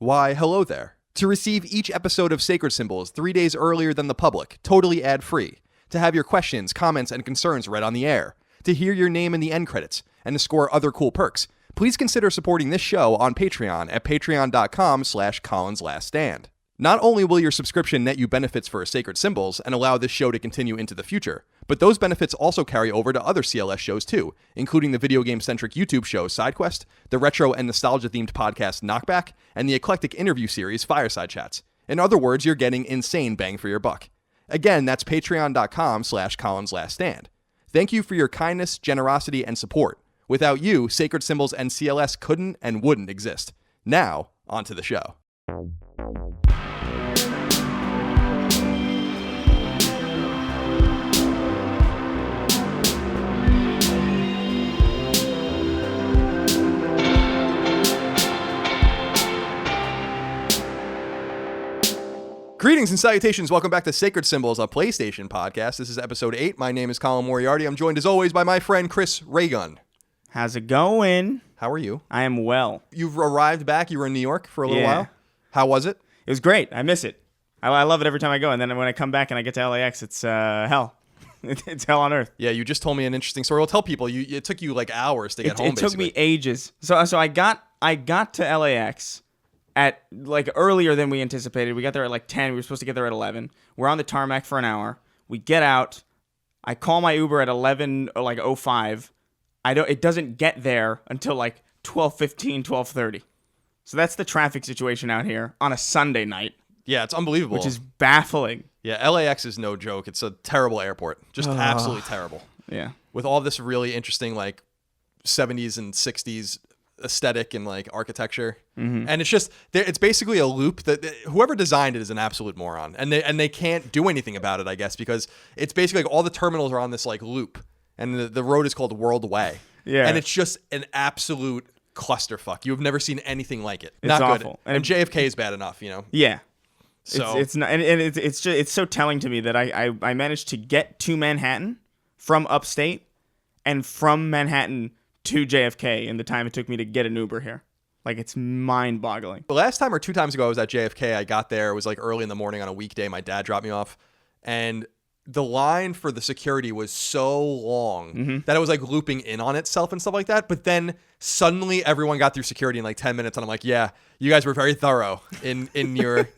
Why, hello there. To receive each episode of Sacred Symbols 3 days earlier than the public, totally ad-free. To have your questions, comments, and concerns read on the air. To hear your name in the end credits, and to score other cool perks. Please consider supporting this show on Patreon at patreon.com/colinslaststand. Not only will your subscription net you benefits for Sacred Symbols and allow this show to continue into the future, but those benefits also carry over to other CLS shows too, including the video game-centric YouTube show SideQuest, the retro and nostalgia-themed podcast Knockback, and the eclectic interview series Fireside Chats. In other words, you're getting insane bang for your buck. Again, that's patreon.com/colinslaststand. Thank you for your kindness, generosity, and support. Without you, Sacred Symbols and CLS couldn't and wouldn't exist. Now, on to the show. Greetings and salutations. Welcome back to Sacred Symbols, a PlayStation podcast. This is episode 8. My name is Colin Moriarty. I'm joined as always by my friend Chris Raygun. How's it going? How are you? I am well. You've arrived back. You were in New York for a little while. How was it? It was great. I miss it. I love it every time I go. And then when I come back and I get to LAX, it's hell. It's hell on earth. Yeah, you just told me an interesting story. Well, tell people. It took you like hours to get home, basically. It took me ages. So I got to LAX at like earlier than we anticipated. We got there at like 10. We were supposed to get there at 11. We're on the tarmac for an hour. We get out. I call my Uber at 11:05. It doesn't get there until like 12:15, 12:30. So that's the traffic situation out here on a Sunday night. Yeah, it's unbelievable. Which is baffling. Yeah, LAX is no joke. It's a terrible airport. Just absolutely terrible. Yeah. With all this really interesting like 70s and 60s aesthetic and like architecture. Mm-hmm. And it's basically a loop that whoever designed it is an absolute moron. And they can't do anything about it, I guess, because it's basically like all the terminals are on this like loop. And the road is called World Way. Yeah. And it's just an absolute clusterfuck. You've never seen anything like it. It's not awful. Good. And JFK is bad enough, you know? Yeah. So it's not, and it's so telling to me that I managed to get to Manhattan from upstate and from Manhattan to JFK in the time it took me to get an Uber here. Like, it's mind-boggling. The last time or 2 times ago I was at JFK, I got there. It was like early in the morning on a weekday. My dad dropped me off. And the line for the security was so long that it was like looping in on itself and stuff like that. But then suddenly everyone got through security in like 10 minutes. And I'm like, yeah, you guys were very thorough in your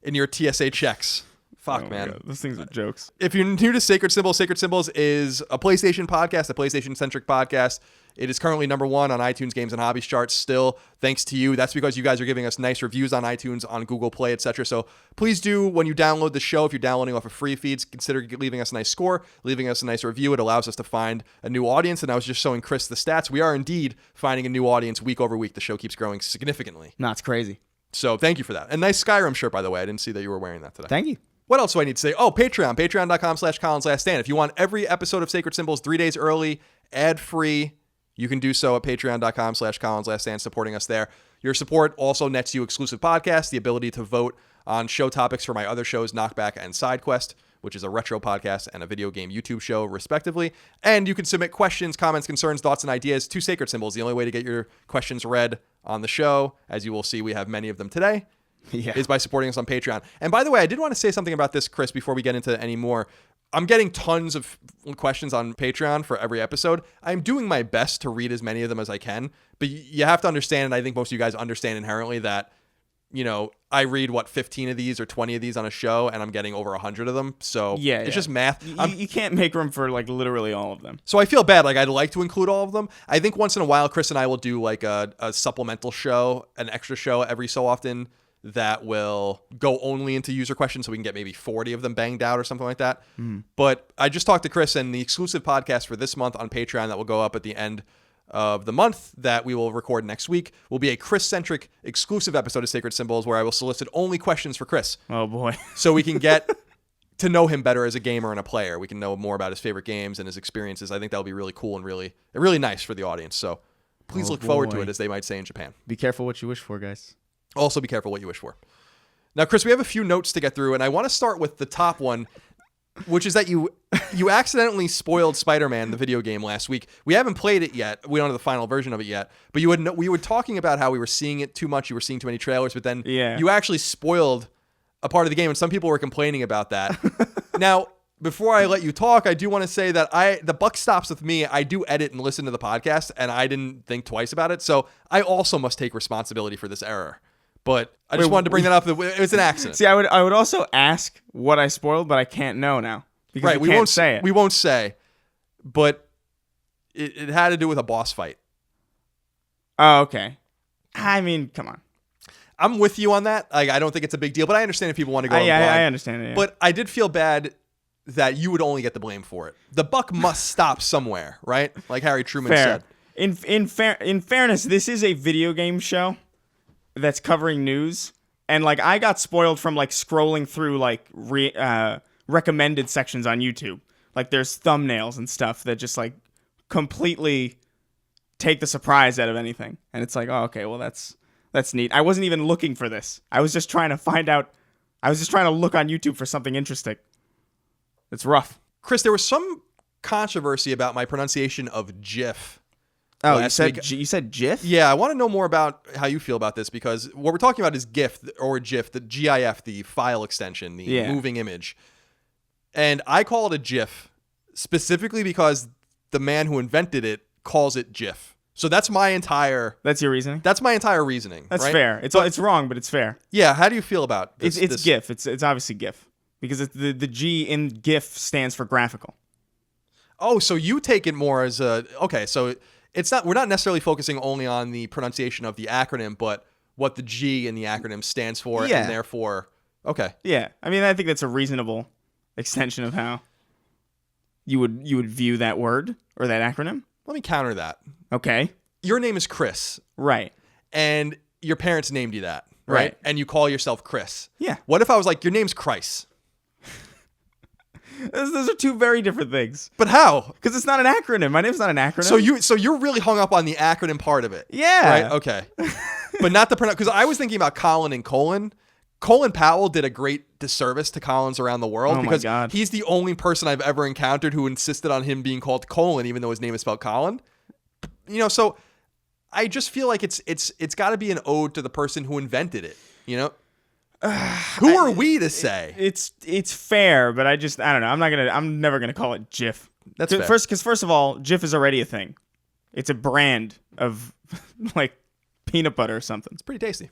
in your TSA checks. Fuck, man. God, those things are jokes. If you're new to Sacred Symbols is a PlayStation podcast, a PlayStation-centric podcast. It is currently number 1 on iTunes Games and Hobbies charts still, thanks to you. That's because you guys are giving us nice reviews on iTunes, on Google Play, etc. So please do, when you download the show, if you're downloading off of free feeds, consider leaving us a nice score, leaving us a nice review. It allows us to find a new audience. And I was just showing Chris the stats. We are indeed finding a new audience week over week. The show keeps growing significantly. No, it's crazy. So thank you for that. A nice Skyrim shirt, by the way. I didn't see that you were wearing that today. Thank you. What else do I need to say? Oh, Patreon. Patreon.com/colinslaststand. If you want every episode of Sacred Symbols 3 days early, ad-free, you can do so at patreon.com/colinslaststand, supporting us there. Your support also nets you exclusive podcasts, the ability to vote on show topics for my other shows, Knockback and SideQuest, which is a retro podcast and a video game YouTube show, respectively. And you can submit questions, comments, concerns, thoughts, and ideas to Sacred Symbols. The only way to get your questions read on the show, as you will see, we have many of them today, is by supporting us on Patreon. And by the way, I did want to say something about this, Chris, before we get into any more. I'm getting tons of questions on Patreon for every episode. I'm doing my best to read as many of them as I can, but you have to understand, and I think most of you guys understand inherently that, you know, I read 15 of these or 20 of these on a show, and I'm getting over 100 of them. So it's just math. You can't make room for like literally all of them. So I feel bad. Like, I'd like to include all of them. I think once in a while, Chris and I will do like a supplemental show, an extra show every so often that will go only into user questions, so we can get maybe 40 of them banged out or something like that. But I just talked to Chris, and the exclusive podcast for this month on Patreon that will go up at the end of the month that we will record next week will be a Chris-centric exclusive episode of Sacred Symbols where I will solicit only questions for Chris. Oh, boy. So we can get to know him better as a gamer and a player. We can know more about his favorite games and his experiences. I think that'll be really cool and really nice for the audience. So please look forward to it, as they might say in Japan. Be careful what you wish for, guys. Also, be careful what you wish for. Now, Chris, we have a few notes to get through, and I want to start with the top one. which is that you accidentally spoiled Spider-Man, the video game, last week. We haven't played it yet. We don't have the final version of it yet. But we were talking about how we were seeing it too much. You were seeing too many trailers. But then you actually spoiled a part of the game, and some people were complaining about that. Now, before I let you talk, I do want to say that the buck stops with me. I do edit and listen to the podcast, and I didn't think twice about it. So I also must take responsibility for this error. But I just wanted to bring that up. It was an accident. See, I would also ask what I spoiled, but I can't know now. Because we won't say it. We won't say. But it had to do with a boss fight. Oh, okay. I mean, come on. I'm with you on that. Like, I don't think it's a big deal, but I understand if people want to go blind. I understand it. Yeah. But I did feel bad that you would only get the blame for it. The buck must stop somewhere, right? Like Harry Truman said. In fairness, this is a video game show that's covering news, and like I got spoiled from like scrolling through like recommended sections on YouTube. Like there's thumbnails and stuff that just like completely take the surprise out of anything, and it's like, oh, okay, well that's neat. I wasn't even looking for this. I was just trying to find out. I was just trying to look on YouTube for something interesting. It's rough. Chris, there was some controversy about my pronunciation of GIF. Oh, you said GIF? Yeah, I want to know more about how you feel about this, because what we're talking about is GIF, or GIF, the GIF, the file extension, the moving image. And I call it a GIF specifically because the man who invented it calls it GIF. So that's my entire... That's your reasoning? That's my entire reasoning. That's right? fair. It's wrong, but it's fair. Yeah, how do you feel about this? It's GIF. It's obviously GIF. Because the G in GIF stands for graphical. Oh, so you take it more as a... Okay, so... We're not necessarily focusing only on the pronunciation of the acronym, but what the G in the acronym stands for, and therefore, okay. Yeah, I mean, I think that's a reasonable extension of how you would view that word or that acronym. Let me counter that. Okay. Your name is Chris. Right. And your parents named you that, right? And you call yourself Chris. Yeah. What if I was like, your name's Chris? Those are two very different things. But how? Because it's not an acronym. My name's not an acronym. So you're really hung up on the acronym part of it. Yeah. Right? Okay. But not the pronoun. Because I was thinking about Colin and Colin. Colin Powell did a great disservice to Collins around the world, because he's the only person I've ever encountered who insisted on him being called Colin, even though his name is spelled Colin. You know, so I just feel like it's got to be an ode to the person who invented it. You know. Who are we to say? It's fair, but I don't know. I'm never gonna call it GIF. That's fair. First of all, GIF is already a thing. It's a brand of like peanut butter or something. It's pretty tasty.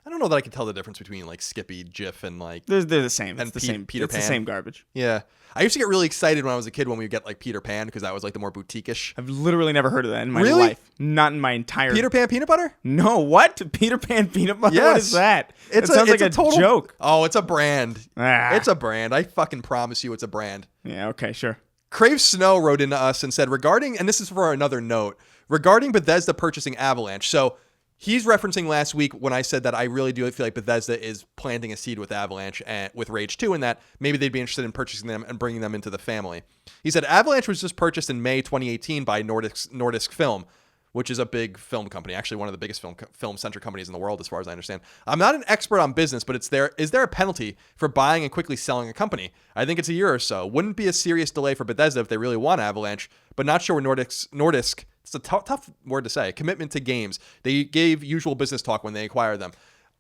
I don't know that I can tell the difference between like Skippy, Jif, and like they're the same. And it's the same. Peter Pan. It's the same garbage. Yeah, I used to get really excited when I was a kid when we would get like Peter Pan, because that was like the more boutique-ish. I've literally never heard of that in my life. Not in my entire. Peter Pan peanut butter? No, what? Peter Pan peanut butter? Yes. What is that? It sounds like a total joke. Oh, it's a brand. It's a brand. I fucking promise you, it's a brand. Yeah. Okay. Sure. Crave Snow wrote into us and said, regarding, and this is for another note, regarding Bethesda purchasing Avalanche. So he's referencing last week when I said that I really do feel like Bethesda is planting a seed with Avalanche and with Rage 2, and that maybe they'd be interested in purchasing them and bringing them into the family. He said Avalanche was just purchased in May 2018 by Nordisk Film, which is a big film company, actually one of the biggest film-centric companies in the world, as far as I understand. I'm not an expert on business, but is there a penalty for buying and quickly selling a company? I think it's a year or so. Wouldn't be a serious delay for Bethesda if they really want Avalanche, but not sure where Nordisk, it's a tough word to say, commitment to games. They gave usual business talk when they acquired them.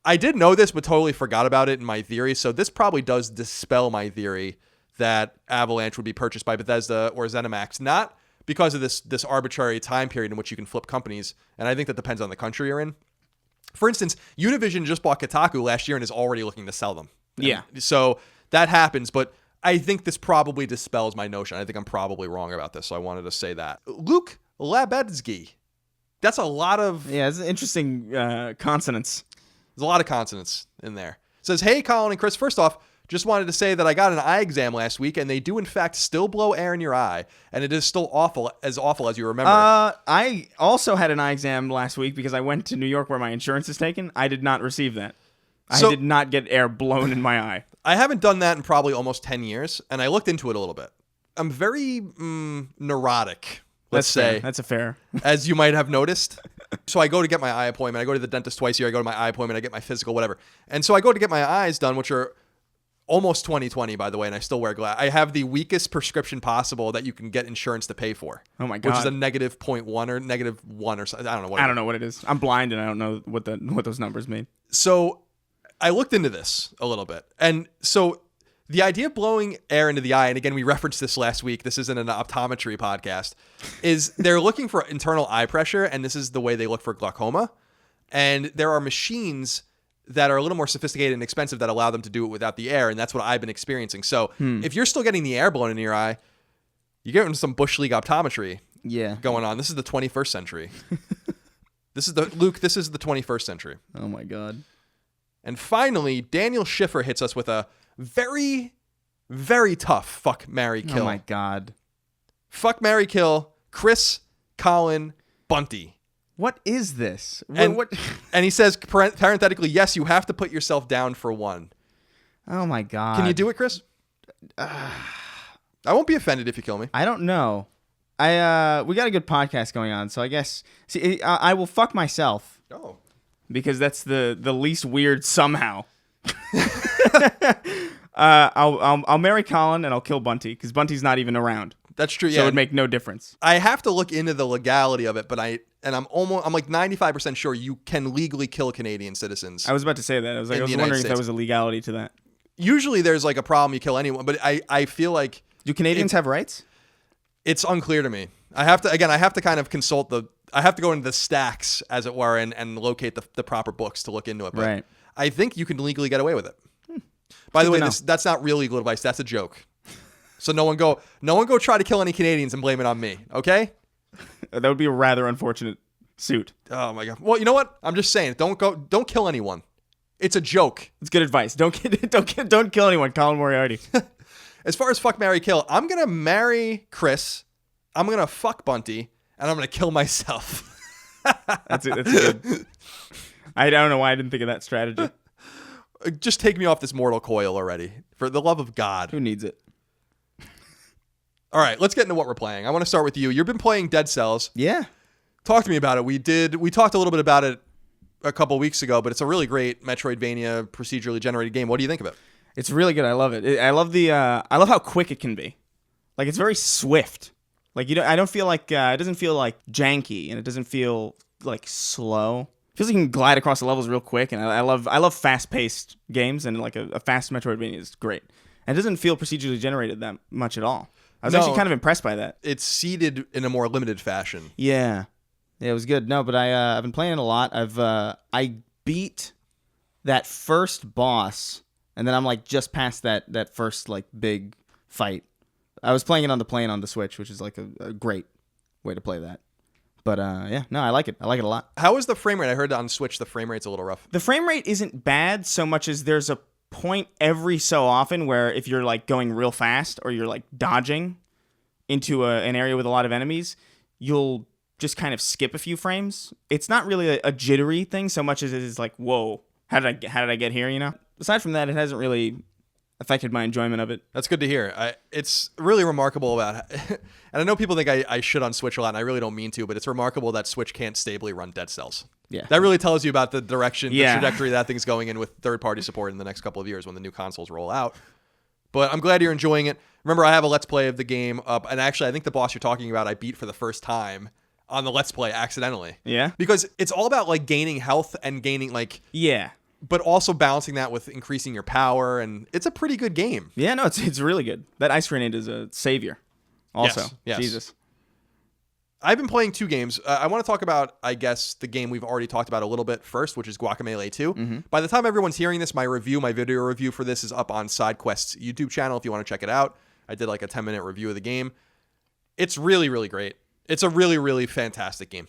I did know this, but totally forgot about it in my theory, so this probably does dispel my theory that Avalanche would be purchased by Bethesda or ZeniMax, not because of this arbitrary time period in which you can flip companies, and I think that depends on the country you're in. For instance, Univision just bought Kotaku last year and is already looking to sell them. Yeah. So that happens, but I think this probably dispels my notion. I think I'm probably wrong about this, so I wanted to say that. Luke Labetsky. That's a lot of... Yeah, it's interesting consonants. There's a lot of consonants in there. It says, hey, Colin and Chris, first off, just wanted to say that I got an eye exam last week, and they do, in fact, still blow air in your eye, and it is still awful as you remember. I also had an eye exam last week because I went to New York where my insurance is taken. I did not receive that. I did not get air blown in my eye. I haven't done that in probably almost 10 years, and I looked into it a little bit. I'm very neurotic, let's say. That's a fair. As you might have noticed. So I go to get my eye appointment. I go to the dentist twice a year. I go to my eye appointment. I get my physical, whatever. And so I go to get my eyes done, which are almost 20/20, by the way, and I still wear glass. I have the weakest prescription possible that you can get insurance to pay for. Oh my God. Which is a -0.1 or -1 or something. I don't know what I don't know what it is. I'm blind and I don't know what those numbers mean. So I looked into this a little bit. And so the idea of blowing air into the eye, and again, we referenced this last week, this isn't an optometry podcast, is they're looking for internal eye pressure, and this is the way they look for glaucoma. And there are machines that are a little more sophisticated and expensive that allow them to do it without the air, and that's what I've been experiencing. So if you're still getting the air blown into your eye, you're getting some Bush League optometry going on. This is the 21st century. This is the 21st century. Oh my God. And finally, Daniel Schiffer hits us with a very, very tough fuck, marry, kill. Oh my God. Fuck, marry, kill, Chris, Colin, Bunty. What is this? And, what? And he says, parenthetically, yes, you have to put yourself down for one. Oh my God. Can you do it, Chris? I won't be offended if you kill me. I don't know. We got a good podcast going on, so I guess I will fuck myself. Oh. Because that's the least weird somehow. I'll marry Colin and I'll kill Bunty because Bunty's not even around. That's true. So yeah, it would make no difference. I have to look into the legality of it, but I'm like 95% sure you can legally kill Canadian citizens. I was about to say that. I was wondering if there was a legality to that. Usually there's like a problem you kill anyone, but I feel like do Canadians have rights? It's unclear to me. I have to kind of consult I have to go into the stacks, as it were, and locate the proper books to look into it. But right. I think you can legally get away with it. By the way, that's not real legal advice. That's a joke. So no one go try to kill any Canadians and blame it on me. Okay? That would be a rather unfortunate suit. Oh my God. Well, you know what? I'm just saying, don't kill anyone. It's a joke. It's good advice. Don't kill anyone, Colin Moriarty. As far as fuck, marry, kill, I'm gonna marry Chris. I'm gonna fuck Bunty, and I'm gonna kill myself. That's good. I don't know why I didn't think of that strategy. Just take me off this mortal coil already, for the love of God. Who needs it? All right, let's get into what we're playing. I want to start with you. You've been playing Dead Cells. Yeah. Talk to me about it. We talked a little bit about it a couple weeks ago, but it's a really great Metroidvania procedurally generated game. What do you think of it? It's really good. I love it. I love how quick it can be. Like, it's very swift. Like, I don't feel like it doesn't feel like janky, and it doesn't feel like slow. It feels like you can glide across the levels real quick, and I love fast-paced games, and like a fast Metroidvania is great. And it doesn't feel procedurally generated that much at all. I was actually kind of impressed by that. It's seeded in a more limited fashion. Yeah, it was good. No, but I've been playing it a lot. I beat that first boss, and then I'm like just past that first like big fight. I was playing it on the plane on the Switch, which is like a great way to play that. But yeah, no, I like it. I like it a lot. How is the frame rate? I heard on Switch the frame rate's a little rough. The frame rate isn't bad so much as there's a point every so often where if you're like going real fast or you're like dodging into an area with a lot of enemies, you'll just kind of skip a few frames. It's not really a jittery thing so much as it is like, whoa, how did I get here? You know. Aside from that, it hasn't really affected my enjoyment of it. That's good to hear. It's really remarkable about, and I know people think I shit on Switch a lot, and I really don't mean to, but it's remarkable that Switch can't stably run Dead Cells. Yeah. That really tells you about the direction, the trajectory that thing's going in with third-party support in the next couple of years when the new consoles roll out. But I'm glad you're enjoying it. Remember, I have a Let's Play of the game up, and actually, I think the boss you're talking about, I beat for the first time on the Let's Play accidentally. Yeah? Because it's all about, like, gaining health and gaining, like... Yeah. But also balancing that with increasing your power, and it's a pretty good game. Yeah, no, it's really good. That ice grenade is a savior. Also, yes. Jesus. I've been playing two games. I want to talk about, I guess, the game we've already talked about a little bit first, which is Guacamelee 2. Mm-hmm. By the time everyone's hearing this, my video review for this is up on SideQuest's YouTube channel if you want to check it out. I did like a 10-minute review of the game. It's really, really great. It's a really, really fantastic game.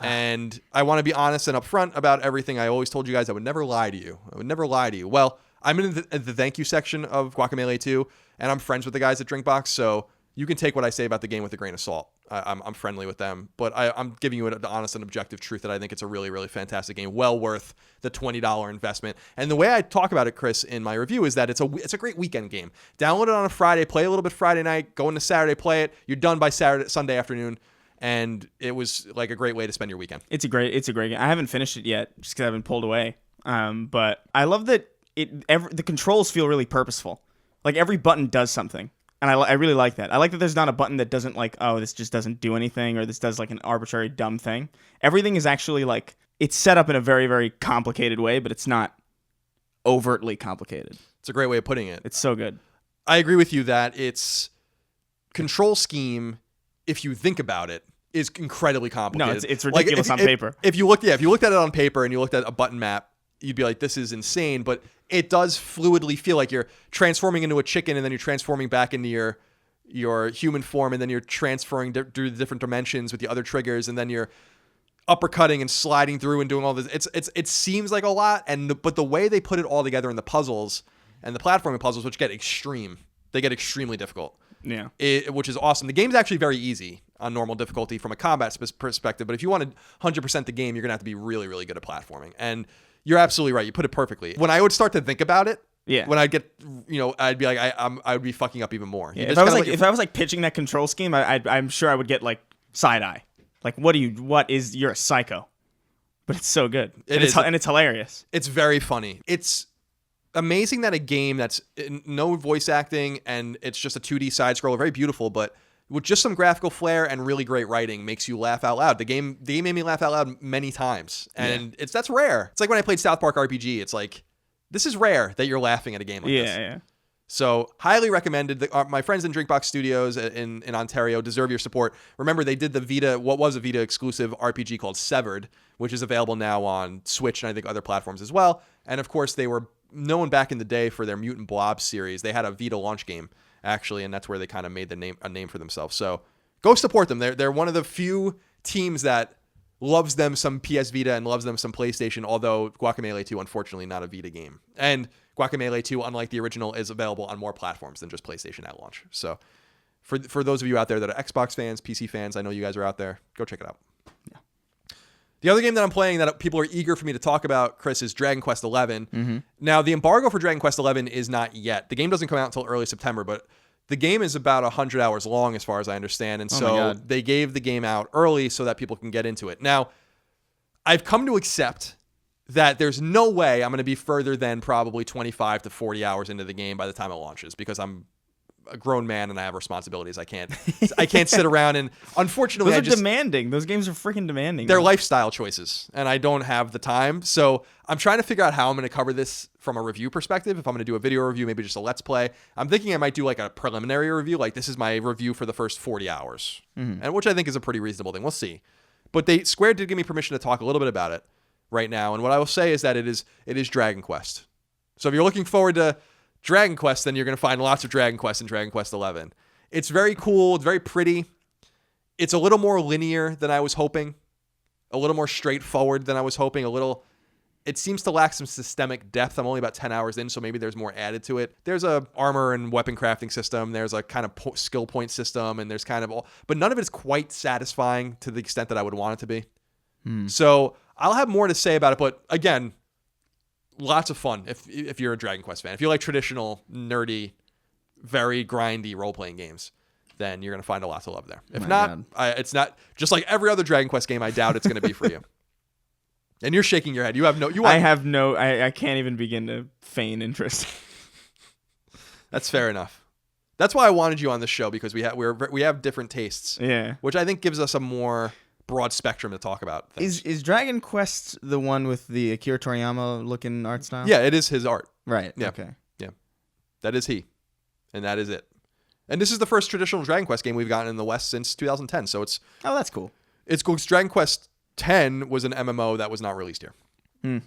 And I want to be honest and upfront about everything. I always told you guys I would never lie to you. Well, I'm in the thank you section of Guacamelee 2, and I'm friends with the guys at Drinkbox, so you can take what I say about the game with a grain of salt. I'm friendly with them, but I'm giving you the honest and objective truth that I think it's a really, really fantastic game, well worth the $20 investment. And the way I talk about it, Chris, in my review is that it's a great weekend game. Download it on a Friday, play a little bit Friday night, go into Saturday, play it. You're done by Sunday afternoon. And it was like a great way to spend your weekend. It's a great game. I haven't finished it yet just because I've been pulled away. But I love that the controls feel really purposeful. Like every button does something. And I really like that. I like that there's not a button that doesn't like, oh, this just doesn't do anything, or this does like an arbitrary dumb thing. Everything is actually like, it's set up in a very, very complicated way, but it's not overtly complicated. It's a great way of putting it. It's so good. I agree with you that its control scheme, if you think about it, is incredibly complicated. No, it's ridiculous on paper. If you looked at it on paper and you looked at a button map, you'd be like, this is insane, but it does fluidly feel like you're transforming into a chicken and then you're transforming back into your human form, and then you're transferring through the different dimensions with the other triggers, and then you're uppercutting and sliding through and doing all this. It seems like a lot, but the way they put it all together in the puzzles and the platforming puzzles, which get extremely difficult. Yeah. Which is awesome. The game's actually very easy on normal difficulty from a combat perspective, but if you want to 100% the game, you're going to have to be really, really good at platforming. And you're absolutely right. You put it perfectly. When I would start to think about it, when I'd get, I'd be like, I would be fucking up even more. Yeah, if I was like pitching that control scheme, I'm sure I would get like side eye. Like, you're a psycho. But it's so good. And it's hilarious. It's very funny. It's amazing that a game that's no voice acting and it's just a 2D side scroller, very beautiful, but with just some graphical flair and really great writing, makes you laugh out loud. The game made me laugh out loud many times, and that's rare. It's like when I played South Park RPG. It's like, this is rare that you're laughing at a game like this. Yeah. So highly recommended. My friends in Drinkbox Studios in Ontario deserve your support. Remember, they did what was a Vita exclusive RPG called Severed, which is available now on Switch and I think other platforms as well. And of course, they were known back in the day for their Mutant Blob series. They had a Vita launch game, actually, and that's where they kind of made a name for themselves. So go support them. They're one of the few teams that loves them some PS Vita and loves them some PlayStation, although Guacamelee 2, unfortunately, not a Vita game. And Guacamelee 2, unlike the original, is available on more platforms than just PlayStation at launch. So for those of you out there that are Xbox fans, PC fans, I know you guys are out there, go check it out. Yeah. The other game that I'm playing that people are eager for me to talk about, Chris, is Dragon Quest XI. Mm-hmm. Now, the embargo for Dragon Quest XI is not yet. The game doesn't come out until early September, but the game is about 100 hours long as far as I understand, and so they gave the game out early so that people can get into it. Now, I've come to accept that there's no way I'm going to be further than probably 25 to 40 hours into the game by the time it launches, because I'm a grown man and I have responsibilities. I can't sit around, and unfortunately those are demanding. Those games are freaking demanding. They're lifestyle choices, and I don't have the time. So I'm trying to figure out how I'm going to cover this from a review perspective. If I'm going to do a video review, maybe just a let's play. I'm thinking I might do like a preliminary review. Like, this is my review for the first 40 hours, and which I think is a pretty reasonable thing. We'll see. But Square did give me permission to talk a little bit about it right now. And what I will say is that it is Dragon Quest. So if you're looking forward to Dragon Quest, then you're going to find lots of Dragon Quest in Dragon Quest XI. It's very cool. It's very pretty. It's a little more linear than I was hoping. A little more straightforward than I was hoping. It seems to lack some systemic depth. I'm only about 10 hours in, so maybe there's more added to it. There's a armor and weapon crafting system. There's a kind of skill point system, and there's kind of but none of it is quite satisfying to the extent that I would want it to be. So I'll have more to say about it, but again, lots of fun if you're a Dragon Quest fan. If you like traditional, nerdy, very grindy role-playing games, then you're going to find a lot to love there. If not, it's not just like every other Dragon Quest game. I doubt it's going to be for you. And you're shaking your head. I can't even begin to feign interest. That's fair enough. That's why I wanted you on this show, because we have different tastes. Yeah. Which I think gives us a more broad spectrum to talk about things. Is Dragon Quest the one with the Akira Toriyama looking art style? Yeah, it is his art. Right. Yeah. Okay. Yeah. That is he. And that is it. And this is the first traditional Dragon Quest game we've gotten in the West since 2010. So it's... Oh, that's cool. It's cool. Dragon Quest 10 was an MMO that was not released here.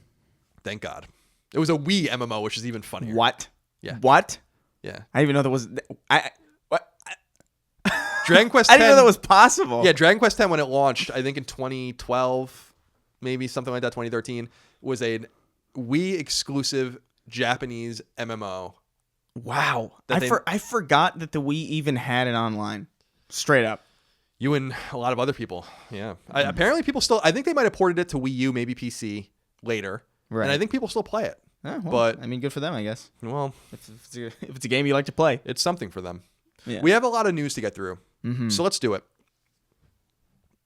Thank God. It was a Wii MMO, which is even funnier. What? Yeah. What? Yeah. I didn't even know that was... Dragon Quest 10... I didn't know that was possible. Yeah, Dragon Quest 10, when it launched, I think in 2012, maybe something like that, 2013, was a Wii exclusive Japanese MMO. Wow. I forgot that the Wii even had it online. Straight up. You and a lot of other people. Yeah. Apparently people still... I think they might have ported it to Wii U, maybe PC later. Right. And I think people still play it. Oh, well, but I mean, good for them, I guess. Well... If it's a game you like to play. It's something for them. Yeah. We have a lot of news to get through. So let's do it.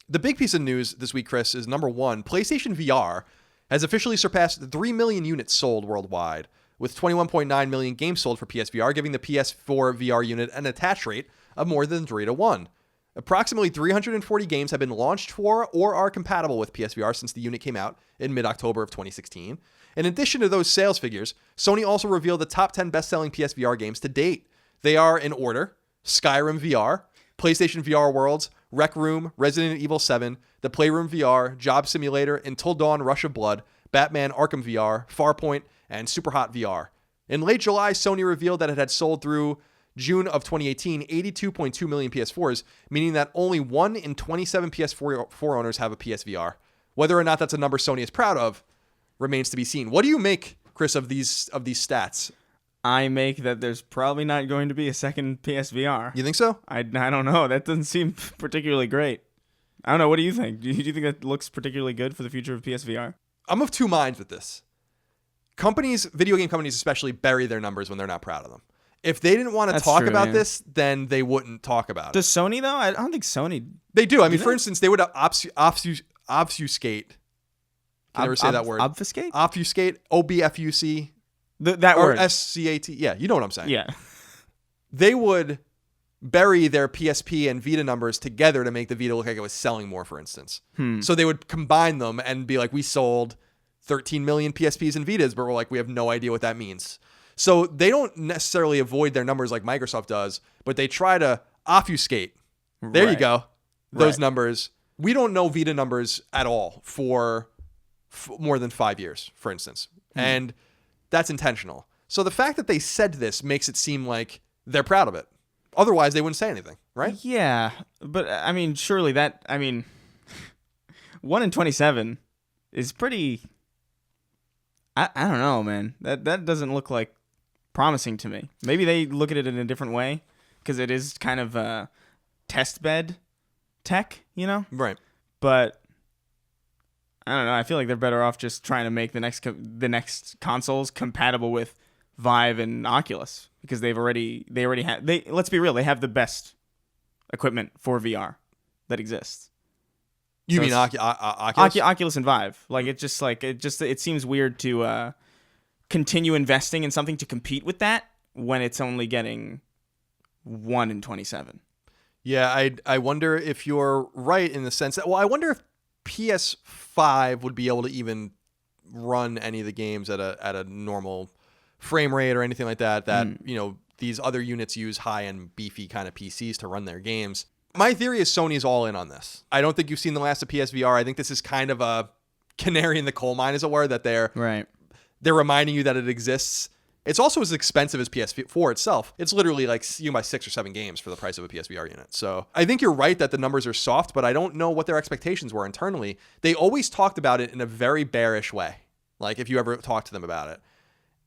The big piece of news this week, Chris, is number one, PlayStation VR has officially surpassed 3 million units sold worldwide, with 21.9 million games sold for PSVR, giving the PS4 VR unit an attach rate of more than 3-1. Approximately 340 games have been launched for or are compatible with PSVR since the unit came out in mid-October of 2016. In addition to those sales figures, Sony also revealed the top 10 best-selling PSVR games to date. They are in order: Skyrim VR, PlayStation VR Worlds, Rec Room, Resident Evil 7, The Playroom VR, Job Simulator, Until Dawn Rush of Blood, Batman Arkham VR, Farpoint, and Superhot VR. In late July, Sony revealed that it had sold through June of 2018 82.2 million PS4s, meaning that only 1 in 27 PS4 owners have a PSVR. Whether or not that's a number Sony is proud of remains to be seen. What do you make, Chris, of these stats? I make that there's probably not going to be a second PSVR. You think so? I don't know. That doesn't seem particularly great. I don't know. What do you think? Do you think that looks particularly good for the future of PSVR? I'm of two minds with this. Video game companies especially, bury their numbers when they're not proud of them. If they didn't want to talk about this, then they wouldn't talk about it. Does Sony, though? I don't think Sony... They do. I mean, for instance, they would obfuscate... Can I ever say that word? Obfuscate? Obfuscate. O-B-F-U-C. That or word. S-C-A-T. Yeah, you know what I'm saying. Yeah. They would bury their PSP and Vita numbers together to make the Vita look like it was selling more, for instance. So they would combine them and be like, we sold 13 million PSPs and Vitas, but we're like, we have no idea what that means. So they don't necessarily avoid their numbers like Microsoft does, but they try to obfuscate. There you go. Those numbers. We don't know Vita numbers at all for more than 5 years, for instance. And that's intentional. So the fact that they said this makes it seem like they're proud of it. Otherwise, they wouldn't say anything, right? Yeah. But, I mean, surely 1 in 27 is pretty... I don't know, man. That doesn't look like promising to me. Maybe they look at it in a different way because it is kind of a test bed tech, you know? Right. But I don't know. I feel like they're better off just trying to make the next consoles compatible with Vive and Oculus because they already have. Let's be real. They have the best equipment for VR that exists. You mean Oculus? Oculus and Vive. It seems weird to continue investing in something to compete with that when it's only getting 1 in 27. Yeah, I wonder if you're right in the sense that, well, I wonder if PS5 would be able to even run any of the games at a normal frame rate or anything like that. These other units use high-end beefy kind of PCs to run their games. My theory is Sony's all in on this. I don't think you've seen the last of PSVR. I think this is kind of a canary in the coal mine, as it were, that they're reminding you that it exists. It's also as expensive as PS4 itself. It's literally like you can buy 6 or 7 games for the price of a PSVR unit. So I think you're right that the numbers are soft, but I don't know what their expectations were internally. They always talked about it in a very bearish way, like if you ever talked to them about it.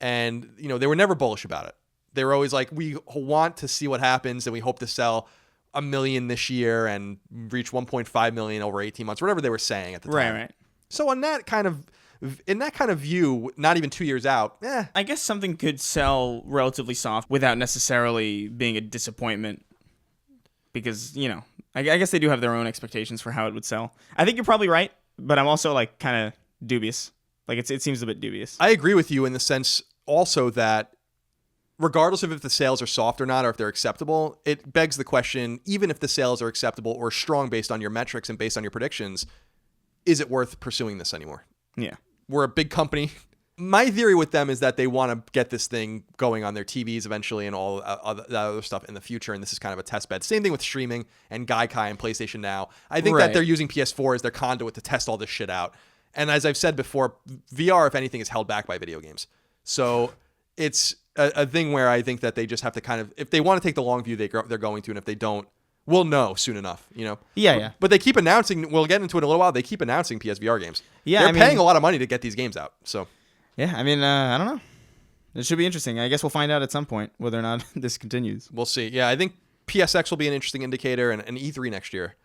And, they were never bullish about it. They were always like, we want to see what happens and we hope to sell 1 million this year and reach 1.5 million over 18 months, whatever they were saying at the time. Right. So in that kind of view, not even 2 years out, I guess something could sell relatively soft without necessarily being a disappointment because, I guess they do have their own expectations for how it would sell. I think you're probably right, but I'm also kind of dubious. It seems a bit dubious. I agree with you in the sense also that regardless of if the sales are soft or not, or if they're acceptable, it begs the question, even if the sales are acceptable or strong based on your metrics and based on your predictions, is it worth pursuing this anymore? Yeah. We're a big company. My theory with them is that they want to get this thing going on their TVs eventually and all that other stuff in the future, and this is kind of a test bed. Same thing with streaming and Gaikai and PlayStation Now. I think that they're using PS4 as their conduit to test all this shit out. And as I've said before, VR, if anything, is held back by video games. So it's a thing where I think that they just have to kind of, if they want to take the long view, they're going to, and if they don't, we'll know soon enough, Yeah. But they keep announcing, we'll get into it in a little while, they keep announcing PSVR games. Yeah, they're paying a lot of money to get these games out, so. Yeah, I don't know. It should be interesting. I guess we'll find out at some point whether or not this continues. We'll see. Yeah, I think PSX will be an interesting indicator, and E3 next year,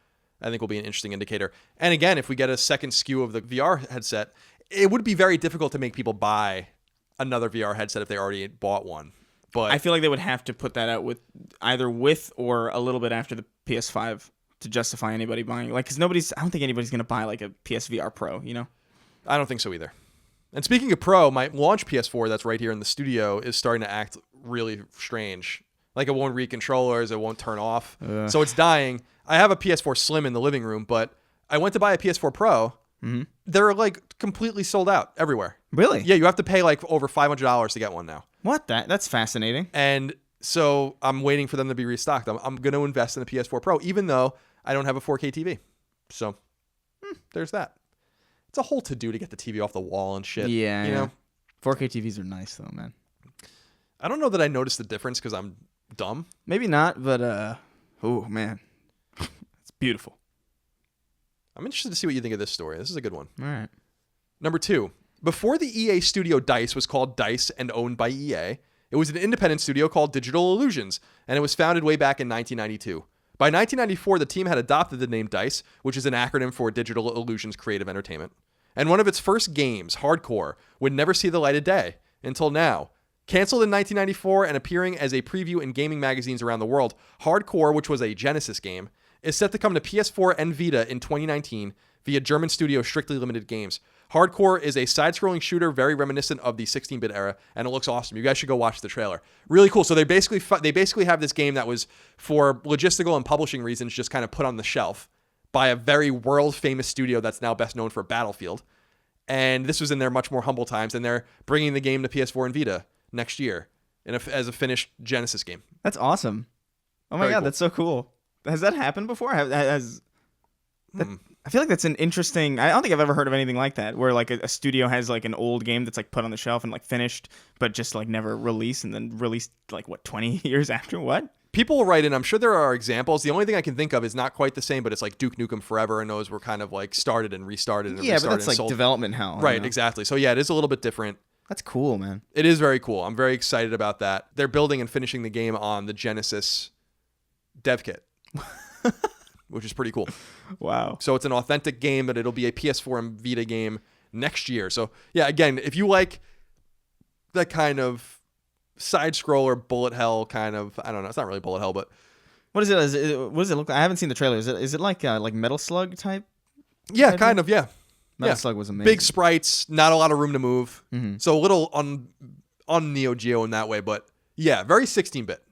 I think will be an interesting indicator. And again, if we get a second SKU of the VR headset, it would be very difficult to make people buy another VR headset if they already bought one. But I feel like they would have to put that out either with or a little bit after the PS5 to justify anybody buying. Because I don't think anybody's going to buy a PSVR Pro, I don't think so either. And speaking of Pro, my launch PS4 that's right here in the studio is starting to act really strange. Like it won't read controllers, it won't turn off. So it's dying. I have a PS4 Slim in the living room, but I went to buy a PS4 Pro. Mm-hmm. They're like completely sold out everywhere. Really? Yeah, you have to pay like over $500 to get one now. What? That's fascinating. And so I'm waiting for them to be restocked. I'm going to invest in the PS4 Pro, even though I don't have a 4K TV. So there's that. It's a whole to-do to get the TV off the wall and shit. Yeah, you know? 4K TVs are nice though, man. I don't know that I noticed the difference because I'm dumb. Maybe not, but oh man, it's beautiful. I'm interested to see what you think of this story. This is a good one. All right. Number 2. Before the EA studio DICE was called DICE and owned by EA, it was an independent studio called Digital Illusions, and it was founded way back in 1992. By 1994, the team had adopted the name DICE, which is an acronym for Digital Illusions Creative Entertainment. And one of its first games, Hardcore, would never see the light of day until now. Canceled in 1994 and appearing as a preview in gaming magazines around the world, Hardcore, which was a Genesis game, is set to come to PS4 and Vita in 2019 via German studio Strictly Limited Games. Hardcore is a side-scrolling shooter very reminiscent of the 16-bit era, and it looks awesome. You guys should go watch the trailer. Really cool. So they basically have this game that was, for logistical and publishing reasons, just kind of put on the shelf by a very world-famous studio that's now best known for Battlefield. And this was in their much more humble times, and they're bringing the game to PS4 and Vita next year as a finished Genesis game. That's awesome. Oh my Very God, cool. That's so cool. Has that happened before? I feel like that's an interesting... I don't think I've ever heard of anything like that, where like a studio has like an old game that's like put on the shelf and like finished, but just like never released, and then released like, what, 20 years after? What? People will write in. I'm sure there are examples. The only thing I can think of is not quite the same, but it's like Duke Nukem Forever, and those were kind of like started and restarted and restarted. Yeah, but that's like sold. development hell. Right, exactly. So yeah, it is a little bit different. That's cool, man. It is very cool. I'm very excited about that. They're building and finishing the game on the Genesis dev kit, which is pretty cool. Wow. So it's an authentic game, but it'll be a PS4 and Vita game next year. So yeah, again, if you like that kind of side-scroller bullet hell kind of, I don't know, it's not really bullet hell, but what is it? What does it look like? I haven't seen the trailer. Is it like Metal Slug type? yeah, kind of, yeah. Metal Slug was amazing. Big sprites, not a lot of room to move. Mm-hmm. So a little on Neo Geo in that way, but yeah, very 16-bit.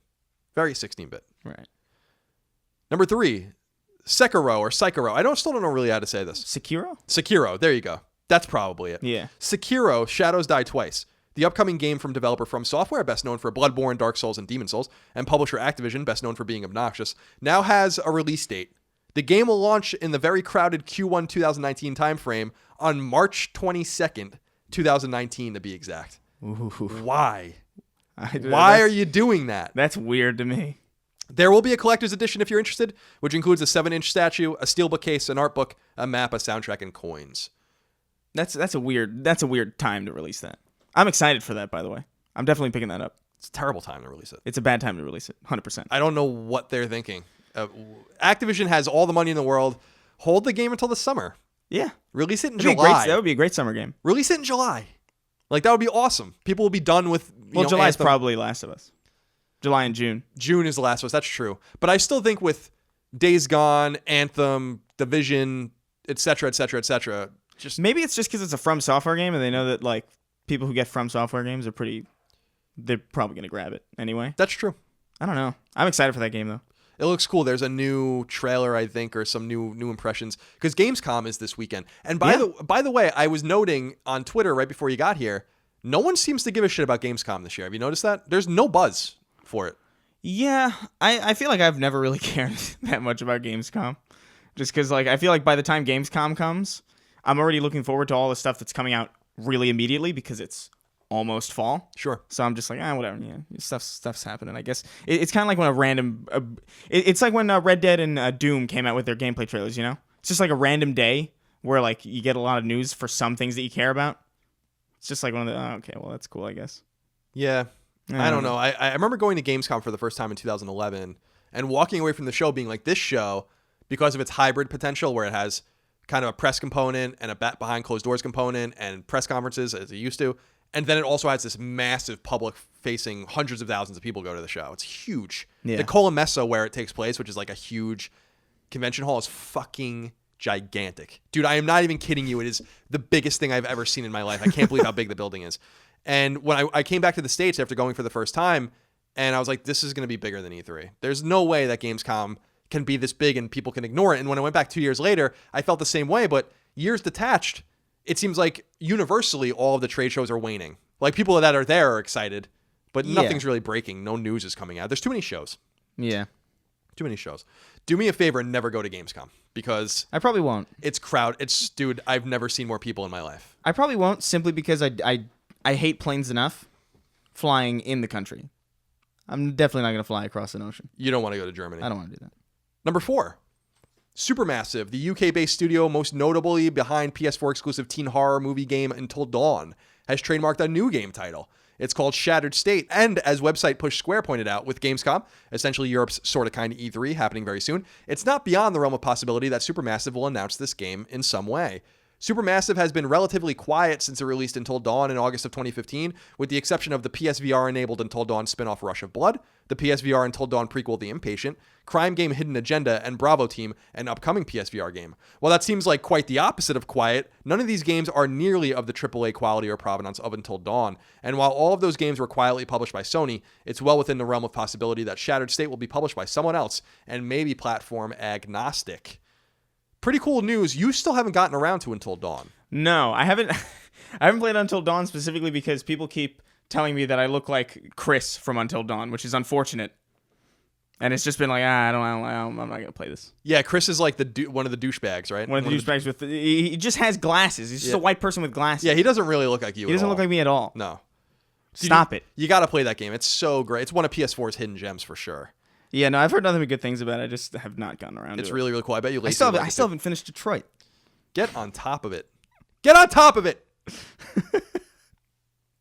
Very 16-bit. Right. Number 3, Sekiro or Sekiro. I still don't know really how to say this. Sekiro. There you go. That's probably it. Yeah. Sekiro, Shadows Die Twice. The upcoming game from developer From Software, best known for Bloodborne, Dark Souls, and Demon Souls, and publisher Activision, best known for being obnoxious, now has a release date. The game will launch in the very crowded Q1 2019 timeframe on March 22nd, 2019 to be exact. Ooh. Why? Why are you doing that? That's weird to me. There will be a collector's edition if you're interested, which includes a 7-inch statue, a steelbook case, an art book, a map, a soundtrack, and coins. That's a weird time to release that. I'm excited for that, by the way. I'm definitely picking that up. It's a terrible time to release it. It's a bad time to release it, 100%. I don't know what they're thinking. Activision has all the money in the world. Hold the game until the summer. Yeah. Release it in July. That would be a great summer game. Release it in July. Like, that would be awesome. People will be done with... July is probably Last of Us. July and June. June is the Last of Us. That's true. But I still think with Days Gone, Anthem, Division, etc., etc., etc. Maybe it's just because it's a From Software game, and they know that like people who get From Software games they're probably gonna grab it anyway. That's true. I don't know. I'm excited for that game though. It looks cool. There's a new trailer, I think, or some new impressions, because Gamescom is this weekend. And by the way, I was noting on Twitter right before you got here, no one seems to give a shit about Gamescom this year. Have you noticed that? There's no buzz for it. Yeah, I feel like I've never really cared that much about Gamescom, just because like I feel like by the time Gamescom comes, I'm already looking forward to all the stuff that's coming out really immediately because it's almost fall. Sure. So I'm just like, whatever. Yeah, stuff's happening. I guess it's kind of like when a random. It's like when Red Dead and Doom came out with their gameplay trailers. You know, it's just like a random day where like you get a lot of news for some things that you care about. It's just like one of the. Oh, okay, well that's cool, I guess. Yeah. I don't know. I remember going to Gamescom for the first time in 2011 and walking away from the show being like, this show, because of its hybrid potential where it has kind of a press component and a behind closed doors component and press conferences as it used to, and then it also has this massive public facing, hundreds of thousands of people go to the show. It's huge. Yeah. The Colin Messa where it takes place, which is like a huge convention hall, is fucking gigantic. Dude, I am not even kidding you. It is the biggest thing I've ever seen in my life. I can't believe how big the building is. And when I came back to the States after going for the first time, and I was like, this is going to be bigger than E3. There's no way that Gamescom can be this big and people can ignore it. And when I went back 2 years later, I felt the same way. But years detached, it seems like universally all of the trade shows are waning. Like people that are there are excited, but nothing's really breaking. No news is coming out. There's too many shows. Yeah. Too many shows. Do me a favor and never go to Gamescom because I probably won't. Dude, I've never seen more people in my life. I probably won't simply because I hate planes enough flying in the country. I'm definitely not going to fly across an ocean. You don't want to go to Germany. I don't want to do that. Number 4, Supermassive, the UK-based studio most notably behind PS4 exclusive teen horror movie game Until Dawn, has trademarked a new game title. It's called Shattered State, and as website Push Square pointed out, with Gamescom, essentially Europe's sort of kind of E3 happening very soon, it's not beyond the realm of possibility that Supermassive will announce this game in some way. Supermassive has been relatively quiet since it released Until Dawn in August of 2015, with the exception of the PSVR-enabled Until Dawn spin-off Rush of Blood, the PSVR Until Dawn prequel The Impatient, crime game Hidden Agenda, and Bravo Team, an upcoming PSVR game. While that seems like quite the opposite of quiet, none of these games are nearly of the AAA quality or provenance of Until Dawn. And while all of those games were quietly published by Sony, it's well within the realm of possibility that Shattered State will be published by someone else, and maybe platform agnostic. Pretty cool news. You still haven't gotten around to Until Dawn. No, I haven't. I haven't played Until Dawn specifically because people keep telling me that I look like Chris from Until Dawn, which is unfortunate. And it's just been like, I'm not gonna play this. Yeah, Chris is like one of the douchebags, right? One of the douchebags with he just has glasses. He's just a white person with glasses. Yeah, he doesn't really look like you. He doesn't look like me at all. No. Stop it. You got to play that game. It's so great. It's one of PS4's hidden gems for sure. Yeah, no, I've heard nothing but good things about it. I just have not gotten around to it. It's really, really cool. I bet you I still haven't finished Detroit. Get on top of it. Get on top of it.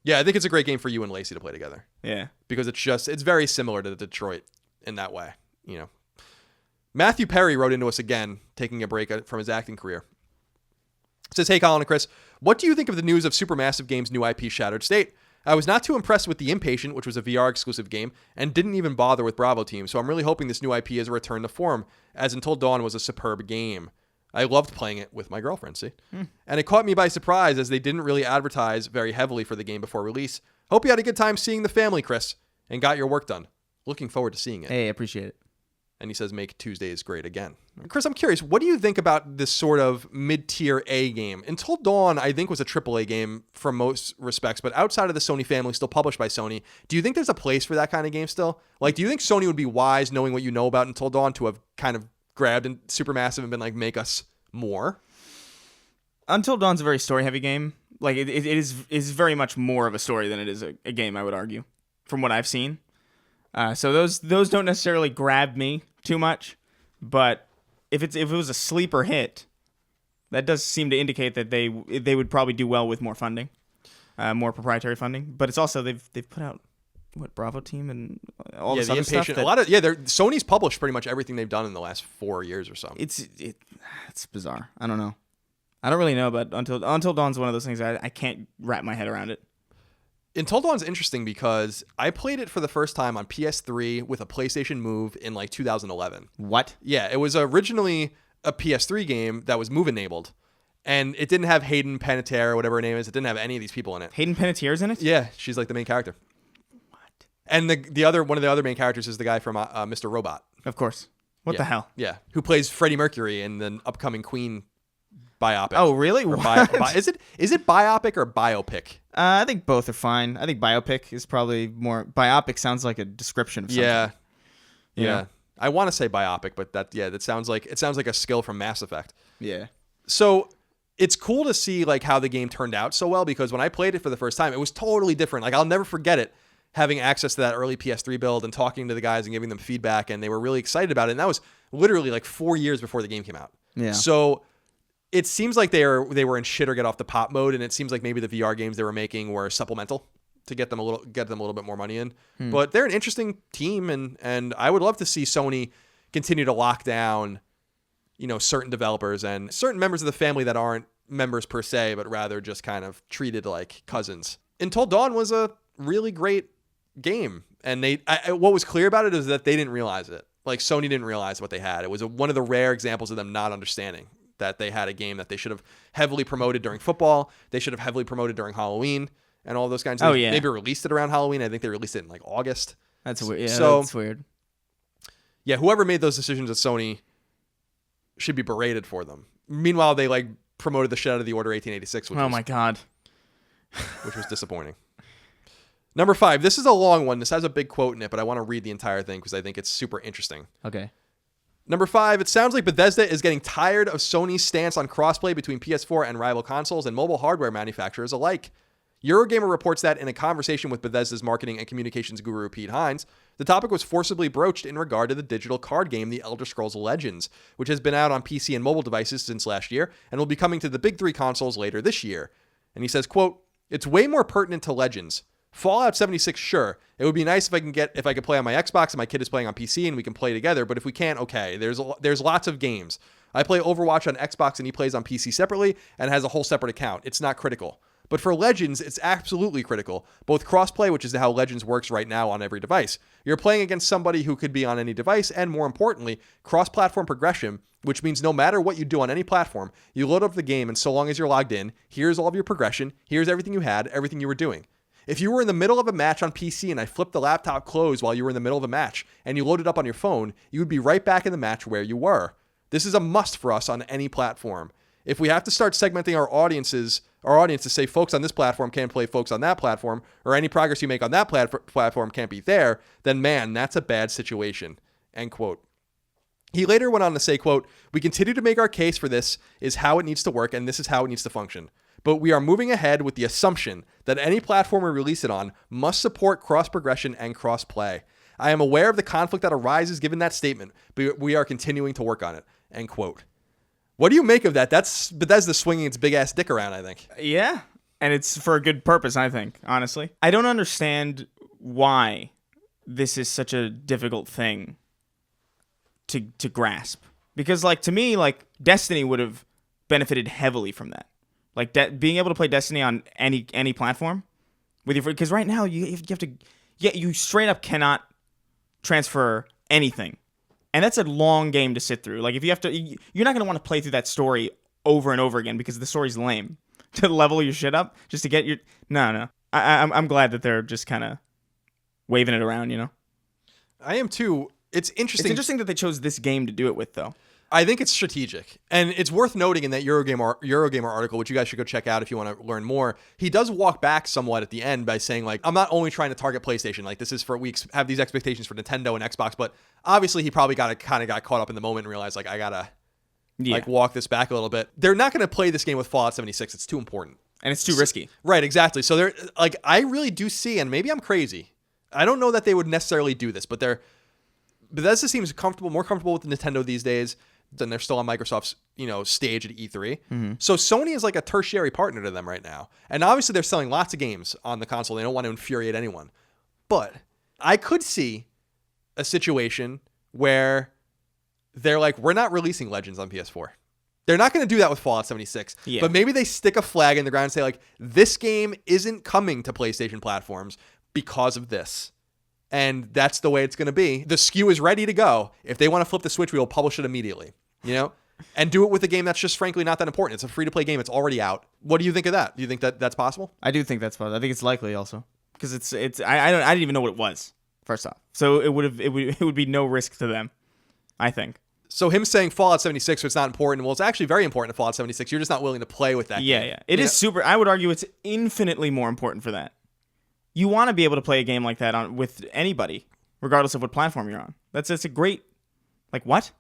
Yeah, I think it's a great game for you and Lacey to play together. Yeah. Because it's very similar to Detroit in that way, you know. Matthew Perry wrote into us again, taking a break from his acting career. It says, hey, Colin and Chris, what do you think of the news of Supermassive Games' new IP, Shattered State? I was not too impressed with The Impatient, which was a VR exclusive game, and didn't even bother with Bravo Team, so I'm really hoping this new IP is a return to form, as Until Dawn was a superb game. I loved playing it with my girlfriend, see? And it caught me by surprise, as they didn't really advertise very heavily for the game before release. Hope you had a good time seeing the family, Chris, and got your work done. Looking forward to seeing it. Hey, appreciate it. And he says, make Tuesdays great again. Chris, I'm curious, what do you think about this sort of mid-tier A game? Until Dawn, I think, was a AAA game from most respects, but outside of the Sony family, still published by Sony, do you think there's a place for that kind of game still? Like, do you think Sony would be wise, knowing what you know about Until Dawn, to have kind of grabbed Supermassive and been like, make us more? Until Dawn's a very story-heavy game. Like, it is very much more of a story than it is a game, I would argue, from what I've seen. So those don't necessarily grab me too much, but if it was a sleeper hit, that does seem to indicate that they would probably do well with more funding, more proprietary funding. But it's also they've put out Bravo Team and all this other stuff. Sony's published pretty much everything they've done in the last 4 years or so. It's bizarre. I don't know. I don't really know, but Until Dawn's one of those things I can't wrap my head around it. Until Dawn's interesting because I played it for the first time on PS3 with a PlayStation Move in like 2011. What? Yeah, it was originally a PS3 game that was Move enabled, and it didn't have Hayden Panettiere or whatever her name is. It didn't have any of these people in it. Hayden Panettiere's in it? Yeah, she's like the main character. What? And one of the other main characters is the guy from Mr. Robot. Of course. What the hell? Yeah, who plays Freddie Mercury in the upcoming Queen biopic. Oh, really? Is it biopic or biopic? I think both are fine. I think biopic is probably more. Biopic sounds like a description of something. Yeah. I want to say biopic, but that sounds like a skill from Mass Effect. Yeah. So it's cool to see like how the game turned out so well, because when I played it for the first time, it was totally different. Like, I'll never forget it, having access to that early PS3 build and talking to the guys and giving them feedback, and they were really excited about it. And that was literally like 4 years before the game came out. Yeah. So it seems like they were in shit or get off the pot mode, and it seems like maybe the VR games they were making were supplemental to get them a little bit more money in. But they're an interesting team, and I would love to see Sony continue to lock down, certain developers and certain members of the family that aren't members per se, but rather just kind of treated like cousins. Until Dawn was a really great game, and what was clear about it is that they didn't realize it. Like, Sony didn't realize what they had. It was one of the rare examples of them not understanding that they had a game that they should have heavily promoted during football. They should have heavily promoted during Halloween and all those kinds of things. Maybe released it around Halloween. I think they released it in like August. That's weird. Yeah, that's weird. Yeah, whoever made those decisions at Sony should be berated for them. Meanwhile, they like promoted the shit out of the Order 1886. My God. Which was disappointing. Number 5. This is a long one. This has a big quote in it, but I want to read the entire thing because I think it's super interesting. Okay. Number 5. It sounds like Bethesda is getting tired of Sony's stance on crossplay between PS4 and rival consoles and mobile hardware manufacturers alike. Eurogamer reports that in a conversation with Bethesda's marketing and communications guru Pete Hines, the topic was forcibly broached in regard to the digital card game The Elder Scrolls Legends, which has been out on PC and mobile devices since last year and will be coming to the big 3 consoles later this year. And he says, quote, "It's way more pertinent to Legends. Fallout 76, sure. It would be nice if I could play on my Xbox and my kid is playing on PC and we can play together, but if we can't, okay. There's lots of games. I play Overwatch on Xbox and he plays on PC separately and has a whole separate account. It's not critical. But for Legends, it's absolutely critical. Both crossplay, which is how Legends works right now on every device. You're playing against somebody who could be on any device, and more importantly, cross-platform progression, which means no matter what you do on any platform, you load up the game, and so long as you're logged in, here's all of your progression, here's everything you had, everything you were doing. If you were in the middle of a match on PC and I flipped the laptop closed while you were in the middle of a match, and you loaded up on your phone, you would be right back in the match where you were. This is a must for us on any platform. If we have to start segmenting our audience to say folks on this platform can't play folks on that platform, or any progress you make on that platform can't be there, then man, that's a bad situation." End quote. He later went on to say, quote, "We continue to make our case for this is how it needs to work and this is how it needs to function. But we are moving ahead with the assumption that any platform we release it on must support cross-progression and cross-play. I am aware of the conflict that arises given that statement, but we are continuing to work on it." End quote. What do you make of that? That's Bethesda swinging its big-ass dick around, I think. Yeah, and it's for a good purpose, I think, honestly. I don't understand why this is such a difficult thing to grasp. Because, like, to me, like, Destiny would have benefited heavily from that. Like, being able to play Destiny on any platform with your, because right now you have to, you straight up cannot transfer anything, and that's a long game to sit through. Like, if you have to, you're not gonna want to play through that story over and over again because the story's lame. To level your shit up just to get your no. I'm glad that they're just kind of waving it around. You know, I am too. It's interesting. It's interesting that they chose this game to do it with, though. I think it's strategic. And it's worth noting in that Eurogamer article, which you guys should go check out if you want to learn more, he does walk back somewhat at the end by saying, like, I'm not only trying to target PlayStation. Like, this is for, we have these expectations for Nintendo and Xbox, but obviously he probably got caught up in the moment and realized, like, I gotta like walk this back a little bit. They're not going to play this game with Fallout 76. It's too important. And it's too risky. Right, exactly. So they're, like, I really do see, and maybe I'm crazy, I don't know that they would necessarily do this, but Bethesda seems more comfortable with Nintendo these days. Then they're still on Microsoft's, stage at E3. Mm-hmm. So Sony is like a tertiary partner to them right now. And obviously they're selling lots of games on the console. They don't want to infuriate anyone. But I could see a situation where they're like, we're not releasing Legends on PS4. They're not going to do that with Fallout 76. Yeah. But maybe they stick a flag in the ground and say, like, this game isn't coming to PlayStation platforms because of this. And that's the way it's going to be. The SKU is ready to go. If they want to flip the switch, we will publish it immediately, and do it with a game that's just frankly not that important. It's a free-to-play game. It's already out. What do you think of that? Do you think that that's possible? I do think that's possible. I think it's likely also because I didn't even know what it was first off. So it would be no risk to them, I think. So him saying Fallout 76 was not important. Well, it's actually very important to Fallout 76. You're just not willing to play with that game. Yeah. It is super. I would argue it's infinitely more important for that. You want to be able to play a game like that with anybody, regardless of what platform you're on. That's a great, like, what?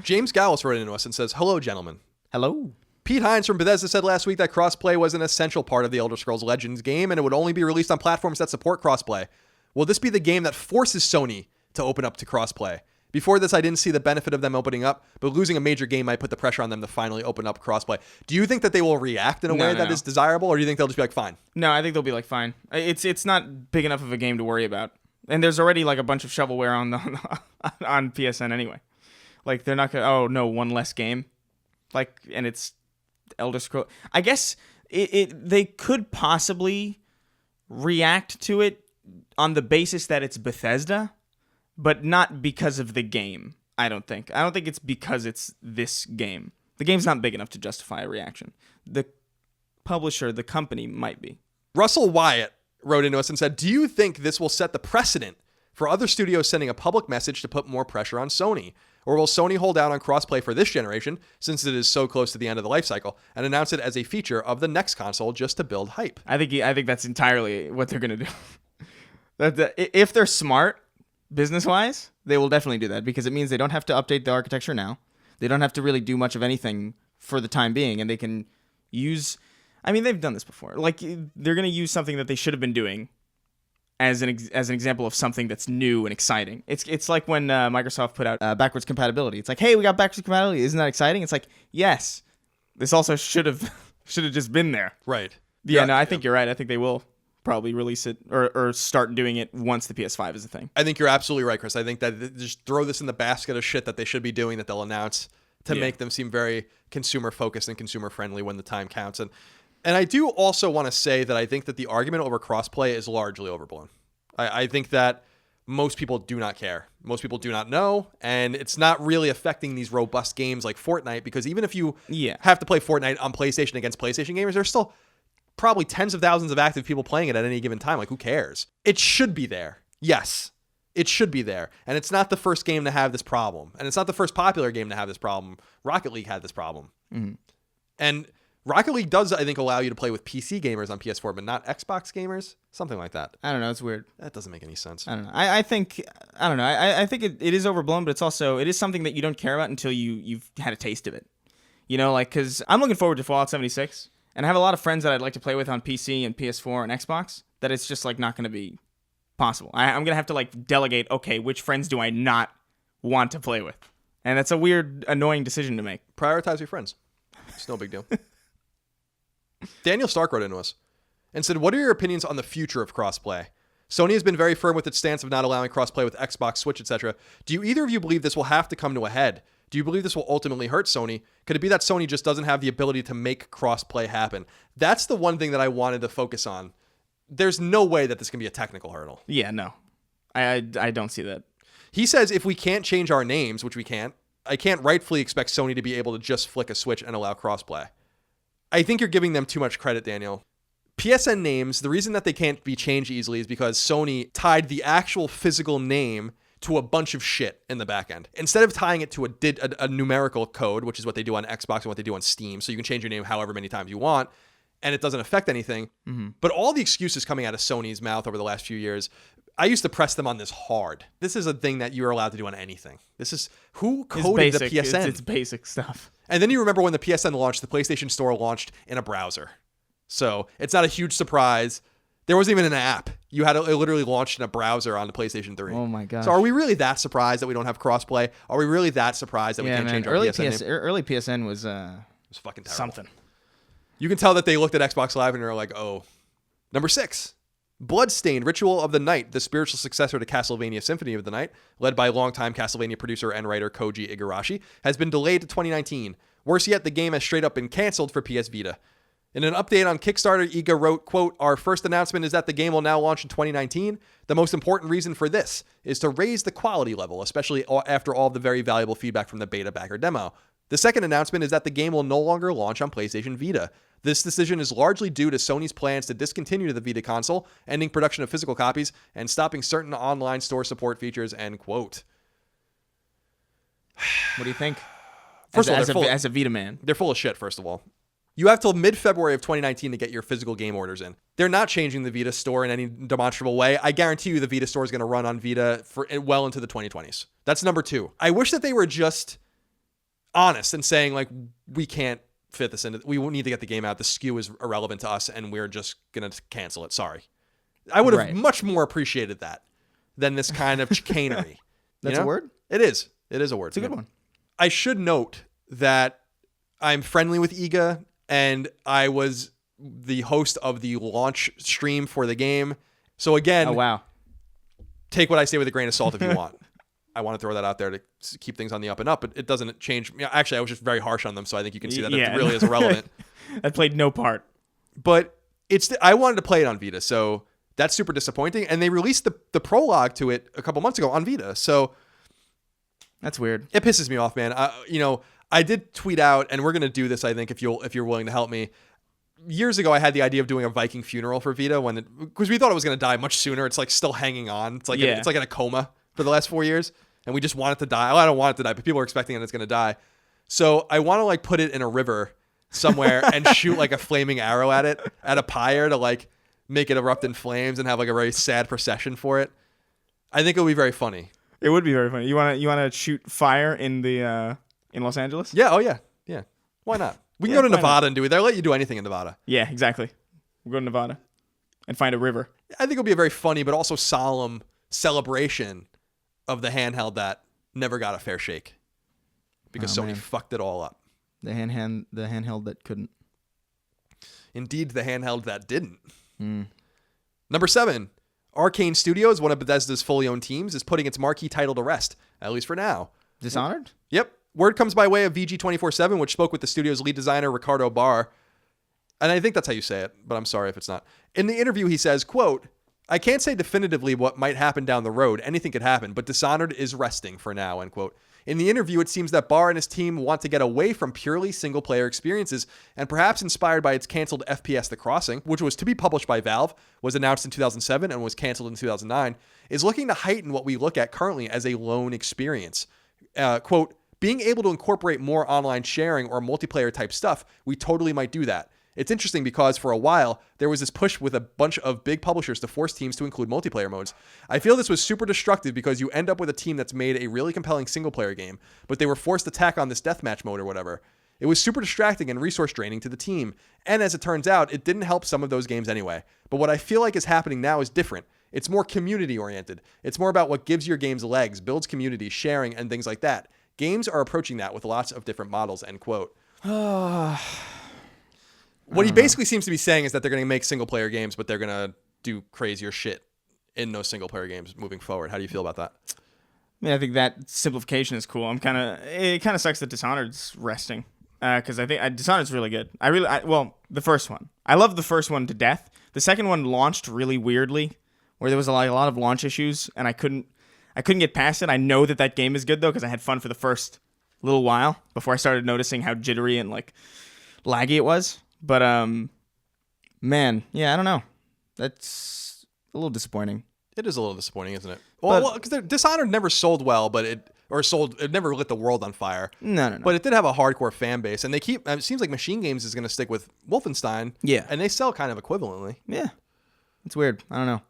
James Gallus wrote into us and says, "Hello, gentlemen." Hello. Pete Hines from Bethesda said last week that crossplay was an essential part of the Elder Scrolls Legends game, and it would only be released on platforms that support crossplay. Will this be the game that forces Sony to open up to crossplay? Before this, I didn't see the benefit of them opening up, but losing a major game might put the pressure on them to finally open up crossplay. Do you think that they will react in a way that is desirable, or do you think they'll just be like, fine? No, I think they'll be like, fine. It's not big enough of a game to worry about. And there's already like a bunch of shovelware on PSN anyway. Like, they're not going to, one less game. Like, and it's Elder Scrolls. I guess they could possibly react to it on the basis that it's Bethesda, but not because of the game, I don't think. I don't think it's because it's this game. The game's not big enough to justify a reaction. The publisher, the company, might be. Russell Wyatt wrote into us and said, do you think this will set the precedent for other studios sending a public message to put more pressure on Sony? Or will Sony hold out on crossplay for this generation, since it is so close to the end of the life cycle, and announce it as a feature of the next console just to build hype? I think that's entirely what they're going to do. If they're smart, business-wise, they will definitely do that, because it means they don't have to update the architecture now. They don't have to really do much of anything for the time being, and they can use... I mean, they've done this before. Like, they're going to use something that they should have been doing as an example of something that's new and exciting. It's like when Microsoft put out backwards compatibility. It's like, hey, we got backwards compatibility. Isn't that exciting? It's like, yes. This also should have just been there. Right. Yeah, no, I think you're right. I think they will probably release it or start doing it once the PS5 is a thing. I think you're absolutely right, Chris. I think that just throw this in the basket of shit that they should be doing that they'll announce to make them seem very consumer-focused and consumer-friendly when the time counts. And I do also want to say that I think that the argument over crossplay is largely overblown. I think that most people do not care. Most people do not know, and it's not really affecting these robust games like Fortnite, because even if you have to play Fortnite on PlayStation against PlayStation gamers, there's still probably tens of thousands of active people playing it at any given time. Like, who cares? It should be there. Yes, it should be there. And it's not the first game to have this problem. And it's not the first popular game to have this problem. Rocket League had this problem. Mm-hmm. And Rocket League does, I think, allow you to play with PC gamers on PS4, but not Xbox gamers. Something like that. I don't know. It's weird. That doesn't make any sense. I don't know. I think it is overblown, but it is something that you don't care about until you've had a taste of it. You know, like, because I'm looking forward to Fallout 76, and I have a lot of friends that I'd like to play with on PC and PS4 and Xbox, that it's just, like, not going to be possible. I'm going to have to, like, delegate, okay, which friends do I not want to play with? And that's a weird, annoying decision to make. Prioritize your friends. It's no big deal. Daniel Stark wrote into us and said, what are your opinions on the future of crossplay? Sony has been very firm with its stance of not allowing crossplay with Xbox, Switch, etc. Do you either of you believe this will have to come to a head? Do you believe this will ultimately hurt Sony? Could it be that Sony just doesn't have the ability to make crossplay happen? That's the one thing that I wanted to focus on. There's no way that this can be a technical hurdle. Yeah, no. I don't see that. He says if we can't change our names, which we can't, I can't rightfully expect Sony to be able to just flick a switch and allow crossplay. I think you're giving them too much credit, Daniel. PSN names, the reason that they can't be changed easily is because Sony tied the actual physical name to a bunch of shit in the back end. Instead of tying it to a numerical code, which is what they do on Xbox and what they do on Steam, so you can change your name however many times you want, and it doesn't affect anything. Mm-hmm. But all the excuses coming out of Sony's mouth over the last few years, I used to press them on this hard. This is a thing that you're allowed to do on anything. This is who coded the PSN. It's basic stuff. And then you remember when the PSN launched, the PlayStation Store launched in a browser. So it's not a huge surprise. There wasn't even an app. You had it literally launched in a browser on the PlayStation 3. Oh my gosh. So are we really that surprised that we don't have crossplay? Are we really that surprised that we can't change our PSN name? Early PSN was fucking terrible. Something. You can tell that they looked at Xbox Live and they're like, oh. Number 6. Bloodstained Ritual of the Night, the spiritual successor to Castlevania Symphony of the Night, led by longtime Castlevania producer and writer Koji Igarashi, has been delayed to 2019. Worse yet, the game has straight up been canceled for PS Vita. In an update on Kickstarter, Iga wrote, quote, "Our first announcement is that the game will now launch in 2019. The most important reason for this is to raise the quality level, especially after all the very valuable feedback from the beta backer demo. The second announcement is that the game will no longer launch on PlayStation Vita. This decision is largely due to Sony's plans to discontinue the Vita console, ending production of physical copies, and stopping certain online store support features," end quote. What do you think? First of all, as a Vita man. They're full of shit, first of all. You have till mid-February of 2019 to get your physical game orders in. They're not changing the Vita store in any demonstrable way. I guarantee you the Vita store is going to run on Vita for well into the 2020s. That's number 2. I wish that they were just honest and saying, like, we can't fit this in. We need to get the game out. The SKU is irrelevant to us, and we're just going to cancel it. Sorry. I would have much more appreciated that than this kind of chicanery. That's a word? It is. It is a word. It's a good one. I should note that I'm friendly with Iga, and I was the host of the launch stream for the game. So again, oh, wow. Take what I say with a grain of salt if you want. I want to throw that out there to keep things on the up and up, but it doesn't change. Actually, I was just very harsh on them, so I think you can see that it really is irrelevant. That played no part. But I wanted to play it on Vita, so that's super disappointing. And they released the prologue to it a couple months ago on Vita, so that's weird. It pisses me off, man. I did tweet out, and we're gonna do this. I think if you're willing to help me. Years ago, I had the idea of doing a Viking funeral for Vita because we thought it was gonna die much sooner. It's like still hanging on. It's like it's like in a coma for the last 4 years, and we just want it to die. Well, I don't want it to die, but people are expecting that it's gonna die. So I want to like put it in a river somewhere and shoot like a flaming arrow at it at a pyre to like make it erupt in flames and have like a very sad procession for it. I think it would be very funny. It would be very funny. You wanna shoot fire in the in Los Angeles? Yeah. Oh yeah. Yeah. Why not? We can go to Nevada and do it. They'll let you do anything in Nevada. Yeah, exactly. We'll go to Nevada and find a river. I think it'll be a very funny but also solemn celebration of the handheld that never got a fair shake because Sony fucked it all up. The handheld that couldn't. Indeed, the handheld that didn't. Number 7, Arcane Studios, one of Bethesda's fully owned teams, is putting its marquee title to rest, at least for now. Dishonored? Yep. Word comes by way of VG247, which spoke with the studio's lead designer, Ricardo Barr. And I think that's how you say it, but I'm sorry if it's not. In the interview, he says, quote, I can't say definitively what might happen down the road. Anything could happen, but Dishonored is resting for now, end quote. In the interview, it seems that Barr and his team want to get away from purely single-player experiences and perhaps inspired by its canceled FPS The Crossing, which was to be published by Valve, was announced in 2007 and was canceled in 2009, is looking to heighten what we look at currently as a lone experience. Quote, being able to incorporate more online sharing or multiplayer type stuff, we totally might do that. It's interesting because for a while, there was this push with a bunch of big publishers to force teams to include multiplayer modes. I feel this was super destructive because you end up with a team that's made a really compelling single player game, but they were forced to tack on this deathmatch mode or whatever. It was super distracting and resource draining to the team. And as it turns out, it didn't help some of those games anyway. But what I feel like is happening now is different. It's more community oriented. It's more about what gives your games legs, builds community, sharing, and things like that. Games are approaching that with lots of different models, end quote. What he basically seems to be saying is that they're going to make single-player games, but they're going to do crazier shit in those single-player games moving forward. How do you feel about that? I mean, I think that simplification is cool. It kind of sucks that Dishonored's resting because I think Dishonored's really good. The first one. I love the first one to death. The second one launched really weirdly, where there was a lot of launch issues, and I couldn't get past it. I know that game is good though because I had fun for the first little while before I started noticing how jittery and like laggy it was. But man, yeah, I don't know. That's a little disappointing. It is a little disappointing, isn't it? Well, because Dishonored never sold well, but it never lit the world on fire. No. But it did have a hardcore fan base, and it seems like Machine Games is going to stick with Wolfenstein. Yeah, and they sell kind of equivalently. Yeah, it's weird. I don't know.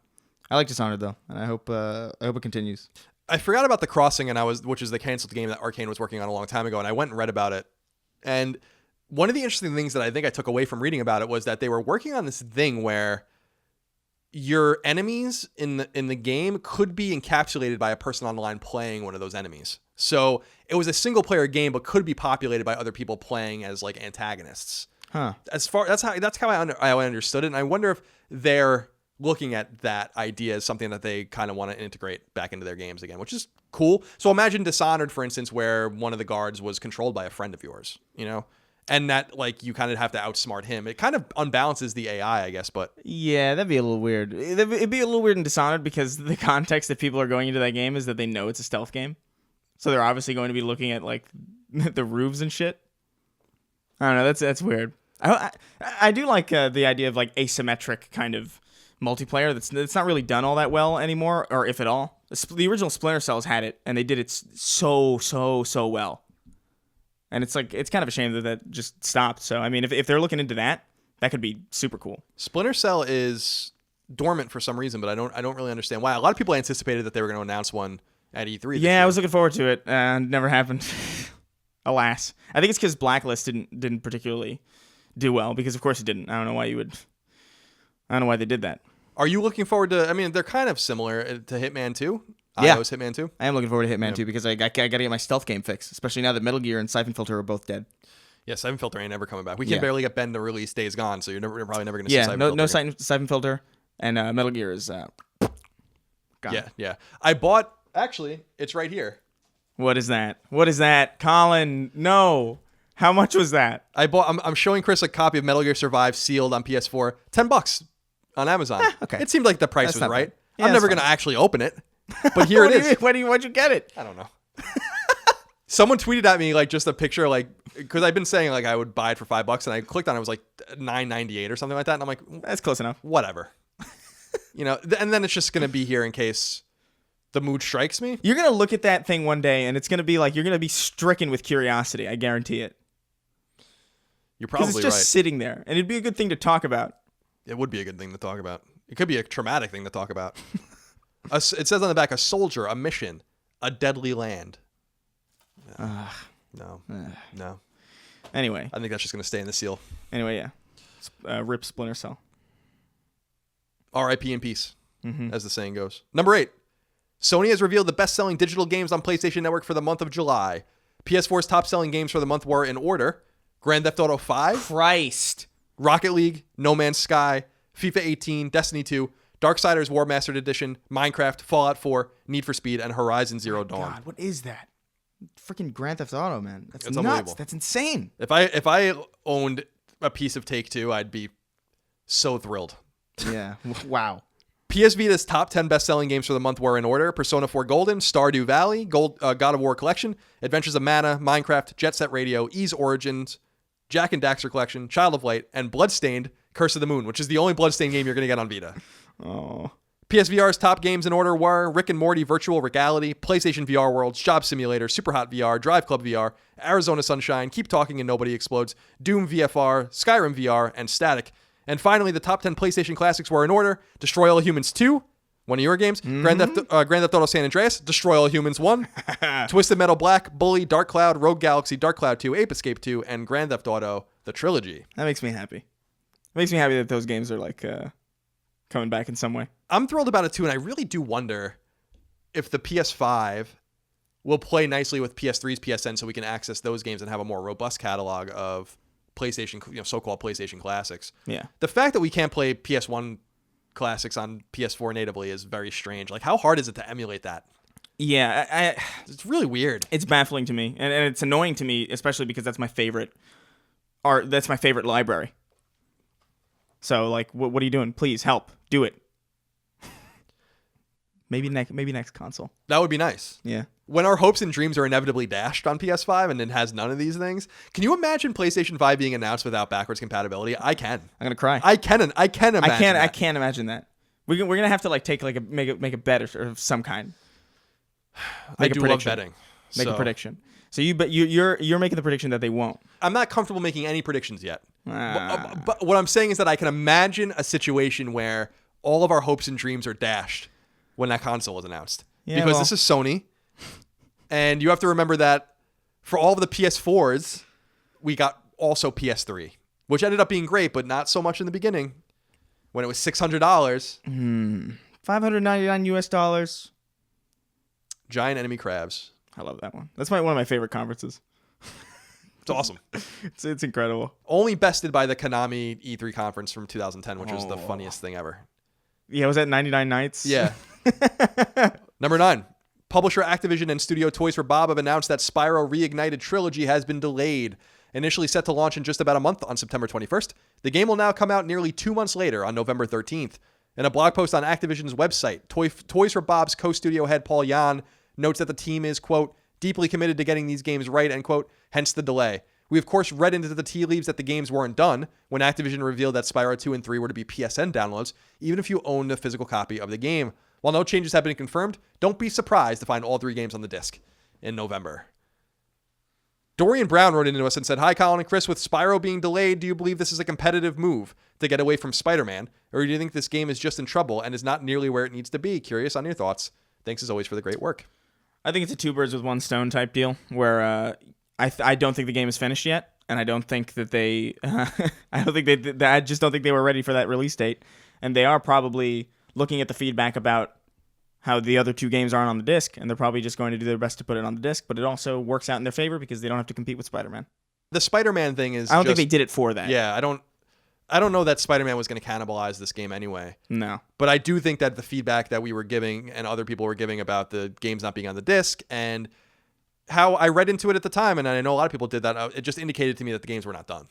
I like Dishonored though, and I hope it continues. I forgot about The Crossing, which is the canceled game that Arcane was working on a long time ago, and I went and read about it. And one of the interesting things that I think I took away from reading about it was that they were working on this thing where your enemies in the game could be encapsulated by a person online playing one of those enemies. So it was a single player game, but could be populated by other people playing as like antagonists. Huh. That's how I understood it, and I wonder if they're looking at that idea as something that they kind of want to integrate back into their games again, which is cool. So imagine Dishonored, for instance, where one of the guards was controlled by a friend of yours, you know? And that, like, you kind of have to outsmart him. It kind of unbalances the AI, I guess, but... Yeah, that'd be a little weird. It'd be a little weird in Dishonored because the context that people are going into that game is that they know it's a stealth game. So they're obviously going to be looking at, like, the roofs and shit. I don't know, that's weird. I do like the idea of, like, asymmetric kind of multiplayer that's not really done all that well anymore, or if at all. The original Splinter Cells had it, and they did it so well. And it's like, it's kind of a shame that just stopped. So, I mean, if they're looking into that could be super cool. Splinter Cell is dormant for some reason, but I don't really understand why. A lot of people anticipated that they were going to announce one at E3. Yeah, I was looking forward to it, and never happened. Alas. I think it's because Blacklist didn't particularly do well, because of course it didn't. I don't know why they did that. Are you looking forward to, I mean, they're kind of similar to Hitman 2. Yeah. iOS Hitman 2. I am looking forward to Hitman 2 because I got to get my stealth game fixed, especially now that Metal Gear and Siphon Filter are both dead. Yeah, Siphon Filter ain't ever coming back. We can barely get Ben to release Days Gone, so you're probably never going to see Siphon Filter. No Siphon Filter, and Metal Gear is gone. Yeah. I bought, actually, it's right here. What is that? Colin, no. How much was that? I'm showing Chris a copy of Metal Gear Survive sealed on PS4. $10 on Amazon. Okay. It seemed like the price was right. Yeah, I'm never going to actually open it. But here it is. Why'd you get it? I don't know. Someone tweeted at me like just a picture, like, because I've been saying like I would buy it for $5, and I clicked on it, it was like $9.98 or something like that, and I'm like, That's close enough. whatever. And then it's just gonna be here in case the mood strikes me. You're gonna look at that thing one day, and it's gonna be like you're gonna be stricken with curiosity. I guarantee it. You're probably Because it's just right. sitting there, and it'd be a good thing to talk about. It would be a good thing to talk about. It could be a traumatic thing to talk about. It says on the back, a soldier, a mission, a deadly land. No. Anyway. I think that's just going to stay in the seal. Anyway, yeah. Rip Splinter Cell. R.I.P. in peace, as the saying goes. Number 8. Sony has revealed the best-selling digital games on PlayStation Network for the month of July. PS4's top-selling games for the month were in order: Grand Theft Auto 5, Christ. Rocket League, No Man's Sky, FIFA 18, Destiny 2, Darksiders War Mastered Edition, Minecraft, Fallout 4, Need for Speed, and Horizon Zero Dawn. God, what is that? Freaking Grand Theft Auto, man. That's It's nuts. unbelievable. That's insane. If I owned a piece of Take-Two, I'd be so thrilled. Yeah. Wow. PS Vita's top 10 best-selling games for the month were in order: Persona 4 Golden, Stardew Valley, God of War Collection, Adventures of Mana, Minecraft, Jet Set Radio, Ys Origins, Jack and Daxter Collection, Child of Light, and Bloodstained, Curse of the Moon, which is the only Bloodstained game you're going to get on Vita. Oh. PSVR's top games in order were Rick and Morty Virtual Reality, PlayStation VR Worlds, Job Simulator, Super Hot VR, Drive Club VR, Arizona Sunshine, Keep Talking and Nobody Explodes, Doom VFR, Skyrim VR, and Static. And finally, the top 10 PlayStation classics were in order: Destroy All Humans 2, one of your games, Grand Theft Auto San Andreas, Destroy All Humans 1, Twisted Metal Black, Bully, Dark Cloud, Rogue Galaxy, Dark Cloud 2, Ape Escape 2, and Grand Theft Auto, the trilogy. That makes me happy. It makes me happy that those games are like coming back in some way. I'm thrilled about it too, and I really do wonder if the PS5 will play nicely with PS3's PSN, so we can access those games and have a more robust catalog of PlayStation, so-called PlayStation classics. Yeah. The fact that we can't play PS1 classics on PS4 natively is very strange. Like, how hard is it to emulate that? Yeah, It's really weird. it's baffling to me, and it's annoying to me, especially because that's my favorite art. That's my favorite library. So, like, what are you doing? Please help. Do it. Maybe next console. That would be nice. Yeah. When our hopes and dreams are inevitably dashed on PS5 and it has none of these things, can you imagine PlayStation 5 being announced without backwards compatibility? I can. I'm gonna cry. I can imagine. I can't imagine that. We're gonna have to like take like make a bet or of some kind. I do love betting. Make a prediction. So you're making the prediction that they won't. I'm not comfortable making any predictions yet. Ah. But what I'm saying is that I can imagine a situation where all of our hopes and dreams are dashed when that console is announced. Yeah, because well. this is Sony. And you have to remember that for all of the PS4s, we got also PS3, which ended up being great, but not so much in the beginning when it was $600. $599 US. Giant enemy crabs. I love that one. That's one of my favorite conferences. It's awesome. It's incredible. Only bested by the Konami E3 conference from 2010, which was the funniest thing ever. Yeah, was that 99 Nights? Yeah. Number 9. Publisher Activision and Studio Toys for Bob have announced that Spyro Reignited Trilogy has been delayed. Initially set to launch in just about a month on September 21st, the game will now come out nearly 2 months later on November 13th. In a blog post on Activision's website, Toys for Bob's co-studio head Paul Yan notes that the team is, quote, deeply committed to getting these games right, end quote, hence the delay. We, of course, read into the tea leaves that the games weren't done when Activision revealed that Spyro 2 and 3 were to be PSN downloads, even if you owned a physical copy of the game. While no changes have been confirmed, don't be surprised to find all 3 games on the disc in November. Dorian Brown wrote into us and said, hi, Colin and Chris, with Spyro being delayed, do you believe this is a competitive move to get away from Spider-Man? Or do you think this game is just in trouble and is not nearly where it needs to be? Curious on your thoughts. Thanks as always for the great work. I think it's a 2 birds with 1 stone type deal where I don't think the game is finished yet. And I don't think that I just don't think they were ready for that release date. And they are probably looking at the feedback about how the other 2 games aren't on the disc, and they're probably just going to do their best to put it on the disc, but it also works out in their favor because they don't have to compete with Spider-Man. The Spider-Man thing is I don't think they did it for that. Yeah, I don't know that Spider-Man was going to cannibalize this game anyway. No. But I do think that the feedback that we were giving and other people were giving about the games not being on the disc and how I read into it at the time, and I know a lot of people did that, it just indicated to me that the games were not done.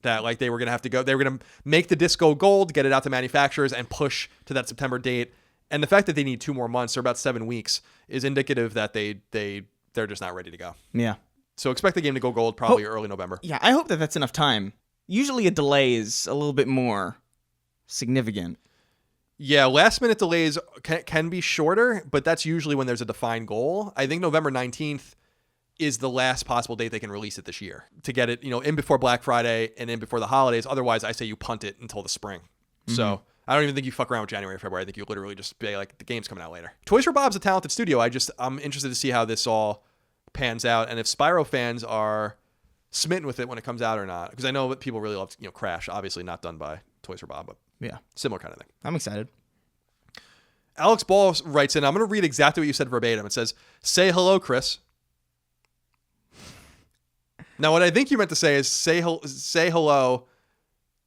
That like they were going to make the disc go gold, get it out to manufacturers, and push to that September date. And the fact that they need 2 more months, or about 7 weeks, is indicative that they they're just not ready to go. Yeah. So expect the game to go gold probably early November. Yeah, I hope that that's enough time. Usually a delay is a little bit more significant. Yeah, last-minute delays can be shorter, but that's usually when there's a defined goal. I think November 19th is the last possible date they can release it this year to get it, in before Black Friday and in before the holidays. Otherwise, I say you punt it until the spring. So I don't even think you fuck around with January or February. I think you literally just be like, the game's coming out later. Toys for Bob's a talented studio. I'm interested to see how this all pans out and if Spyro fans are smitten with it when it comes out or not. Because I know that people really love, Crash, obviously not done by Toys for Bob, but yeah, similar kind of thing. I'm excited. Alex Ball writes in, I'm going to read exactly what you said verbatim. It says, "Say hello, Chris." Now, what I think you meant to say is say hello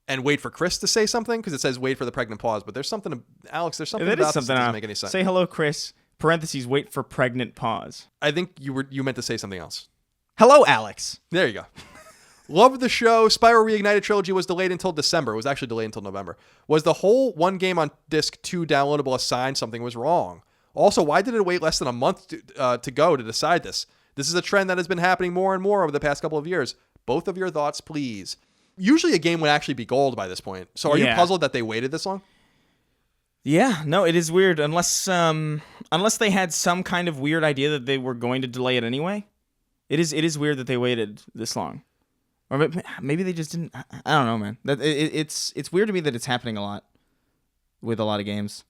and wait for Chris to say something, because it says wait for the pregnant pause. But there's something, Alex, there's something about this that doesn't make any sense. Say hello, Chris, parentheses, wait for pregnant pause. I think you meant to say something else. Hello, Alex. There you go. Love the show. Spyro Reignited Trilogy was delayed until December. It was actually delayed until November. Was the whole one game on disc 2 downloadable a sign something was wrong? Also, why did it wait less than a month to go to decide this? This is a trend that has been happening more and more over the past couple of years. Both of your thoughts, please. Usually a game would actually be gold by this point. So are you puzzled that they waited this long? Yeah, no, it is weird. Unless they had some kind of weird idea that they were going to delay it anyway. It is weird that they waited this long. Or maybe they just didn't. I don't know, man. It's weird to me that it's happening a lot with a lot of games.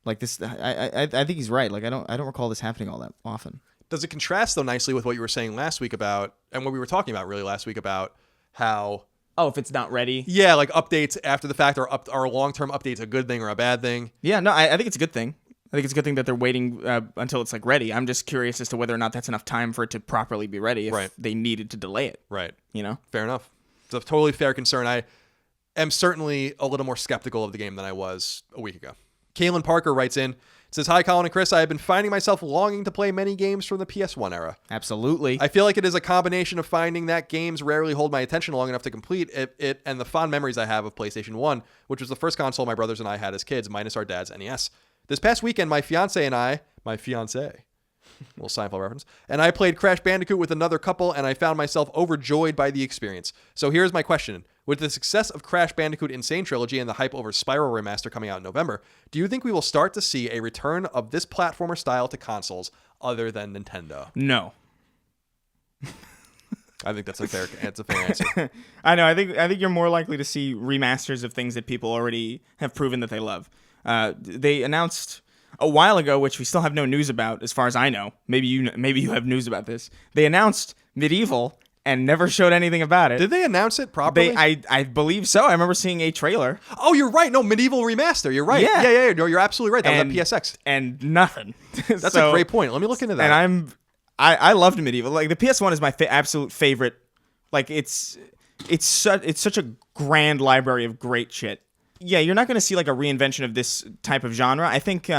Like this, I think he's right. Like I don't recall this happening all that often. Does it contrast though nicely with what you were saying last week about, and what we were talking about really last week about how if it's not ready, like updates after the fact are long-term updates a good thing or a bad thing? Yeah, no, I think it's a good thing. I think it's a good thing that they're waiting until it's like ready. I'm just curious as to whether or not that's enough time for it to properly be ready if they needed to delay it. Right. Fair enough. It's a totally fair concern. I am certainly a little more skeptical of the game than I was a week ago. Kaylin Parker writes in, says, "Hi, Colin and Chris. I have been finding myself longing to play many games from the PS1 era. Absolutely. I feel like it is a combination of finding that games rarely hold my attention long enough to complete it and the fond memories I have of PlayStation 1, which was the first console my brothers and I had as kids, minus our dad's NES. This past weekend, my fiance, little Seinfeld reference, and I played Crash Bandicoot with another couple, and I found myself overjoyed by the experience. So here's my question. With the success of Crash Bandicoot Insane Trilogy and the hype over Spyro Remaster coming out in November, do you think we will start to see a return of this platformer style to consoles other than Nintendo?" No. I think that's a fair answer. I know. I think you're more likely to see remasters of things that people already have proven that they love. They announced a while ago, which we still have no news about, as far as I know. Maybe you have news about this. They announced Medieval and never showed anything about it. Did they announce it properly? I believe so. I remember seeing a trailer. Oh, you're right. No, Medieval Remaster. You're right. Yeah. No, you're absolutely right. That was at PSX. And nothing. That's a great point. Let me look into that. And I loved Medieval. Like the PS1 is my absolute favorite. Like it's such a grand library of great shit. Yeah, you're not going to see like a reinvention of this type of genre. I think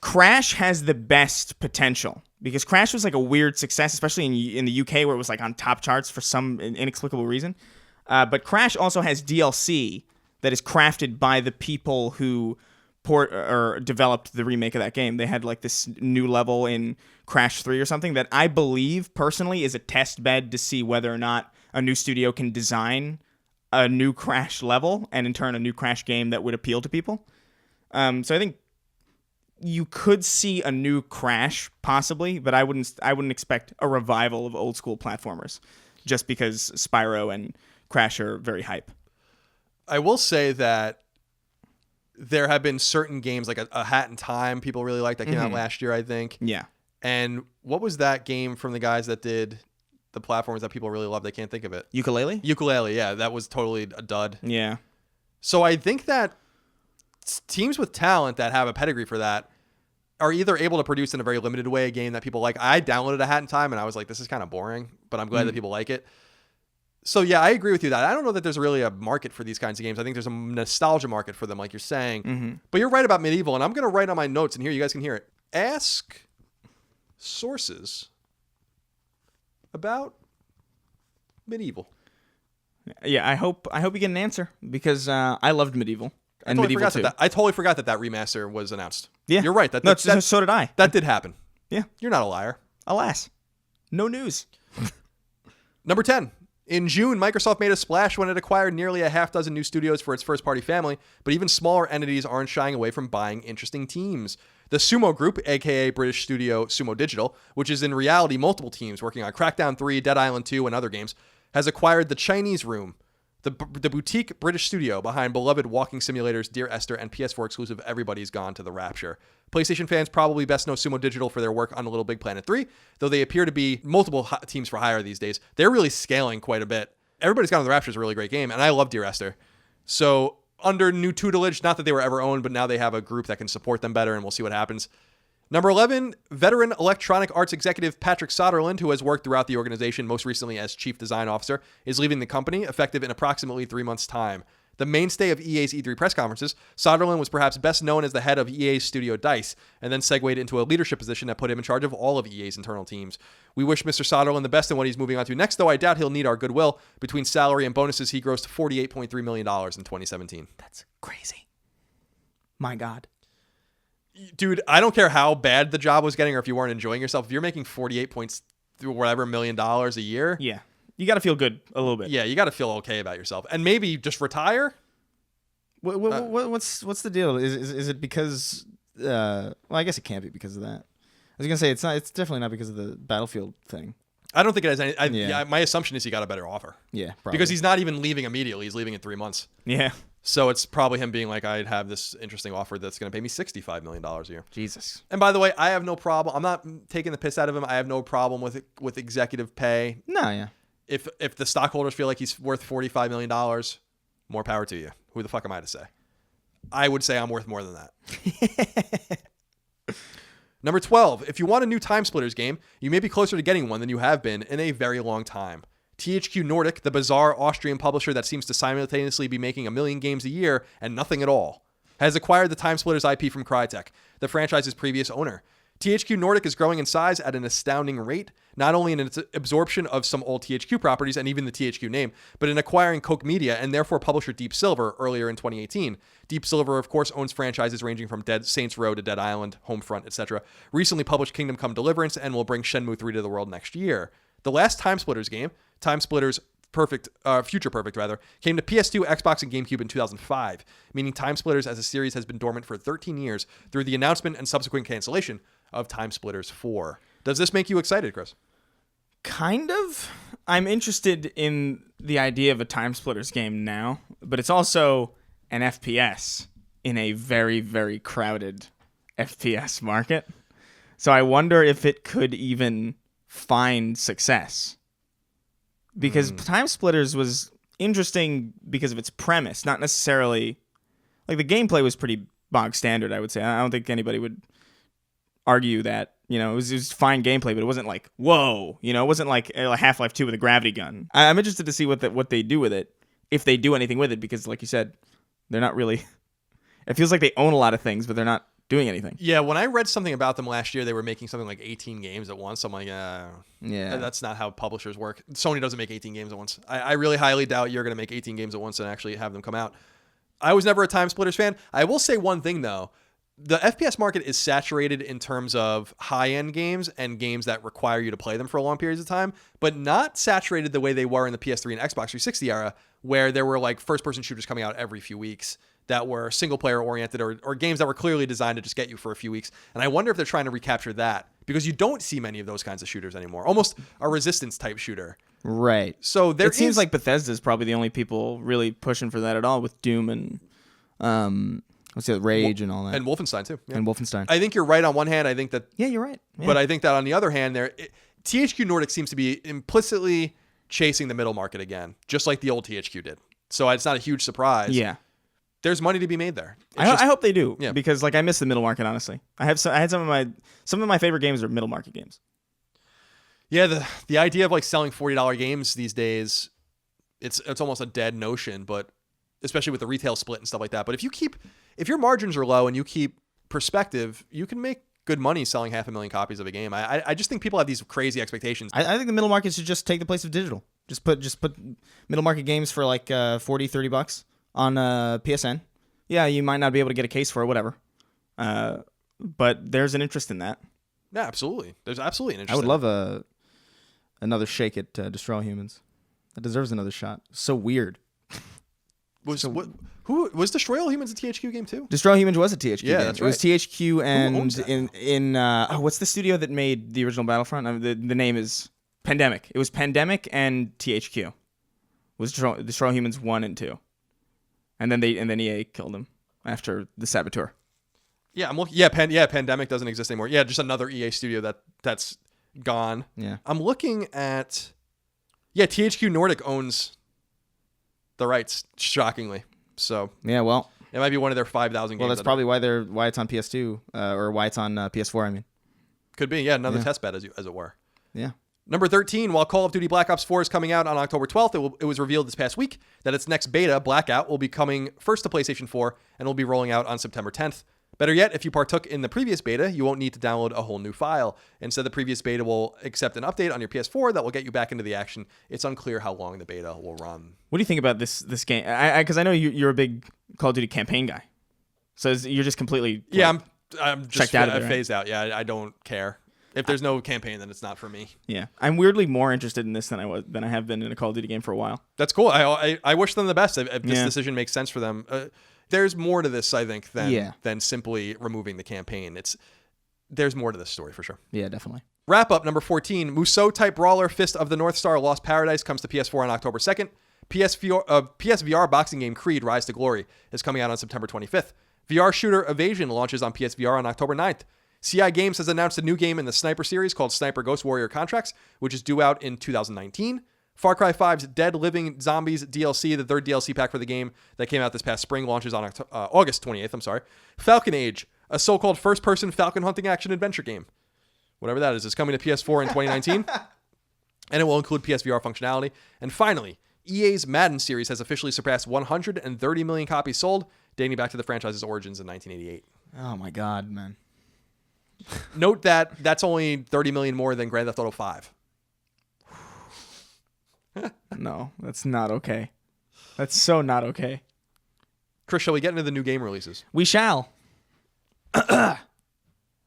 Crash has the best potential because Crash was like a weird success, especially in the UK where it was like on top charts for some inexplicable reason. But Crash also has DLC that is crafted by the people who developed the remake of that game. They had like this new level in Crash 3 or something that I believe personally is a test bed to see whether or not a new studio can design a new Crash level and in turn a new Crash game that would appeal to people. So I think you could see a new Crash possibly, but I wouldn't expect a revival of old school platformers just because Spyro and Crash are very hype. I will say that there have been certain games like a Hat in Time people really liked that came out last year, I think. Yeah. And what was that game from the guys that did the platforms that people really loved? I can't think of it. Ukulele, yeah. That was totally a dud. Yeah. So I think that teams with talent that have a pedigree for that are either able to produce in a very limited way a game that people like. I downloaded a Hat in Time and I was like, this is kind of boring, but I'm glad that people like it. So yeah, I agree with you that I don't know that there's really a market for these kinds of games. I think there's a nostalgia market for them, like you're saying. But you're right about Medieval, and I'm going to write on my notes, and here you guys can hear it. Ask sources about Medieval. Yeah, I hope you get an answer because I loved Medieval and Medieval 2. I totally forgot that remaster was announced. Yeah, you're right. So did I. That did happen. Yeah. You're not a liar. Alas. No news. Number 10. In June, Microsoft made a splash when it acquired nearly a half dozen new studios for its first-party family, but even smaller entities aren't shying away from buying interesting teams. The Sumo Group, aka British studio Sumo Digital, which is in reality multiple teams working on Crackdown 3, Dead Island 2, and other games, has acquired the Chinese Room, the boutique British studio behind beloved walking simulators Dear Esther and PS4 exclusive Everybody's Gone to the Rapture. PlayStation fans probably best know Sumo Digital for their work on Little Big Planet 3, though they appear to be multiple teams for hire these days. They're really scaling quite a bit. Everybody's Gone to the Rapture is a really great game, and I love Dear Esther. So under new tutelage, not that they were ever owned, but now they have a group that can support them better, and we'll see what happens. Number 11, veteran Electronic Arts executive Patrick Soderlund, who has worked throughout the organization, most recently as chief design officer, is leaving the company, effective in approximately 3 months' time. The mainstay of EA's E3 press conferences, Soderlund was perhaps best known as the head of EA's studio DICE, and then segued into a leadership position that put him in charge of all of EA's internal teams. We wish Mr. Soderlund the best in what he's moving on to next, though I doubt he'll need our goodwill. Between salary and bonuses, he grossed $48.3 million in 2017. That's crazy. My God. Dude, I don't care how bad the job was getting or if you weren't enjoying yourself. If you're making 48 points through whatever $1 million a year. Yeah. You got to feel good a little bit. Yeah, you got to feel okay about yourself. And maybe just retire. What's the deal? Is it because well, I guess it can't be because of that. I was going to say it's definitely not because of the Battlefield thing. I don't think it has any my assumption is he got a better offer. Yeah, probably. Because he's not even leaving immediately. He's leaving in 3 months. Yeah. So it's probably him being like, I'd have this interesting offer that's going to pay me $65 million a year. Jesus. And by the way, I have no problem. I'm not taking the piss out of him. I have no problem with executive pay. No, yeah. If the stockholders feel like he's worth $45 million, more power to you. Who the fuck am I to say? I would say I'm worth more than that. Number 12. If you want a new Timesplitters game, you may be closer to getting one than you have been in a very long time. THQ Nordic, the bizarre Austrian publisher that seems to simultaneously be making 1 million games a year and nothing at all, has acquired the Timesplitters IP from Crytek, the franchise's previous owner. THQ Nordic is growing in size at an astounding rate, not only in its absorption of some old THQ properties and even the THQ name, but in acquiring Koch Media and therefore publisher Deep Silver earlier in 2018. Deep Silver, of course, owns franchises ranging from Saints Row to Dead Island, Homefront, etc. Recently published Kingdom Come Deliverance and will bring Shenmue 3 to the world next year. The last Timesplitters game, Timesplitters Future Perfect, came to PS2, Xbox, and GameCube in 2005, meaning Timesplitters as a series has been dormant for 13 years through the announcement and subsequent cancellation of Timesplitters 4. Does this make you excited, Chris? Kind of. I'm interested in the idea of a Timesplitters game now, but it's also an FPS in a very, very crowded FPS market. So I wonder if it could even find success. Because Timesplitters was interesting because of its premise, not necessarily... Like, the gameplay was pretty bog standard, I would say. I don't think anybody would argue that. You know, it was fine gameplay, but it wasn't like, whoa. You know, it wasn't like Half-Life 2 with a gravity gun. I'm interested to see what they do with it, if they do anything with it, because, like you said, they're not really... It feels like they own a lot of things, but they're not doing anything. Yeah, when I read something about them last year, they were making something like 18 games at once. I'm like, yeah, that's not how publishers work. Sony doesn't make 18 games at once. I really highly doubt you're going to make 18 games at once and actually have them come out. I was never a Timesplitters fan. I will say one thing, though. The FPS market is saturated in terms of high-end games and games that require you to play them for long periods of time, but not saturated the way they were in the PS3 and Xbox 360 era, where there were like first-person shooters coming out every few weeks that were single-player oriented or games that were clearly designed to just get you for a few weeks. And I wonder if they're trying to recapture that, because you don't see many of those kinds of shooters anymore. Almost a Resistance-type shooter. Right. So it seems like Bethesda is probably the only people really pushing for that at all, with Doom and what's the Rage and all that, and Wolfenstein too. Yeah. And Wolfenstein. I think you're right on one hand. I think that you're right. Yeah. But I think that on the other hand, THQ Nordic seems to be implicitly chasing the middle market again, just like the old THQ did. So it's not a huge surprise. Yeah. There's money to be made there. I hope they do. Yeah. Because I miss the middle market, honestly. I had some of my favorite games are middle market games. Yeah, the idea of selling $40 games these days, it's almost a dead notion, but especially with the retail split and stuff like that. But if your margins are low and you keep perspective, you can make good money selling 500,000 copies of a game. I just think people have these crazy expectations. I think the middle market should just take the place of digital. Just put middle market games for like $40-$30 on PSN. Yeah, you might not be able to get a case for it, whatever. But there's an interest in that. Yeah, absolutely. There's absolutely an I interesting. would love another shake at Destroy All Humans. That deserves another shot. So weird. Who was Destroy All Humans a THQ game too? Destroy All Humans was a THQ Yeah, game. that's It was right. THQ and owns that what's the studio that made the original Battlefront? The name is Pandemic. It was Pandemic and THQ. It was Destroy All Humans 1 and 2. And then EA killed them after the Saboteur. Yeah, I'm looking. Yeah, Pandemic doesn't exist anymore. Yeah, just another EA studio that's gone. Yeah. I'm looking at. Yeah, THQ Nordic owns the rights. Shockingly, so Yeah, well, it might be one of their 5,000 games. that's probably why it's on PS2 or why it's on PS4. I mean, could be. Yeah, another test bed as it were. yeah. Number 13, while Call of Duty Black Ops 4 is coming out on October 12th, it was revealed this past week that its next beta, Blackout, will be coming first to PlayStation 4 and will be rolling out on September 10th. Better yet, if you partook in the previous beta, you won't need to download a whole new file. Instead, the previous beta will accept an update on your PS4 that will get you back into the action. It's unclear how long the beta will run. What do you think about this game? Because I know you're a big Call of Duty campaign guy, so you're just completely Yeah, I'm just checked out of it, right? phased out. Yeah, I don't care. If there's no campaign, then it's not for me. Yeah, I'm weirdly more interested in this than I have been in a Call of Duty game for a while. That's cool. I wish them the best. If this decision makes sense for them. There's more to this, I think, than simply removing the campaign. There's more to this story for sure. Yeah, definitely. Wrap up number 14. Musou type brawler Fist of the North Star Lost Paradise comes to PS4 on October 2nd. PSVR boxing game Creed Rise to Glory is coming out on September 25th. VR shooter Evasion launches on PSVR on October 9th. CI Games has announced a new game in the Sniper series called Sniper Ghost Warrior Contracts, which is due out in 2019. Far Cry 5's Dead Living Zombies DLC, the third DLC pack for the game that came out this past spring, launches on August 28th. Falcon Age, a so-called first-person falcon hunting action-adventure game. Whatever that is coming to PS4 in 2019, and it will include PSVR functionality. And finally, EA's Madden series has officially surpassed 130 million copies sold, dating back to the franchise's origins in 1988. Oh my God, man. Note that that's only 30 million more than Grand Theft Auto 5. No, that's not okay. That's so not okay. Chris, shall we get into the new game releases? We shall.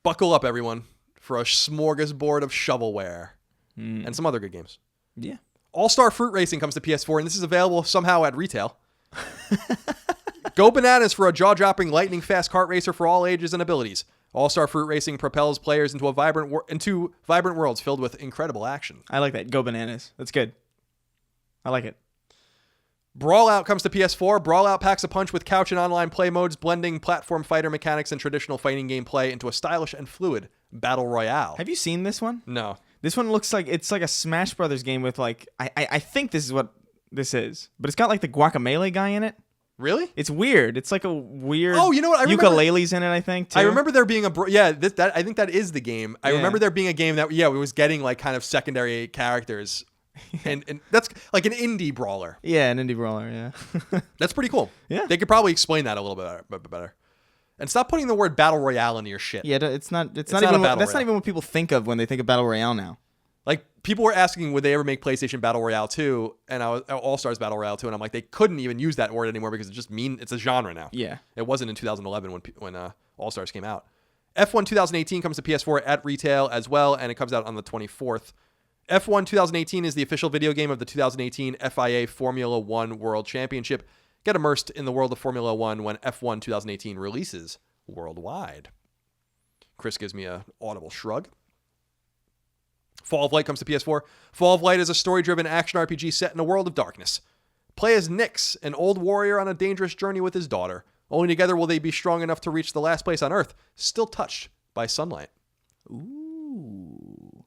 Buckle up, everyone, for a smorgasbord of shovelware and some other good games. Yeah. All-Star Fruit Racing comes to PS4, and this is available somehow at retail. Go bananas for a jaw-dropping, lightning-fast kart racer for all ages and abilities. All-Star Fruit Racing propels players into vibrant worlds filled with incredible action. I like that. Go bananas. That's good. I like it. Brawl Out comes to PS4. Brawl Out packs a punch with couch and online play modes, blending platform fighter mechanics and traditional fighting gameplay into a stylish and fluid battle royale. Have you seen this one? No. This one looks like it's like a Smash Brothers game with like I think this is what this is, but it's got like the Guacamelee guy in it. Really? It's weird. It's like a weird. Oh, you know what? I remember ukulele's in it. I think. Too. I remember there being that I think that is the game. I remember there being a game that we was getting like kind of secondary characters, and that's like an indie brawler. Yeah, an indie brawler. Yeah. That's pretty cool. Yeah. They could probably explain that a little bit better. And stop putting the word battle royale into your shit. Yeah, it's not even that's not even what people think of when they think of battle royale now. Like, people were asking, would they ever make PlayStation Battle Royale 2? And All-Stars Battle Royale 2. And I'm like, they couldn't even use that word anymore because it's a genre now. Yeah. It wasn't in 2011 when All-Stars came out. F1 2018 comes to PS4 at retail as well, and it comes out on the 24th. F1 2018 is the official video game of the 2018 FIA Formula One World Championship. Get immersed in the world of Formula One when F1 2018 releases worldwide. Chris gives me an audible shrug. Fall of Light comes to PS4. Fall of Light is a story-driven action RPG set in a world of darkness. Play as Nyx, an old warrior on a dangerous journey with his daughter. Only together will they be strong enough to reach the last place on Earth, still touched by sunlight. Ooh.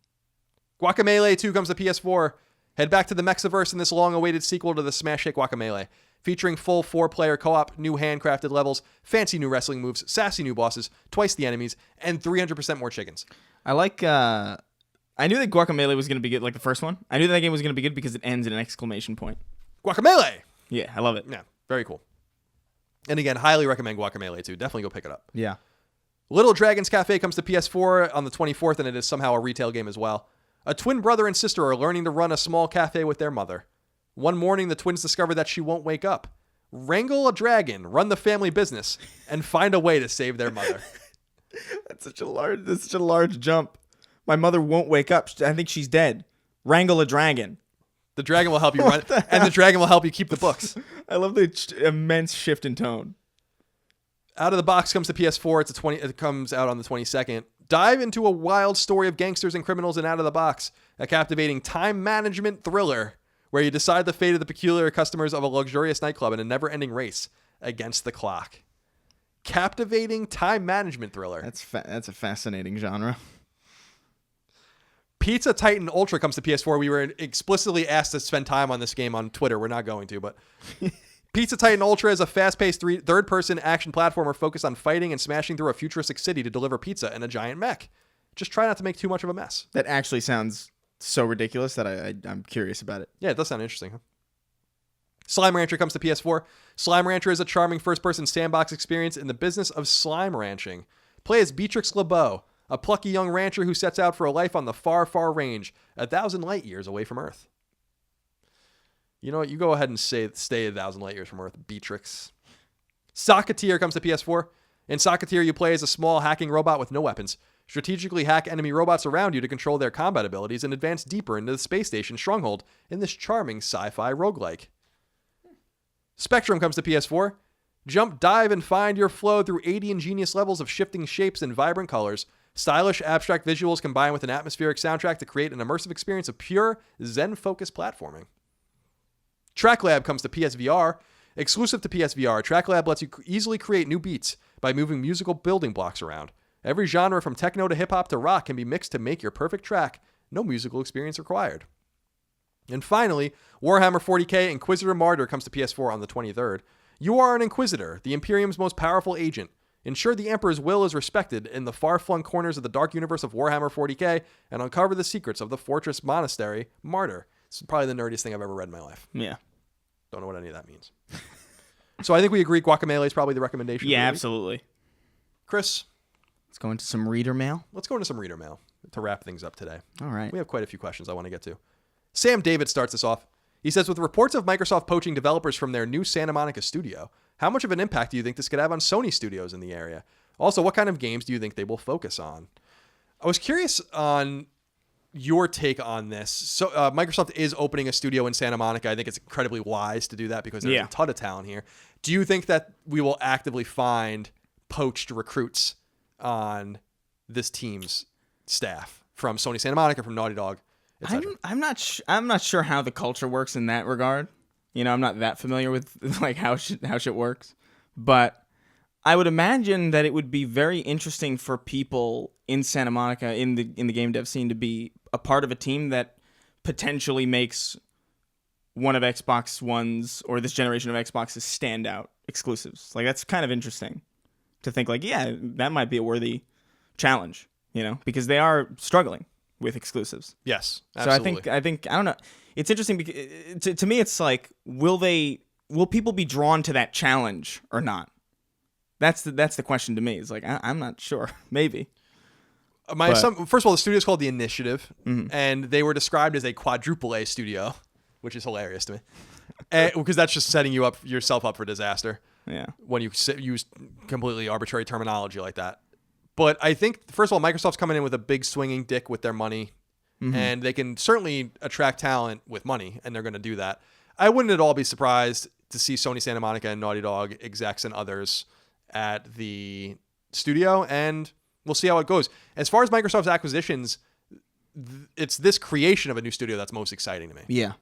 Guacamelee 2 comes to PS4. Head back to the Mexiverse in this long-awaited sequel to the smash hit Guacamelee. Featuring full 4-player co-op, new handcrafted levels, fancy new wrestling moves, sassy new bosses, twice the enemies, and 300% more chickens. I like... I knew that Guacamelee was going to be good, like the first one. I knew that game was going to be good because it ends in an exclamation point. Guacamelee! Yeah, I love it. Yeah, very cool. And again, highly recommend Guacamelee too. Definitely go pick it up. Yeah. Little Dragon's Cafe comes to PS4 on the 24th, and it is somehow a retail game as well. A twin brother and sister are learning to run a small cafe with their mother. One morning, the twins discover that she won't wake up. Wrangle a dragon, run the family business, and find a way to save their mother. That's such a large jump. My mother won't wake up. I think she's dead. Wrangle a dragon. The dragon will help you run, and the dragon will help you keep the books. I love the immense shift in tone. Out of the box comes the PS4. It comes out on the 22nd. Dive into a wild story of gangsters and criminals in Out of the Box, a captivating time management thriller where you decide the fate of the peculiar customers of a luxurious nightclub in a never-ending race against the clock. Captivating time management thriller. That's a fascinating genre. Pizza Titan Ultra comes to PS4. We were explicitly asked to spend time on this game on Twitter. We're not going to, but Pizza Titan Ultra is a fast-paced third-person action platformer focused on fighting and smashing through a futuristic city to deliver pizza in a giant mech. Just try not to make too much of a mess. That actually sounds so ridiculous that I'm curious about it. Yeah, it does sound interesting, huh? Slime Rancher comes to PS4. Slime Rancher is a charming first-person sandbox experience in the business of slime ranching. Play as Beatrix LeBeau, a plucky young rancher who sets out for a life on the far, far range, 1,000 light years away from Earth. You know what? You go ahead and stay 1,000 light years from Earth, Beatrix. Socketeer comes to PS4. In Socketeer, you play as a small hacking robot with no weapons. Strategically hack enemy robots around you to control their combat abilities and advance deeper into the space station stronghold in this charming sci-fi roguelike. Spectrum comes to PS4. Jump, dive, and find your flow through 80 ingenious levels of shifting shapes and vibrant colors. Stylish, abstract visuals combined with an atmospheric soundtrack to create an immersive experience of pure, zen-focused platforming. TrackLab comes to PSVR. Exclusive to PSVR, TrackLab lets you easily create new beats by moving musical building blocks around. Every genre from techno to hip-hop to rock can be mixed to make your perfect track. No musical experience required. And finally, Warhammer 40k Inquisitor Martyr comes to PS4 on the 23rd. You are an Inquisitor, the Imperium's most powerful agent. Ensure the Emperor's will is respected in the far-flung corners of the dark universe of Warhammer 40k and uncover the secrets of the Fortress Monastery Martyr. This is probably the nerdiest thing I've ever read in my life. Yeah. Don't know what any of that means. So I think we agree Guacamelee is probably the recommendation. Yeah, absolutely. Chris? Let's go into some reader mail. Let's go into some reader mail to wrap things up today. All right. We have quite a few questions I want to get to. Sam David starts us off. He says, with reports of Microsoft poaching developers from their new Santa Monica studio, how much of an impact do you think this could have on Sony studios in the area? Also, what kind of games do you think they will focus on? I was curious on your take on this. So Microsoft is opening a studio in Santa Monica. I think it's incredibly wise to do that because there's a ton of talent here. Do you think that we will actively find poached recruits on this team's staff from Sony Santa Monica, from Naughty Dog, etc.? I'm not sure how the culture works in that regard. You know, I'm not that familiar with like how shit works, but I would imagine that it would be very interesting for people in Santa Monica in the game dev scene to be a part of a team that potentially makes one of Xbox One's or this generation of Xbox's standout exclusives. Like, that's kind of interesting to think like, yeah, that might be a worthy challenge, you know, because they are struggling with exclusives. Yes, absolutely. So I think I don't know. It's interesting because to me it's like, will people be drawn to that challenge or not? That's the question to me. It's like, I'm not sure. Maybe. First of all, the studio is called The Initiative, and they were described as a quadruple A studio, which is hilarious to me, because that's just setting yourself up for disaster. Yeah. When you use completely arbitrary terminology like that. But I think, first of all, Microsoft's coming in with a big swinging dick with their money, and they can certainly attract talent with money, and they're going to do that. I wouldn't at all be surprised to see Sony Santa Monica and Naughty Dog execs and others at the studio, and we'll see how it goes. As far as Microsoft's acquisitions, it's this creation of a new studio that's most exciting to me. Yeah.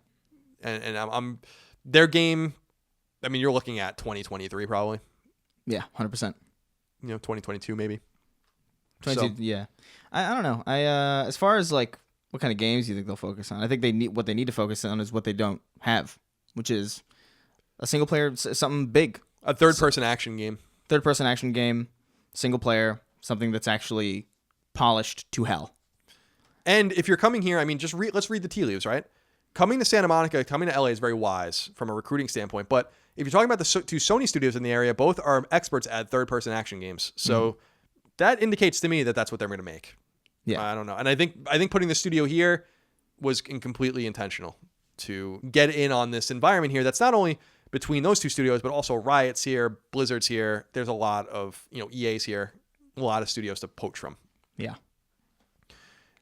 And I'm their game, I mean, you're looking at 2023 probably. Yeah, 100%. 2022 maybe. 22, so. Yeah. I don't know. As far as like what kind of games do you think they'll focus on? I think what they need to focus on is what they don't have, which is a single player, something big. A third-person action game. Third-person action game, single player, something that's actually polished to hell. And if you're coming here, I mean, let's read the tea leaves, right? Coming to Santa Monica, coming to LA is very wise from a recruiting standpoint. But if you're talking about the two Sony studios in the area, both are experts at third-person action games. So that indicates to me that that's what they're going to make. Yeah, I don't know. And I think putting the studio here was completely intentional to get in on this environment here. That's not only between those two studios, but also Riot's here, Blizzard's here. There's a lot of EA's here, a lot of studios to poach from. Yeah.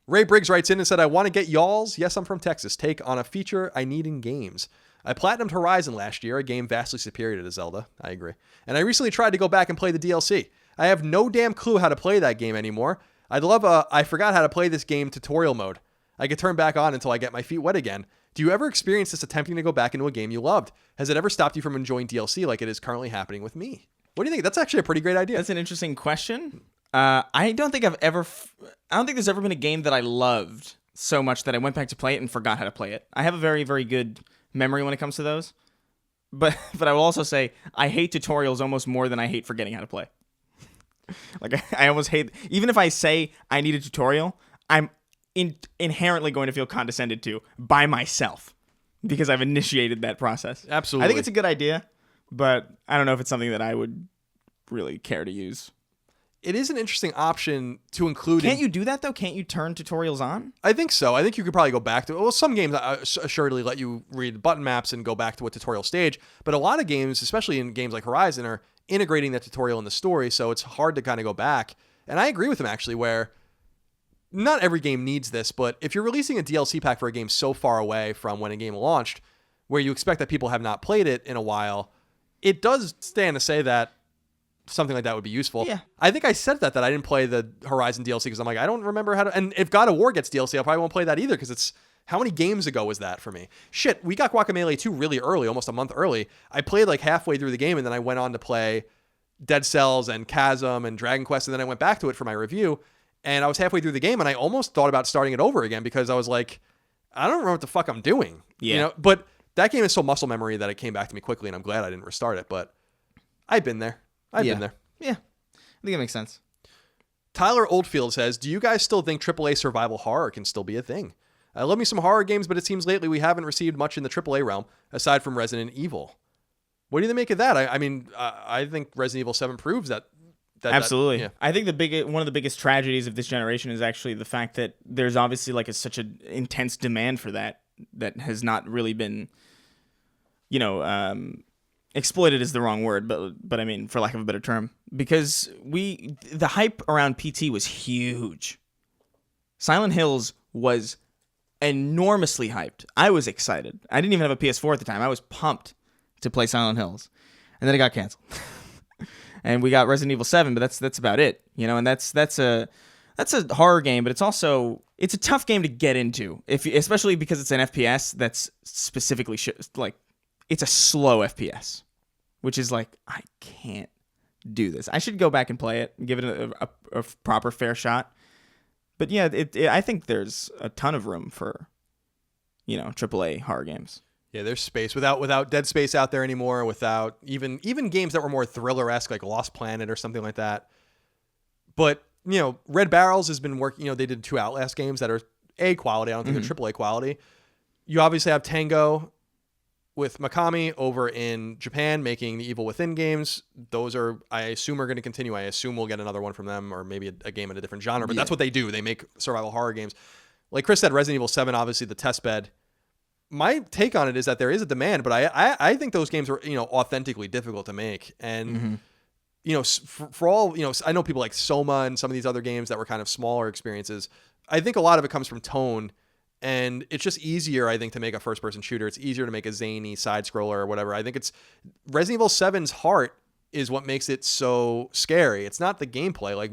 Ray Briggs writes in and said, I want to get y'all's, yes, I'm from Texas, take on a feature I need in games. I platinumed Horizon last year, a game vastly superior to Zelda. I agree. And I recently tried to go back and play the DLC. I have no damn clue how to play that game anymore. I'd love I forgot how to play this game tutorial mode. I could turn back on until I get my feet wet again. Do you ever experience this attempting to go back into a game you loved? Has it ever stopped you from enjoying DLC like it is currently happening with me? What do you think? That's actually a pretty great idea. That's an interesting question. I don't think I don't think there's ever been a game that I loved so much that I went back to play it and forgot how to play it. I have a very, very good memory when it comes to those. But I will also say I hate tutorials almost more than I hate forgetting how to play. Like I almost hate, even if I say I need a tutorial, I'm inherently going to feel condescended to by myself because I've initiated that process. Absolutely. I think it's a good idea, but I don't know if it's something that I would really care to use. It is an interesting option to include. Can't you do that though? Can't you turn tutorials on? I think so. I think you could probably go back to, well, some games assuredly let you read button maps and go back to a tutorial stage, but a lot of games, especially in games like Horizon, are integrating that tutorial in the story, so it's hard to kind of go back. And I agree with him actually, where not every game needs this, but if you're releasing a DLC pack for a game so far away from when a game launched, where you expect that people have not played it in a while, it does stand to say that something like that would be useful. Yeah. I think I said that I didn't play the Horizon DLC because I'm like, I don't remember how to, and if God of War gets DLC, I probably won't play that either because it's, how many games ago was that for me? Shit, we got Guacamelee 2 really early, almost a month early. I played like halfway through the game and then I went on to play Dead Cells and Chasm and Dragon Quest, and then I went back to it for my review, and I was halfway through the game and I almost thought about starting it over again because I was like, I don't remember what the fuck I'm doing. Yeah. You know, but that game is so muscle memory that it came back to me quickly, and I'm glad I didn't restart it, but I've been there. I've been there. Yeah. I think it makes sense. Tyler Oldfield says, do you guys still think AAA survival horror can still be a thing? I love me some horror games, but it seems lately we haven't received much in the AAA realm, aside from Resident Evil. What do you make of that? I mean, I think Resident Evil 7 proves that. Absolutely. Yeah. I think one of the biggest tragedies of this generation is actually the fact that there's obviously like such an intense demand for that has not really been, exploited is the wrong word, but I mean, for lack of a better term, because the hype around PT was huge. Silent Hills was enormously hyped. I was excited. I didn't even have a PS4 at the time. I was pumped to play Silent Hills, and then it got canceled. And we got Resident Evil 7, but that's about it, and that's a horror game, but it's a tough game to get into, especially because it's an FPS that's specifically it's a slow FPS, which is like, I can't do this. I should go back and play it and give it a proper fair shot. But yeah, I think there's a ton of room for, AAA horror games. Yeah, there's space without Dead Space out there anymore, without even games that were more thriller-esque like Lost Planet or something like that. But, Red Barrels has been working, they did 2 Outlast games that are A quality. I don't think they're AAA quality. You obviously have Tango with Mikami over in Japan making the Evil Within games. Those are, I assume, are going to continue. I assume we'll get another one from them, or maybe a game in a different genre, but that's what they do. They make survival horror games. Like Chris said, Resident Evil 7, obviously the test bed. My take on it is that there is a demand, but I think those games are, authentically difficult to make. And, for all, I know people like Soma and some of these other games that were kind of smaller experiences. I think a lot of it comes from tone, and it's just easier, I think, to make a first-person shooter. It's easier to make a zany side-scroller or whatever. I think it's Resident Evil 7's heart is what makes it so scary. It's not the gameplay. Like,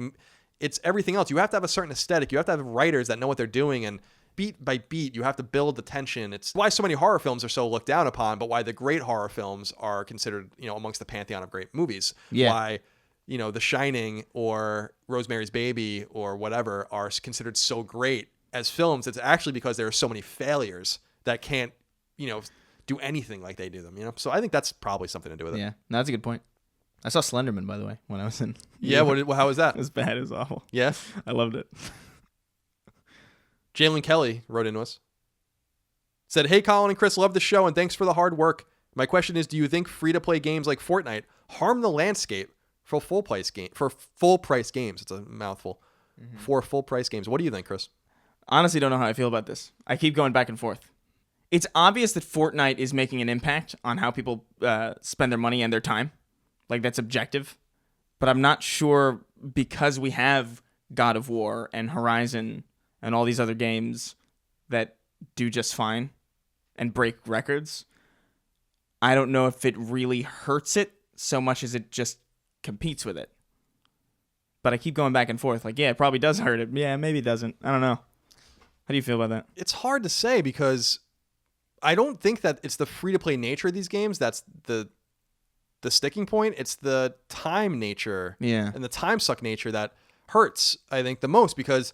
it's everything else. You have to have a certain aesthetic. You have to have writers that know what they're doing, and beat by beat, you have to build the tension. It's why so many horror films are so looked down upon, but why the great horror films are considered, amongst the pantheon of great movies. Yeah. Why, The Shining or Rosemary's Baby or whatever are considered so great as films. It's actually because there are so many failures that can't, do anything like they do them, So I think that's probably something to do with it. Yeah, no, that's a good point. I saw Slenderman, by the way, when I was in. Yeah, how was that? It was bad. It was awful. Yeah? I loved it. Jalen Kelly wrote into us. Said, hey, Colin and Chris, love the show and thanks for the hard work. My question is, do you think free-to-play games like Fortnite harm the landscape for full-price games? It's a mouthful. Mm-hmm. For full-price games. What do you think, Chris? Honestly, don't know how I feel about this. I keep going back and forth. It's obvious that Fortnite is making an impact on how people spend their money and their time. Like, that's objective. But I'm not sure, because we have God of War and Horizon and all these other games that do just fine and break records, I don't know if it really hurts it so much as it just competes with it. But I keep going back and forth. Like, yeah, it probably does hurt it. Yeah, maybe it doesn't. I don't know. How do you feel about that? It's hard to say because I don't think that it's the free-to-play nature of these games that's the sticking point. It's the time nature and the time suck nature that hurts, I think, the most, because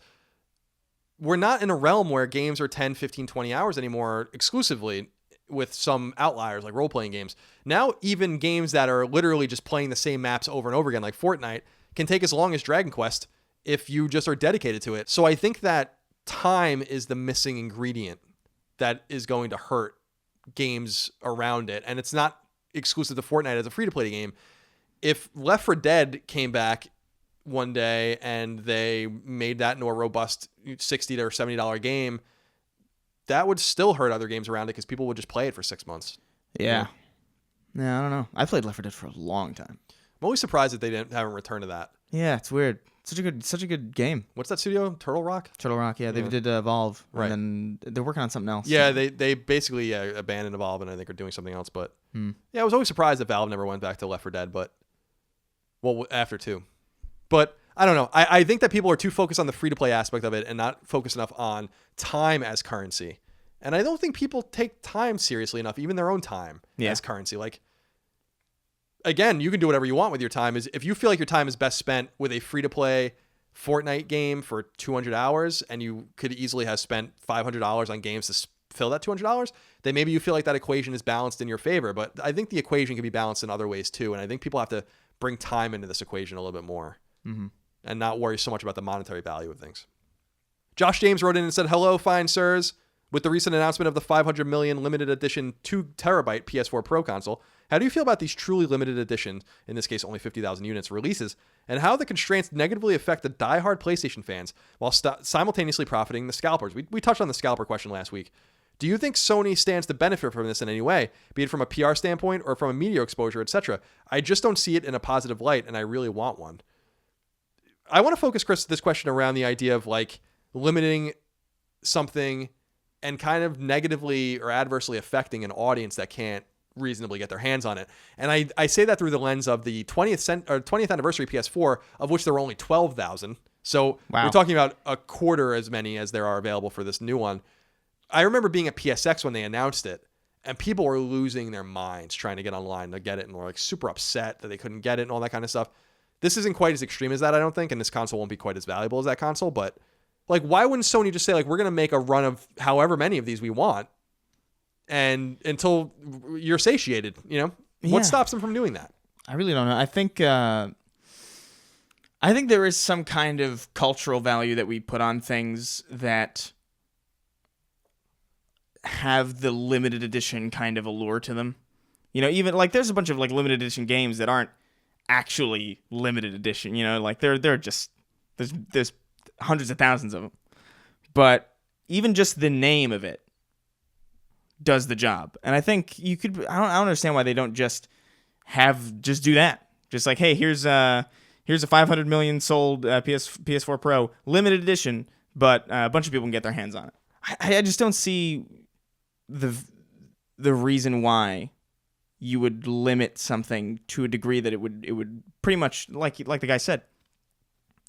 we're not in a realm where games are 10, 15, 20 hours anymore exclusively, with some outliers like role-playing games. Now, even games that are literally just playing the same maps over and over again, like Fortnite, can take as long as Dragon Quest if you just are dedicated to it. So I think that time is the missing ingredient that is going to hurt games around it. And it's not exclusive to Fortnite as a free-to-play game. If Left 4 Dead came back one day and they made that into a robust $60 or $70 game, that would still hurt other games around it because people would just play it for 6 months. Yeah. Yeah, I don't know. I played Left 4 Dead for a long time. I'm always surprised that they haven't returned to that. Yeah, it's weird. Such a good game. What's that studio? Turtle Rock? Turtle Rock, yeah. They did Evolve. Right. And then they're working on something else. Yeah, they basically abandoned Evolve and I think are doing something else. But yeah, I was always surprised that Valve never went back to Left 4 Dead, but after 2. But I don't know. I think that people are too focused on the free-to-play aspect of it and not focused enough on time as currency. And I don't think people take time seriously enough, even their own time as currency. Like, again, you can do whatever you want with your time. If you feel like your time is best spent with a free-to-play Fortnite game for 200 hours and you could easily have spent $500 on games to fill that $200, then maybe you feel like that equation is balanced in your favor. But I think the equation can be balanced in other ways too. And I think people have to bring time into this equation a little bit more and not worry so much about the monetary value of things. Josh James wrote in and said, "Hello, fine sirs. With the recent announcement of the 500 million limited edition 2 terabyte PS4 Pro console, how do you feel about these truly limited edition, in this case only 50,000 units, releases, and how the constraints negatively affect the diehard PlayStation fans while simultaneously profiting the scalpers?" We touched on the scalper question last week. Do you think Sony stands to benefit from this in any way, be it from a PR standpoint or from a media exposure, etc.? I just don't see it in a positive light, and I really want one. I want to focus, Chris, this question around the idea of like limiting something and kind of negatively or adversely affecting an audience that can't reasonably get their hands on it. And I say that through the lens of the 20th anniversary PS4, of which there were only 12,000. So We're talking about a quarter as many as there are available for this new one. I remember being at PSX when they announced it, and people were losing their minds trying to get online to get it, and were like super upset that they couldn't get it and all that kind of stuff. This isn't quite as extreme as that, I don't think, and this console won't be quite as valuable as that console, but like, why wouldn't Sony just say, like, we're going to make a run of however many of these we want, and until you're satiated, you know? Yeah. What stops them from doing that? I really don't know. I think there is some kind of cultural value that we put on things that have the limited edition kind of allure to them. You know, even like there's a bunch of like limited edition games that aren't actually limited edition, you know, like they're just there's hundreds of thousands of them. But even just the name of it does the job. And I think you could I don't understand why they don't just do that. Just like, hey, here's a 500 million sold PS4 Pro limited edition, but a bunch of people can get their hands on it. I just don't see the reason why you would limit something to a degree that it would pretty much, like the guy said,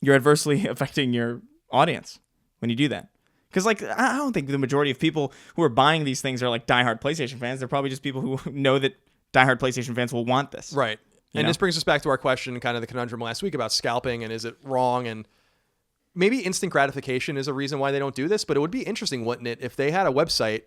you're adversely affecting your audience when you do that. Because like I don't think the majority of people who are buying these things are like diehard PlayStation fans. They're probably just people who know that diehard PlayStation fans will want this. Right. And this brings us back to our question, kind of the conundrum last week about scalping and is it wrong? And maybe instant gratification is a reason why they don't do this, but it would be interesting, wouldn't it, if they had a website,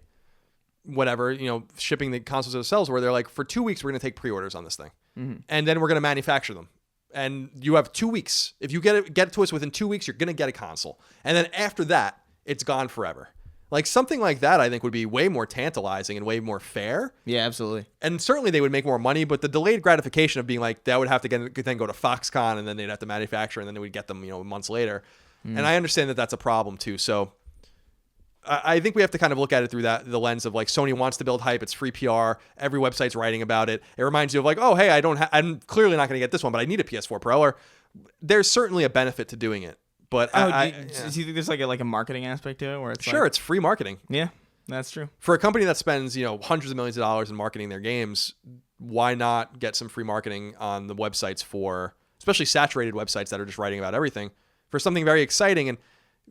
whatever, you know, shipping the consoles themselves, where they're like, for 2 weeks, we're going to take pre-orders on this thing. Mm-hmm. And then we're going to manufacture them. And you have 2 weeks. If you get it to us within 2 weeks, you're going to get a console. And then after that, it's gone forever. Like something like that, I think would be way more tantalizing and way more fair. Yeah, absolutely. And certainly they would make more money, but the delayed gratification of being like, that would have to then go to Foxconn and then they'd have to manufacture and then they would get them, you know, months later. And I understand that that's a problem too. So I think we have to kind of look at it through the lens of like, Sony wants to build hype. It's free PR. Every website's writing about it. It reminds you of like, oh, hey, I'm clearly not going to get this one, but I need a PS4 Pro. Or there's certainly a benefit to doing it. But Do you think there's like a marketing aspect to it where it's sure, it's free marketing. Yeah, that's true. For a company that spends, hundreds of millions of dollars in marketing their games, why not get some free marketing on the websites for, especially saturated websites that are just writing about everything, for something very exciting? And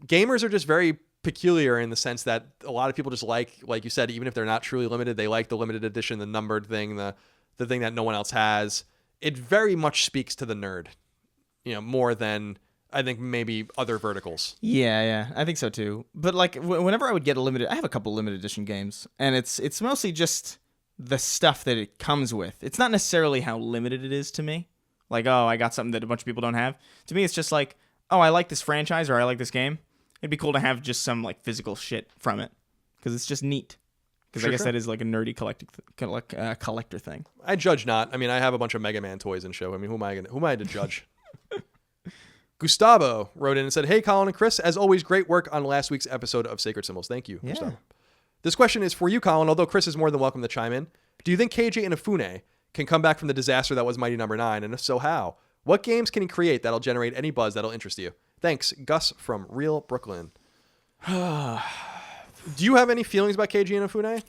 gamers are just very peculiar in the sense that a lot of people just like you said, even if they're not truly limited, they like the limited edition, the numbered thing, the thing that no one else has. It very much speaks to the nerd, more than I think maybe other verticals. Yeah, I think so too. But like whenever I would get I have a couple limited edition games, and it's mostly just the stuff that it comes with. It's not necessarily how limited it is to me. Like, oh, I got something that a bunch of people don't have. To me, it's just like, oh, I like this franchise or I like this game. It'd be cool to have just some like physical shit from it because it's just neat. Because I guess that is like a nerdy collector thing. I judge not. I mean, I have a bunch of Mega Man toys and show. I mean, who am I to judge? Gustavo wrote in and said, "Hey, Colin and Chris, as always, great work on last week's episode of Sacred Symbols." Thank you, Gustavo. This question is for you, Colin, although Chris is more than welcome to chime in. Do you think KJ Inafune can come back from the disaster that was Mighty Number 9? And if so, how? What games can he create that'll generate any buzz that'll interest you? Thanks, Gus from Real Brooklyn. Do you have any feelings about KJ Inafune?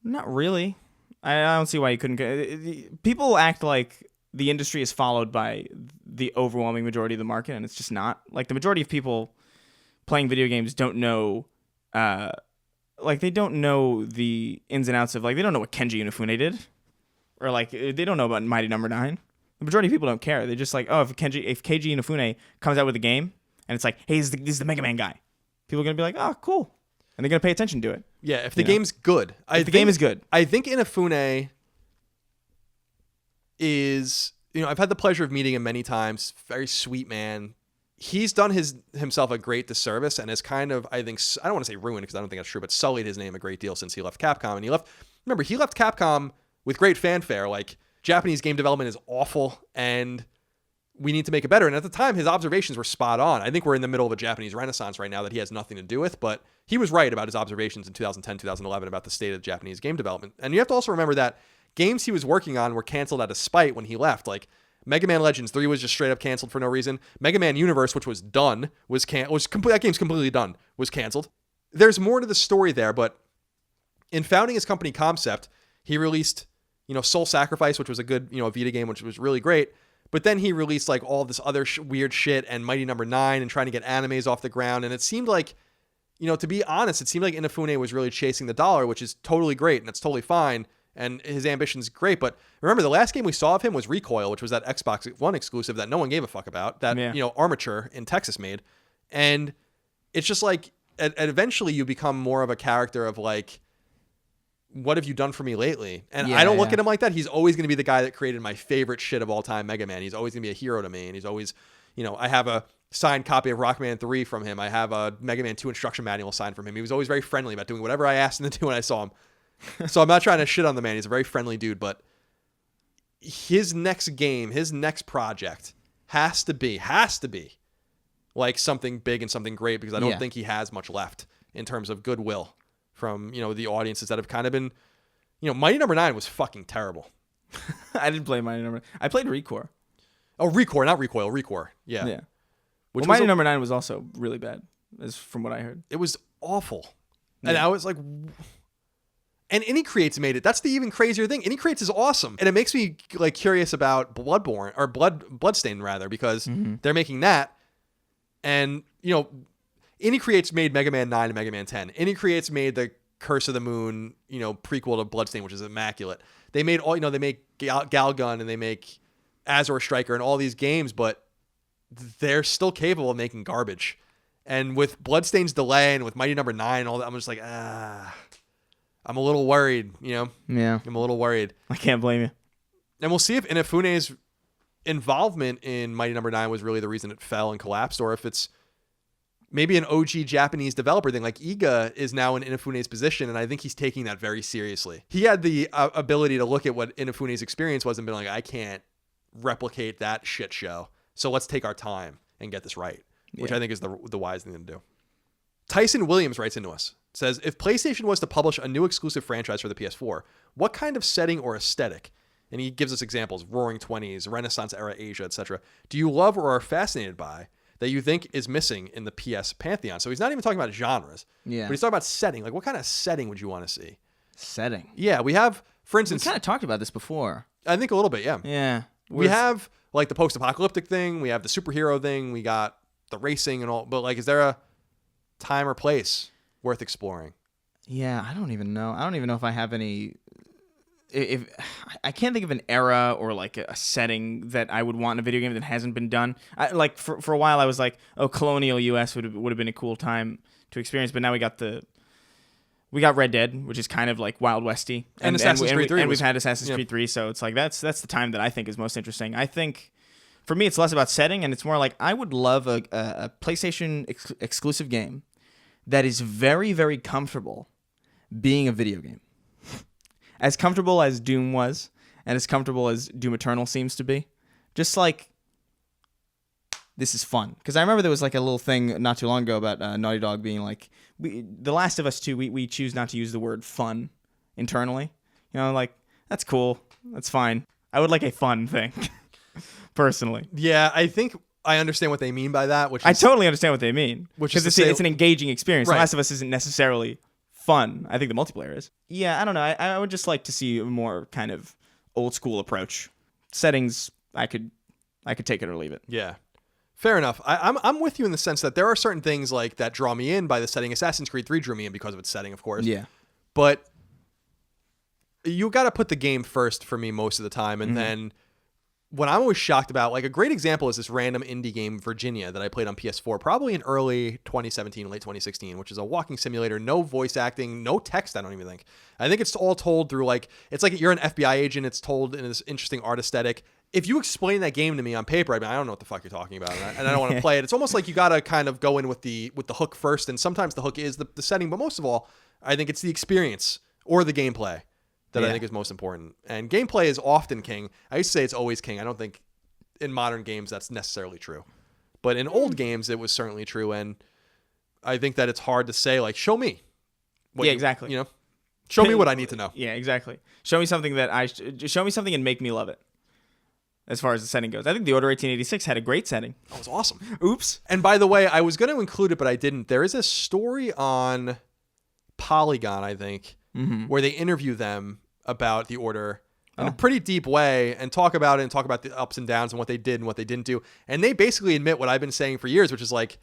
Not really. I don't see why you couldn't. People act like the industry is followed by the overwhelming majority of the market, and it's just not. Like, the majority of people playing video games don't know, they don't know the ins and outs of, like, they don't know what Kenji Inafune did, or, like, they don't know about Mighty Number 9. The majority of people don't care. They're just like, oh, if KG Inafune comes out with a game, and it's like, hey, this is the Mega Man guy, people are going to be like, oh, cool. And they're going to pay attention to it. Yeah, if the game's good. If the game is good. I think Inafune is, I've had the pleasure of meeting him many times. Very sweet man. He's done himself a great disservice and has kind of, I think, I don't want to say ruined because I don't think that's true, but sullied his name a great deal since he left Capcom. And he left Capcom with great fanfare. Like, Japanese game development is awful and we need to make it better. And at the time, his observations were spot on. I think we're in the middle of a Japanese renaissance right now that he has nothing to do with, but he was right about his observations in 2010, 2011 about the state of Japanese game development. And you have to also remember that games he was working on were canceled out of spite when he left. Like, Mega Man Legends 3 was just straight up canceled for no reason. Mega Man Universe, which was done, that game's completely done, was canceled. There's more to the story there, but in founding his company Concept, he released, Soul Sacrifice, which was a good, Vita game, which was really great. But then he released like all this other weird shit and Mighty Number 9 and trying to get animes off the ground. And it seemed like, to be honest, it seemed like Inafune was really chasing the dollar, which is totally great and that's totally fine. And his ambition's great. But remember, the last game we saw of him was Recoil, which was that Xbox One exclusive that no one gave a fuck about, that, Armature in Texas made. And it's just like, eventually you become more of a character of like, what have you done for me lately? And I don't look at him like that. He's always going to be the guy that created my favorite shit of all time, Mega Man. He's always going to be a hero to me. And he's always, I have a signed copy of Rockman 3 from him. I have a Mega Man 2 instruction manual signed from him. He was always very friendly about doing whatever I asked him to do when I saw him. So I'm not trying to shit on the man. He's a very friendly dude, but his next game, his next project has to be like something big and something great, because I don't think he has much left in terms of goodwill from, the audiences that have kind of been, Mighty Number 9 was fucking terrible. I didn't play Mighty Number 9. I played Recore. Oh, Recore, not Recoil, Recore. Yeah. Yeah. Mighty Number 9 was also really bad, as from what I heard. It was awful. Yeah. And I was like, and Indie Creates made it. That's the even crazier thing. Indie Creates is awesome. And it makes me like curious about Bloodstained rather, because they're making that. And, Indie Creates made Mega Man 9 and Mega Man 10. Indie Creates made the Curse of the Moon, prequel to Bloodstained, which is immaculate. They made all, they make Galgun and they make Azure Striker and all these games, but they're still capable of making garbage. And with Bloodstained's delay and with Mighty Number 9 and all that, I'm just like, I'm a little worried, Yeah. I'm a little worried. I can't blame you. And we'll see if Inafune's involvement in Mighty Number 9 was really the reason it fell and collapsed, or if it's maybe an OG Japanese developer thing. Like, Iga is now in Inafune's position, and I think he's taking that very seriously. He had the ability to look at what Inafune's experience was and be like, I can't replicate that shit show, so let's take our time and get this right, which I think is the wise thing to do. Tyson Williams writes into us, says, if PlayStation was to publish a new exclusive franchise for the PS4, what kind of setting or aesthetic, and he gives us examples, Roaring 20s, Renaissance era Asia, etc., do you love or are fascinated by that you think is missing in the PS pantheon. So he's not even talking about genres. Yeah. But he's talking about setting. Like, what kind of setting would you want to see? Setting. Yeah, we have, for instance... We kind of talked about this before. I think a little bit, yeah. Yeah. We have, like, the post-apocalyptic thing. We have the superhero thing. We got the racing and all. But, like, is there a time or place worth exploring? Yeah, I don't even know. I don't even know if I have any... If I can't think of an era or like a setting that I would want in a video game that hasn't been done. Like for a while I was like, oh, colonial US would have been a cool time to experience, but now we got Red Dead, which is kind of like Wild Westy, and Assassin's Creed 3 and we've had Assassin's Creed 3, so it's like that's the time that I think is most interesting. I think for me it's less about setting and it's more like I would love a PlayStation exclusive game that is very, very comfortable being a video game. As comfortable as Doom was, and as comfortable as Doom Eternal seems to be. Just like, this is fun. Because I remember there was like a little thing not too long ago about Naughty Dog being like, The Last of Us 2, we choose not to use the word fun internally. You know, like, that's cool. That's fine. I would like a fun thing, personally. Yeah, I think I understand what they mean by that. Which is, I totally understand what they mean. Because it's an engaging experience. Right. The Last of Us isn't necessarily... fun. I think the multiplayer is. Yeah, I don't know. I would just like to see a more kind of old school approach. Settings, I could take it or leave it. Yeah, fair enough. I'm with you in the sense that there are certain things like that draw me in by the setting. Assassin's Creed 3 drew me in because of its setting, of course. Yeah, but you got to put the game first for me most of the time, and then. What I'm always shocked about, like a great example is this random indie game, Virginia, that I played on PS4, probably in early 2017, late 2016, which is a walking simulator, no voice acting, no text, I don't even think. I think it's all told through it's like you're an FBI agent, it's told in this interesting art aesthetic. If you explain that game to me on paper, I don't know what the fuck you're talking about, and I don't want to play it. It's almost like you got to kind of go in with the hook first, and sometimes the hook is the setting, but most of all, I think it's the experience or the gameplay that I think is most important. And gameplay is often king. I used to say it's always king. I don't think in modern games that's necessarily true. But in old games, it was certainly true. And I think that it's hard to say, like, show me. Exactly. You know, show me what I need to know. Yeah, exactly. Show me something show me something and make me love it. As far as the setting goes. I think The Order 1886 had a great setting. That was awesome. Oops. And by the way, I was going to include it, but I didn't. There is a story on Polygon, I think, where they interview them about The Order in a pretty deep way and talk about it and talk about the ups and downs and what they did and what they didn't do. And they basically admit what I've been saying for years, which is like,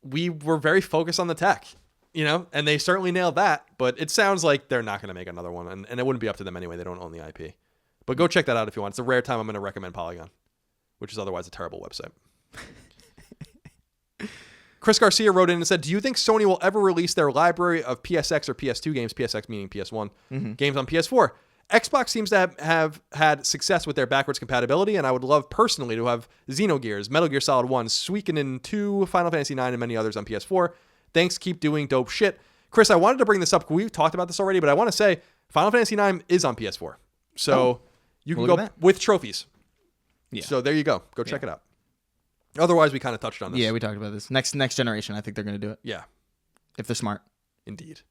we were very focused on the tech, you know, and they certainly nailed that, but it sounds like they're not going to make another one, and it wouldn't be up to them anyway. They don't own the IP. But go check that out if you want. It's a rare time I'm going to recommend Polygon, which is otherwise a terrible website. Chris Garcia wrote in and said, do you think Sony will ever release their library of PSX or PS2 games, PSX meaning PS1, games on PS4? Xbox seems to have had success with their backwards compatibility, and I would love personally to have Xenogears, Metal Gear Solid 1, Suikoden 2, Final Fantasy 9, and many others on PS4. Thanks, keep doing dope shit. Chris, I wanted to bring this up. We've talked about this already, but I want to say Final Fantasy 9 is on PS4. So you can go with trophies. Yeah. So there you go. Go check it out. Otherwise, we kind of touched on this. Yeah, we talked about this. Next generation, I think they're going to do it. Yeah. If they're smart. Indeed.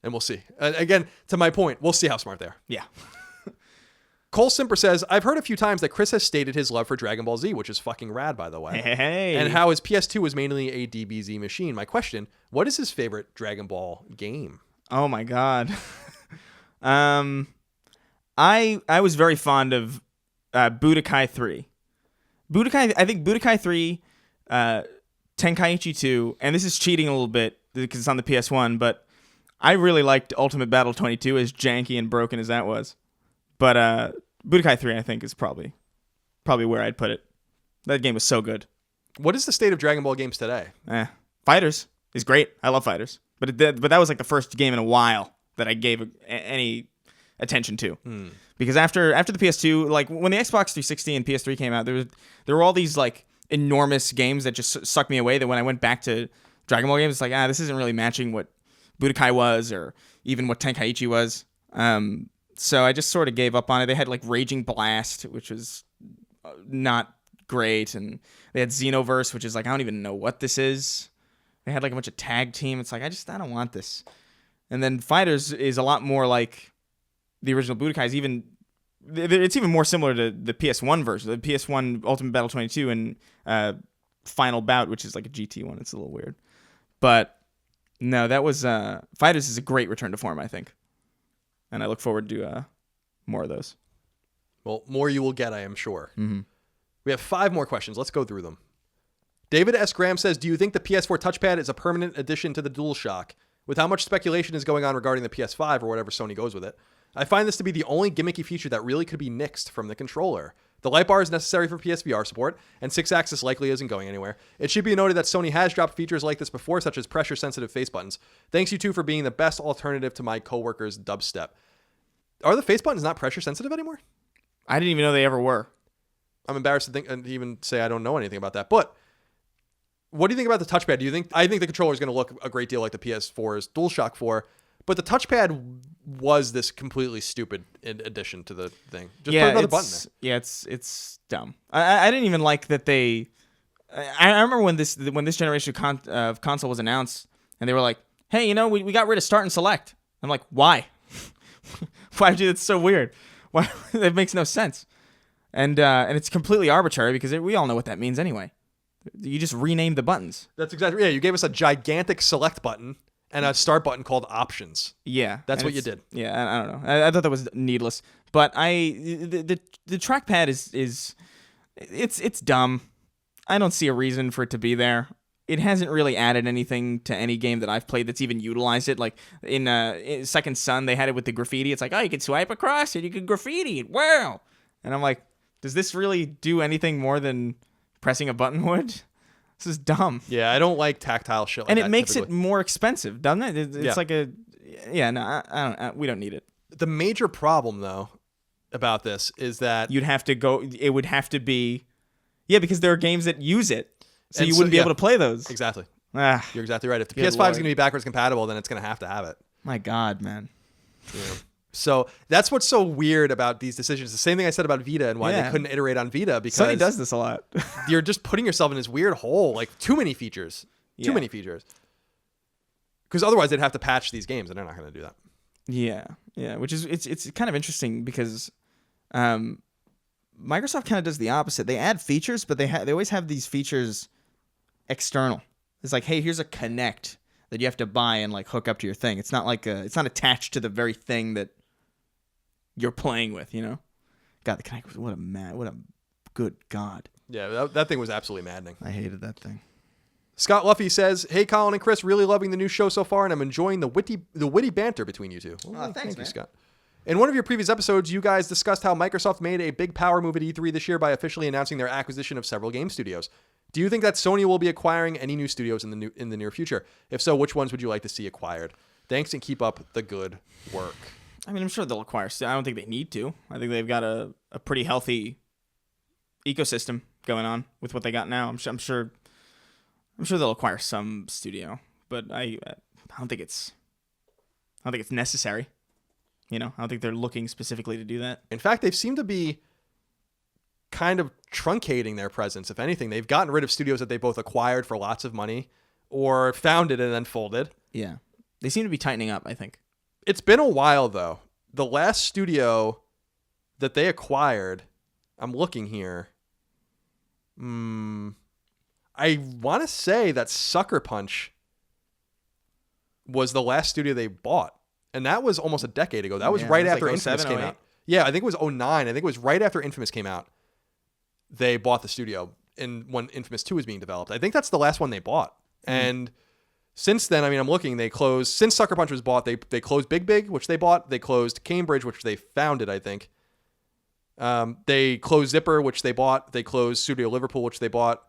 And we'll see. Again, to my point, we'll see how smart they are. Yeah. Cole Simper says, I've heard a few times that Chris has stated his love for Dragon Ball Z, which is fucking rad, by the way. Hey. And how his PS2 was mainly a DBZ machine. My question, what is his favorite Dragon Ball game? Oh, my God. I was very fond of Budokai 3. I think Budokai 3, Tenkaichi 2, and this is cheating a little bit because it's on the PS1, but I really liked Ultimate Battle 22, as janky and broken as that was. But Budokai 3, I think, is probably where I'd put it. That game was so good. What is the state of Dragon Ball games today? Fighters is great. I love Fighters. But that was like the first game in a while that I gave any attention to. Because after the PS2, like when the Xbox 360 and PS3 came out, there were all these like enormous games that just sucked me away, that when I went back to Dragon Ball games, it's like, this isn't really matching what Budokai was or even what Tenkaichi was. So I just sort of gave up on it. They had like Raging Blast, which was not great, and they had Xenoverse, which is like, I don't even know what this is. They had like a bunch of tag team. It's like, I don't want this. And then Fighters is a lot more like the original Budokai. It's even more similar to the PS1 version, the PS1 Ultimate Battle 22 and final bout, which is like a GT one. It's a little weird, but no, that was Fighters is a great return to form, I think, and I look forward to more of those. Well, more you will get, I am sure. Mm-hmm. We have 5 more questions. Let's go through them. David S. Graham says, do you think the PS4 touchpad is a permanent addition to the DualShock? With how much speculation is going on regarding the PS5 or whatever Sony goes with it, I find this to be the only gimmicky feature that really could be nixed from the controller. The light bar is necessary for PSVR support, and 6-axis likely isn't going anywhere. It should be noted that Sony has dropped features like this before, such as pressure-sensitive face buttons. Thanks you two for being the best alternative to my coworker's dubstep. Are the face buttons not pressure-sensitive anymore? I didn't even know they ever were. I'm embarrassed to think and even say I don't know anything about that. But what do you think about the touchpad? I think the controller is going to look a great deal like the PS4's DualShock 4, but the touchpad was this completely stupid addition to the thing. Just put another button there. Yeah, it's dumb. I didn't even like that they. I remember when this generation of console was announced, and they were like, "Hey, we got rid of start and select." I'm like, why? Why do that's so weird? Why that makes no sense. And it's completely arbitrary because we all know what that means anyway. You just rename the buttons. That's exactly, yeah. You gave us a gigantic select button and a start button called options. Yeah. That's what you did. Yeah, I don't know. I thought that was needless. But the trackpad it's dumb. I don't see a reason for it to be there. It hasn't really added anything to any game that I've played that's even utilized it. Like in Second Son, they had it with the graffiti. It's like, oh, you can swipe across it, you can graffiti it. Wow. And I'm like, does this really do anything more than pressing a button would? This is dumb. Yeah, I don't like tactile shit like and that. And it makes typically. it more expensive, doesn't it? It's like a... Yeah, no, I don't. We don't need it. The major problem, though, about this is that... You'd have to go... It would have to be... Yeah, because there are games that use it. So you wouldn't be able to play those. Exactly. You're exactly right. If the PS5 is going to be backwards compatible, then it's going to have it. My God, man. Yeah. So that's what's so weird about these decisions. The same thing I said about Vita and why they couldn't iterate on Vita, because Sony does this a lot. You're just putting yourself in this weird hole, like too many features. Too many features. Because otherwise they'd have to patch these games, and they're not going to do that. Yeah. Which is it's kind of interesting because Microsoft kind of does the opposite. They add features, but they always have these features external. It's like, hey, here's a Kinect that you have to buy and like hook up to your thing. It's not like it's not attached to the very thing that you're playing with, God, the Kinect was what a good God. Yeah, that thing was absolutely maddening. I hated that thing. Scott Luffy says, "Hey Colin and Chris, really loving the new show so far, and I'm enjoying the witty banter between you two." Well, thanks, man. You, Scott. In one of your previous episodes, you guys discussed how Microsoft made a big power move at E3 this year by officially announcing their acquisition of several game studios. Do you think that Sony will be acquiring any new studios in the near future? If so, which ones would you like to see acquired? Thanks, and keep up the good work. I mean, I'm sure they'll acquire. I don't think they need to. I think they've got a pretty healthy ecosystem going on with what they got now. I'm sure they'll acquire some studio, but I don't think it's necessary. I don't think they're looking specifically to do that. In fact, they seem to be kind of truncating their presence. If anything, they've gotten rid of studios that they both acquired for lots of money or founded and then folded. Yeah. They seem to be tightening up, I think. It's been a while, though. The last studio that they acquired, I'm looking here. I want to say that Sucker Punch was the last studio they bought. And that was almost a decade ago. That was right after like Infamous 07, came out. Yeah, I think it was 09. I think it was right after Infamous came out. They bought the studio when Infamous 2 was being developed. I think that's the last one they bought. And since then, I mean, I'm looking, they closed, since Sucker Punch was bought, they closed Big Big, which they bought. They closed Cambridge, which they founded, I think. They closed Zipper, which they bought. They closed Studio Liverpool, which they bought.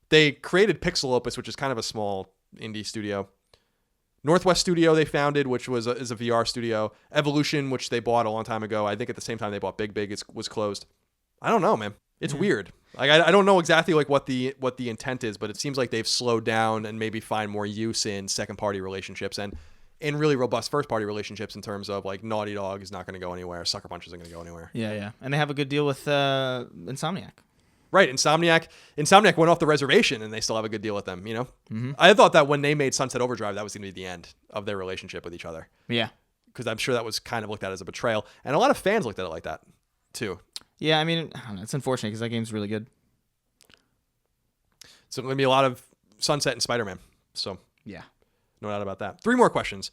They created Pixel Opus, which is kind of a small indie studio. Northwest Studio they founded, which is a VR studio. Evolution, which they bought a long time ago. I think at the same time they bought Big Big, was closed. I don't know, man. It's weird. Like I don't know exactly like what the intent is, but it seems like they've slowed down and maybe find more use in second party relationships and in really robust first party relationships in terms of like Naughty Dog is not going to go anywhere, Sucker Punch isn't going to go anywhere. Yeah, and they have a good deal with Insomniac. Right, Insomniac went off the reservation and they still have a good deal with them, I thought that when they made Sunset Overdrive, that was going to be the end of their relationship with each other. Yeah. Because I'm sure that was kind of looked at as a betrayal. And a lot of fans looked at it like that, too. Yeah, I mean, I don't know, it's unfortunate because that game's really good. So going to be a lot of Sunset and Spider-Man. So Yeah. no doubt about that. 3 more questions.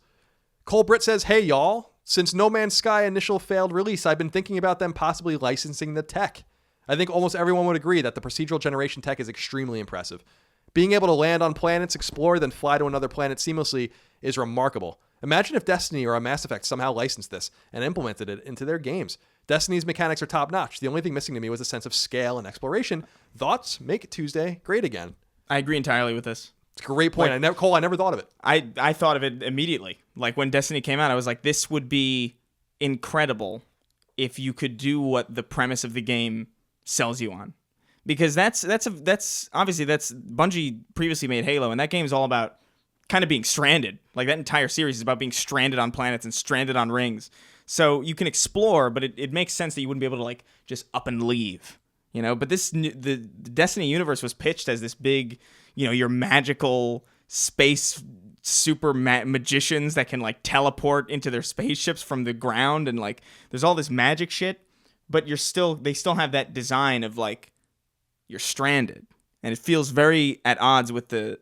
Cole Britt says, hey, y'all. Since No Man's Sky initial failed release, I've been thinking about them possibly licensing the tech. I think almost everyone would agree that the procedural generation tech is extremely impressive. Being able to land on planets, explore, then fly to another planet seamlessly is remarkable. Imagine if Destiny or a Mass Effect somehow licensed this and implemented it into their games. Destiny's mechanics are top-notch. The only thing missing to me was a sense of scale and exploration. Thoughts? Make Tuesday great again. I agree entirely with this. It's a great point. Cole, I never thought of it. I thought of it immediately. Like when Destiny came out, I was like, this would be incredible if you could do what the premise of the game sells you on. Because that's obviously Bungie previously made Halo, and that game is all about kind of being stranded. Like that entire series is about being stranded on planets and stranded on rings. So you can explore, but it makes sense that you wouldn't be able to like just up and leave, you know. But the Destiny universe was pitched as this big, you know, your magical space super magicians that can like teleport into their spaceships from the ground, and like there's all this magic shit. But they still have that design of like you're stranded, and it feels very at odds with the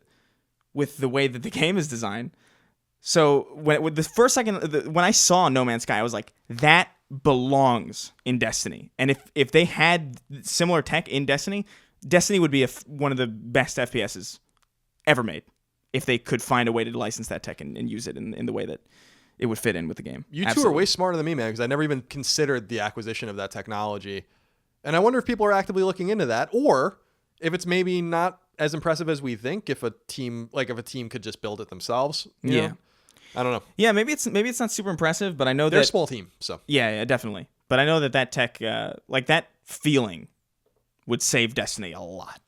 way that the game is designed. So when I saw No Man's Sky, I was like, that belongs in Destiny. And if they had similar tech in Destiny, Destiny would be one of the best FPSs ever made if they could find a way to license that tech and use it in the way that it would fit in with the game. You two are way smarter than me, man, because I never even considered the acquisition of that technology. And I wonder if people are actively looking into that, or if it's maybe not as impressive as we think. If a team could just build it themselves, you know? I don't know. Yeah, maybe it's not super impressive, but I know they're a small team, so yeah, definitely. But I know that tech, like that feeling, would save Destiny a lot.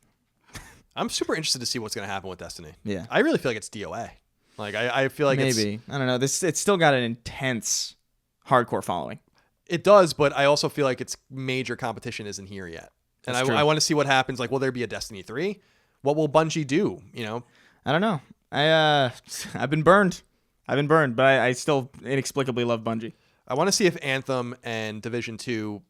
I'm super interested to see what's going to happen with Destiny. Yeah, I really feel like it's DOA. Like I feel like maybe I don't know. It's still got an intense hardcore following. It does, but I also feel like its major competition isn't here yet. And I want to see what happens. Like, will there be a Destiny 3? What will Bungie do? You know, I don't know. I've been burned, but I still inexplicably love Bungie. I want to see if Anthem and Division 2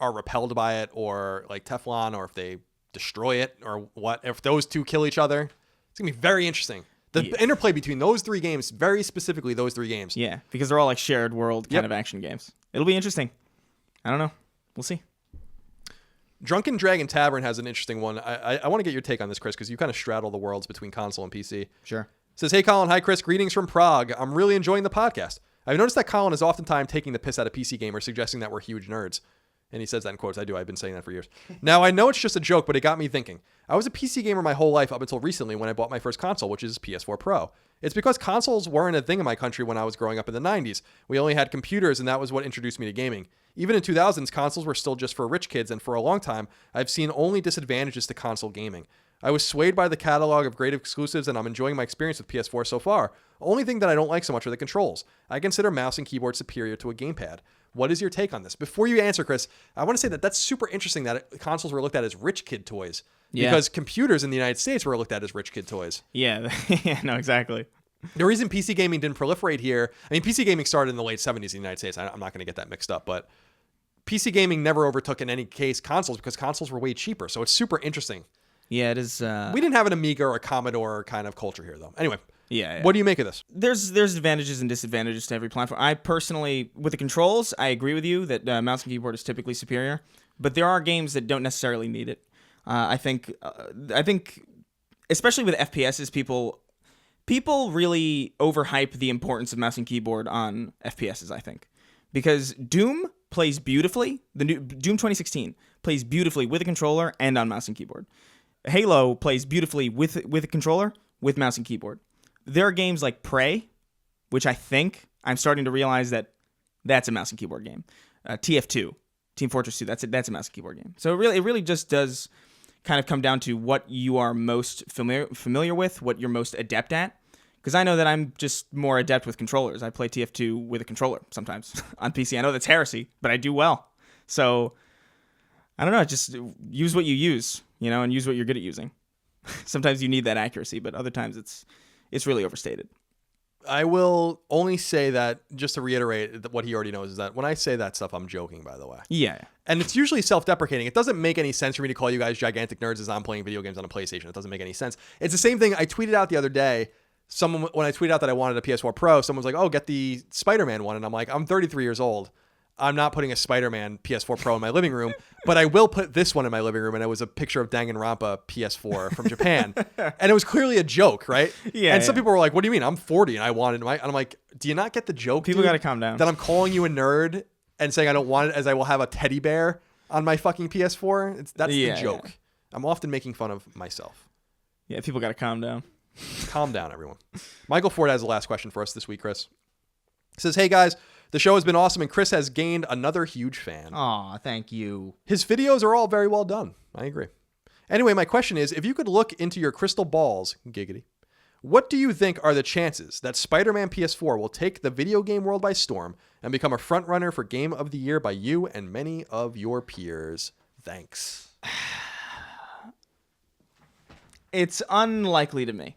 are repelled by it, or like Teflon, or if they destroy it, or what. If those two kill each other, it's gonna be very interesting. The interplay between those 3 games, very specifically those 3 games. Yeah, because they're all like shared world kind of action games. It'll be interesting. I don't know. We'll see. Drunken Dragon Tavern has an interesting one. I want to get your take on this, Chris, because you kind of straddle the worlds between console and PC. Sure. Says, hey, Colin. Hi, Chris. Greetings from Prague. I'm really enjoying the podcast. I've noticed that Colin is oftentimes taking the piss out of PC gamers, suggesting that we're huge nerds. And he says that in quotes. I do. I've been saying that for years. Now, I know it's just a joke, but it got me thinking. I was a PC gamer my whole life up until recently when I bought my first console, which is PS4 Pro. It's because consoles weren't a thing in my country when I was growing up in the 90s. We only had computers, and that was what introduced me to gaming. Even in 2000s, consoles were still just for rich kids, and for a long time, I've seen only disadvantages to console gaming. I was swayed by the catalog of great exclusives, and I'm enjoying my experience with PS4 so far. Only thing that I don't like so much are the controls. I consider mouse and keyboard superior to a gamepad. What is your take on this? Before you answer, Chris, I want to say that that's super interesting that consoles were looked at as rich kid toys. Yeah. Because computers in the United States were looked at as rich kid toys. Yeah, no, exactly. The reason PC gaming didn't proliferate here, I mean, PC gaming started in the late 70s in the United States. I'm not going to get that mixed up, but PC gaming never overtook, in any case, consoles because consoles were way cheaper. So it's super interesting. Yeah, it is. We didn't have an Amiga or a Commodore kind of culture here, though. Anyway. Yeah. What do you make of this? There's advantages and disadvantages to every platform. I personally, with the controls, I agree with you that mouse and keyboard is typically superior, but there are games that don't necessarily need it. I think, especially with FPSs, people really overhype the importance of mouse and keyboard on FPSs. I think because Doom plays beautifully. The new Doom 2016 plays beautifully with a controller and on mouse and keyboard. Halo plays beautifully with a controller, with mouse and keyboard. There are games like Prey, which I think I'm starting to realize that's a mouse and keyboard game. TF2, Team Fortress 2, that's a mouse and keyboard game. So it really just does kind of come down to what you are most familiar with, what you're most adept at. Because I know that I'm just more adept with controllers. I play TF2 with a controller sometimes on PC. I know that's heresy, but I do well. So I don't know, just use what you use, and use what you're good at using. Sometimes you need that accuracy, but other times it's really overstated. I will only say that, just to reiterate what he already knows, is that when I say that stuff, I'm joking, by the way. Yeah. And it's usually self-deprecating. It doesn't make any sense for me to call you guys gigantic nerds as I'm playing video games on a PlayStation. It doesn't make any sense. It's the same thing I tweeted out the other day. When I tweeted out that I wanted a PS4 Pro, someone was like, oh, get the Spider-Man one. And I'm like, I'm 33 years old. I'm not putting a Spider-Man PS4 Pro in my living room, but I will put this one in my living room. And it was a picture of Danganronpa PS4 from Japan. And it was clearly a joke, right? Yeah. And some people were like, what do you mean? I'm 40 and I wanted my... And I'm like, do you not get the joke, People got to calm down. that I'm calling you a nerd and saying I don't want it as I will have a teddy bear on my fucking PS4? That's the joke. Yeah. I'm often making fun of myself. Yeah, people got to calm down. Calm down, everyone. Michael Ford has the last question for us this week, Chris. He says, hey, guys, the show has been awesome, and Chris has gained another huge fan. Aw, thank you. His videos are all very well done. I agree. Anyway, my question is, if you could look into your crystal balls, giggity, what do you think are the chances that Spider-Man PS4 will take the video game world by storm and become a front-runner for Game of the Year by you and many of your peers? Thanks. It's unlikely to me,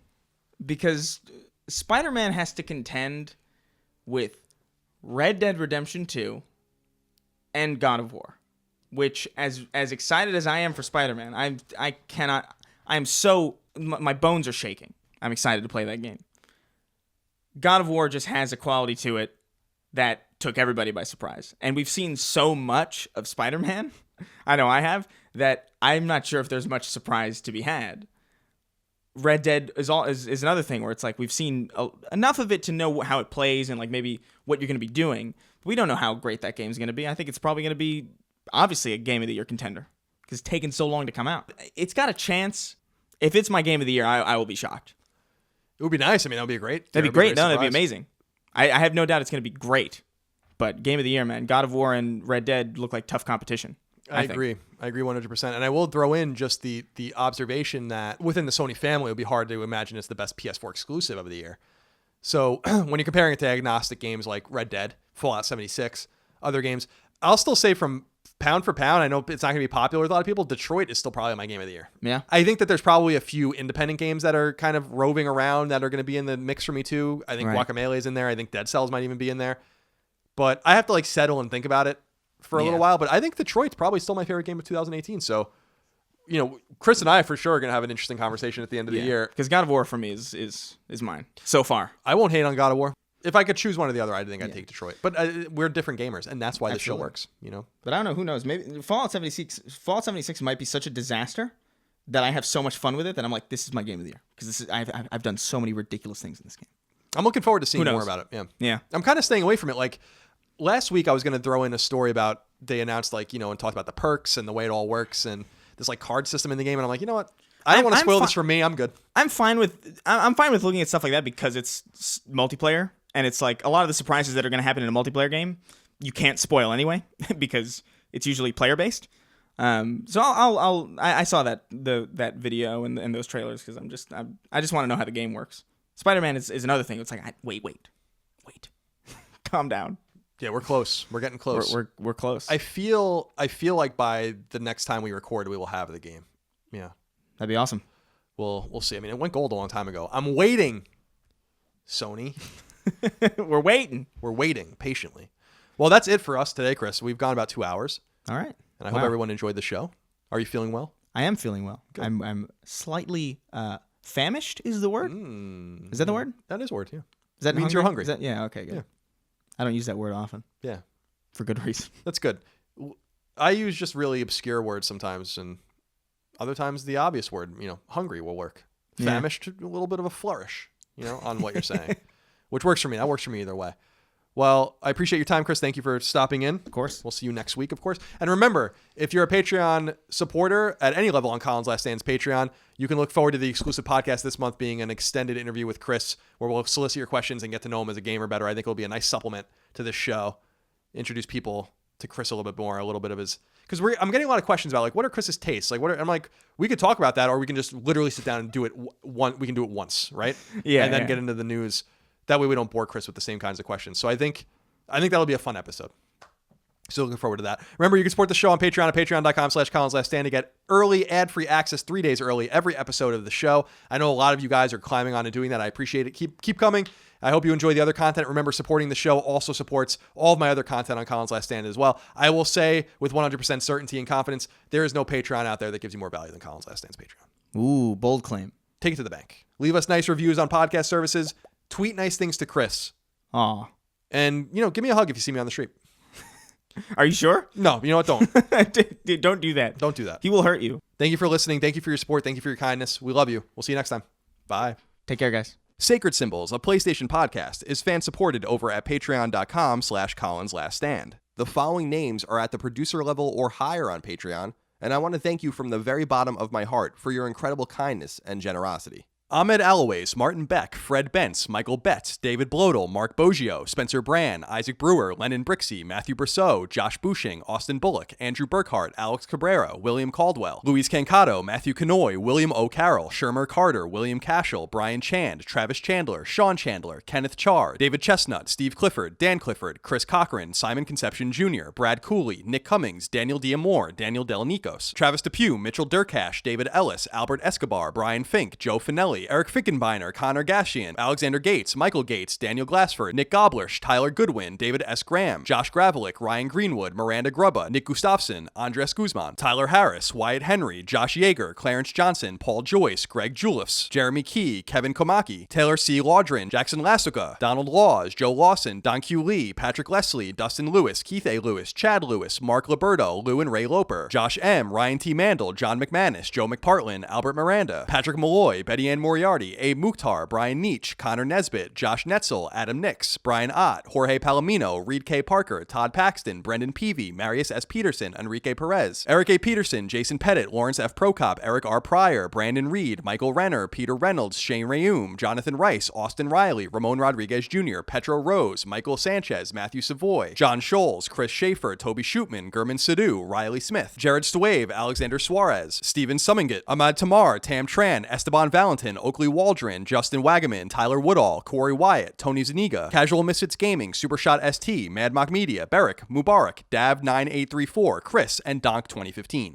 because Spider-Man has to contend with Red Dead Redemption 2 and God of War, which, as excited as I am for Spider-Man, my bones are shaking. I'm excited to play that game. God of War just has a quality to it that took everybody by surprise. And we've seen so much of Spider-Man, I know I have, that I'm not sure if there's much surprise to be had. Red Dead is another thing where it's like we've seen enough of it to know how it plays and like maybe what you're going to be doing. But we don't know how great that game's going to be. I think it's probably going to be obviously a Game of the Year contender because it's taken so long to come out. It's got a chance. If it's my Game of the Year, I will be shocked. It would be nice. I mean, that would be great. That'd be great. No, that'd be amazing. I have no doubt it's going to be great. But Game of the Year, man, God of War and Red Dead look like tough competition. I agree 100%. And I will throw in just the observation that within the Sony family, it would be hard to imagine it's the best PS4 exclusive of the year. So when you're comparing it to agnostic games like Red Dead, Fallout 76, other games, I'll still say from pound for pound, I know it's not going to be popular with a lot of people, Detroit is still probably my Game of the Year. Yeah. I think that there's probably a few independent games that are kind of roving around that are going to be in the mix for me too. I think Guacamelee is in there. I think Dead Cells might even be in there. But I have to like settle and think about it for a little while, but I think Detroit's probably still my favorite game of 2018. So, you know, Chris and I for sure are going to have an interesting conversation at the end of the year. Because God of War for me is mine so far. I won't hate on God of War. If I could choose one or the other, I think I'd take Detroit. But we're different gamers, and that's why the show works, you know? But I don't know, who knows? Maybe Fallout 76 might be such a disaster that I have so much fun with it that I'm like, this is my Game of the Year. Because I've done so many ridiculous things in this game. I'm looking forward to seeing more about it. Yeah. I'm kind of staying away from it. Like, last week, I was going to throw in a story about they announced, like, you know, and talked about the perks and the way it all works and this, like, card system in the game. And I'm like, you know what? I don't want to spoil this for me. I'm good. I'm fine with looking at stuff like that because it's multiplayer. And it's like a lot of the surprises that are going to happen in a multiplayer game, you can't spoil anyway because it's usually player-based. So I saw that video and those trailers because I just want to know how the game works. Spider-Man is another thing. It's like, wait. Calm down. Yeah, we're close. We're getting close. We're close. I feel like by the next time we record, we will have the game. Yeah, that'd be awesome. We'll see. I mean, it went gold a long time ago. I'm waiting, Sony. We're waiting patiently. Well, that's it for us today, Chris. We've gone about 2 hours. All right. And I hope everyone enjoyed the show. Are you feeling well? I am feeling well. Good. I'm slightly famished is the word? Is that the word? That is a word, yeah. Does that means you're hungry? Yeah, okay, good. Yeah. I don't use that word often. Yeah. For good reason. That's good. I use just really obscure words sometimes, and other times the obvious word, you know, hungry will work. Famished, a little bit of a flourish, you know, on what you're saying. Which works for me. That works for me either way. Well, I appreciate your time, Chris. Thank you for stopping in. Of course. We'll see you next week, of course. And remember, if you're a Patreon supporter at any level on Colin's Last Stand's Patreon, you can look forward to the exclusive podcast this month being an extended interview with Chris, where we'll solicit your questions and get to know him as a gamer better. I think it'll be a nice supplement to this show. Introduce people to Chris a little bit more, a little bit of his... Because I'm getting a lot of questions about, like, what are Chris's tastes? Like, I'm like, we could talk about that, or we can just literally sit down and do it. We can do it once, right? Yeah. And then get into the news. That way we don't bore Chris with the same kinds of questions. So I think that'll be a fun episode. So looking forward to that. Remember, you can support the show on Patreon at patreon.com/ColinsLastStand to get early ad-free access 3 days early every episode of the show. I know a lot of you guys are climbing on and doing that. I appreciate it. Keep coming. I hope you enjoy the other content. Remember, supporting the show also supports all of my other content on Colin's Last Stand as well. I will say with 100% certainty and confidence, there is no Patreon out there that gives you more value than Colin's Last Stand's Patreon. Ooh, bold claim. Take it to the bank. Leave us nice reviews on podcast services. Tweet nice things to Chris. Aw. And, give me a hug if you see me on the street. Are you sure? No, you know what? Don't. Don't do that. Don't do that. He will hurt you. Thank you for listening. Thank you for your support. Thank you for your kindness. We love you. We'll see you next time. Bye. Take care, guys. Sacred Symbols, a PlayStation podcast, is fan-supported over at patreon.com/ColinsLastStand. The following names are at the producer level or higher on Patreon, and I want to thank you from the very bottom of my heart for your incredible kindness and generosity. Ahmed Alloways, Martin Beck, Fred Bentz, Michael Betts, David Blodel, Mark Boggio, Spencer Brand, Isaac Brewer, Lennon Brixey, Matthew Brousseau, Josh Bushing, Austin Bullock, Andrew Burkhart, Alex Cabrera, William Caldwell, Luis Cancato, Matthew Canoy, William O'Carroll, Shermer Carter, William Cashel, Brian Chand, Travis Chandler, Sean Chandler, Kenneth Char, David Chestnut, Steve Clifford, Dan Clifford, Chris Cochran, Simon Conception Jr., Brad Cooley, Nick Cummings, Daniel Diamore, Daniel Delanikos, Travis Depew, Mitchell Durkash, David Ellis, Albert Escobar, Brian Fink, Joe Finelli, Eric Fickenbeiner, Connor Gashian, Alexander Gates, Michael Gates, Daniel Glassford, Nick Goblersh, Tyler Goodwin, David S. Graham, Josh Gravelick, Ryan Greenwood, Miranda Grubba, Nick Gustafson, Andres Guzman, Tyler Harris, Wyatt Henry, Josh Yeager, Clarence Johnson, Paul Joyce, Greg Juliffs, Jeremy Key, Kevin Komaki, Taylor C. Laudrin, Jackson Lasuka, Donald Laws, Joe Lawson, Don Q. Lee, Patrick Leslie, Dustin Lewis, Keith A. Lewis, Chad Lewis, Mark Liberto, Lou and Ray Loper, Josh M., Ryan T. Mandel, John McManus, Joe McPartlin, Albert Miranda, Patrick Malloy, Betty Ann Moriarty, Abe Mukhtar, Brian Nietzsche, Connor Nesbitt, Josh Netzel, Adam Nix, Brian Ott, Jorge Palomino, Reed K. Parker, Todd Paxton, Brendan Peavy, Marius S. Peterson, Enrique Perez, Eric A. Peterson, Jason Pettit, Lawrence F. Prokop, Eric R. Pryor, Brandon Reed, Michael Renner, Peter Reynolds, Shane Rayum, Jonathan Rice, Austin Riley, Ramon Rodriguez Jr., Petro Rose, Michael Sanchez, Matthew Savoy, John Scholes, Chris Schaefer, Toby Shootman, Gurman Sidhu, Riley Smith, Jared Stwave, Alexander Suarez, Steven Summingat, Ahmad Tamar, Tam Tran, Esteban Valentin, Oakley Waldron, Justin Wagaman, Tyler Woodall, Corey Wyatt, Tony Zaniga, Casual Misfits Gaming, Supershot ST, Mad Mock Media, Beric, Mubarak, Dav9834, Chris, and Donk 2015.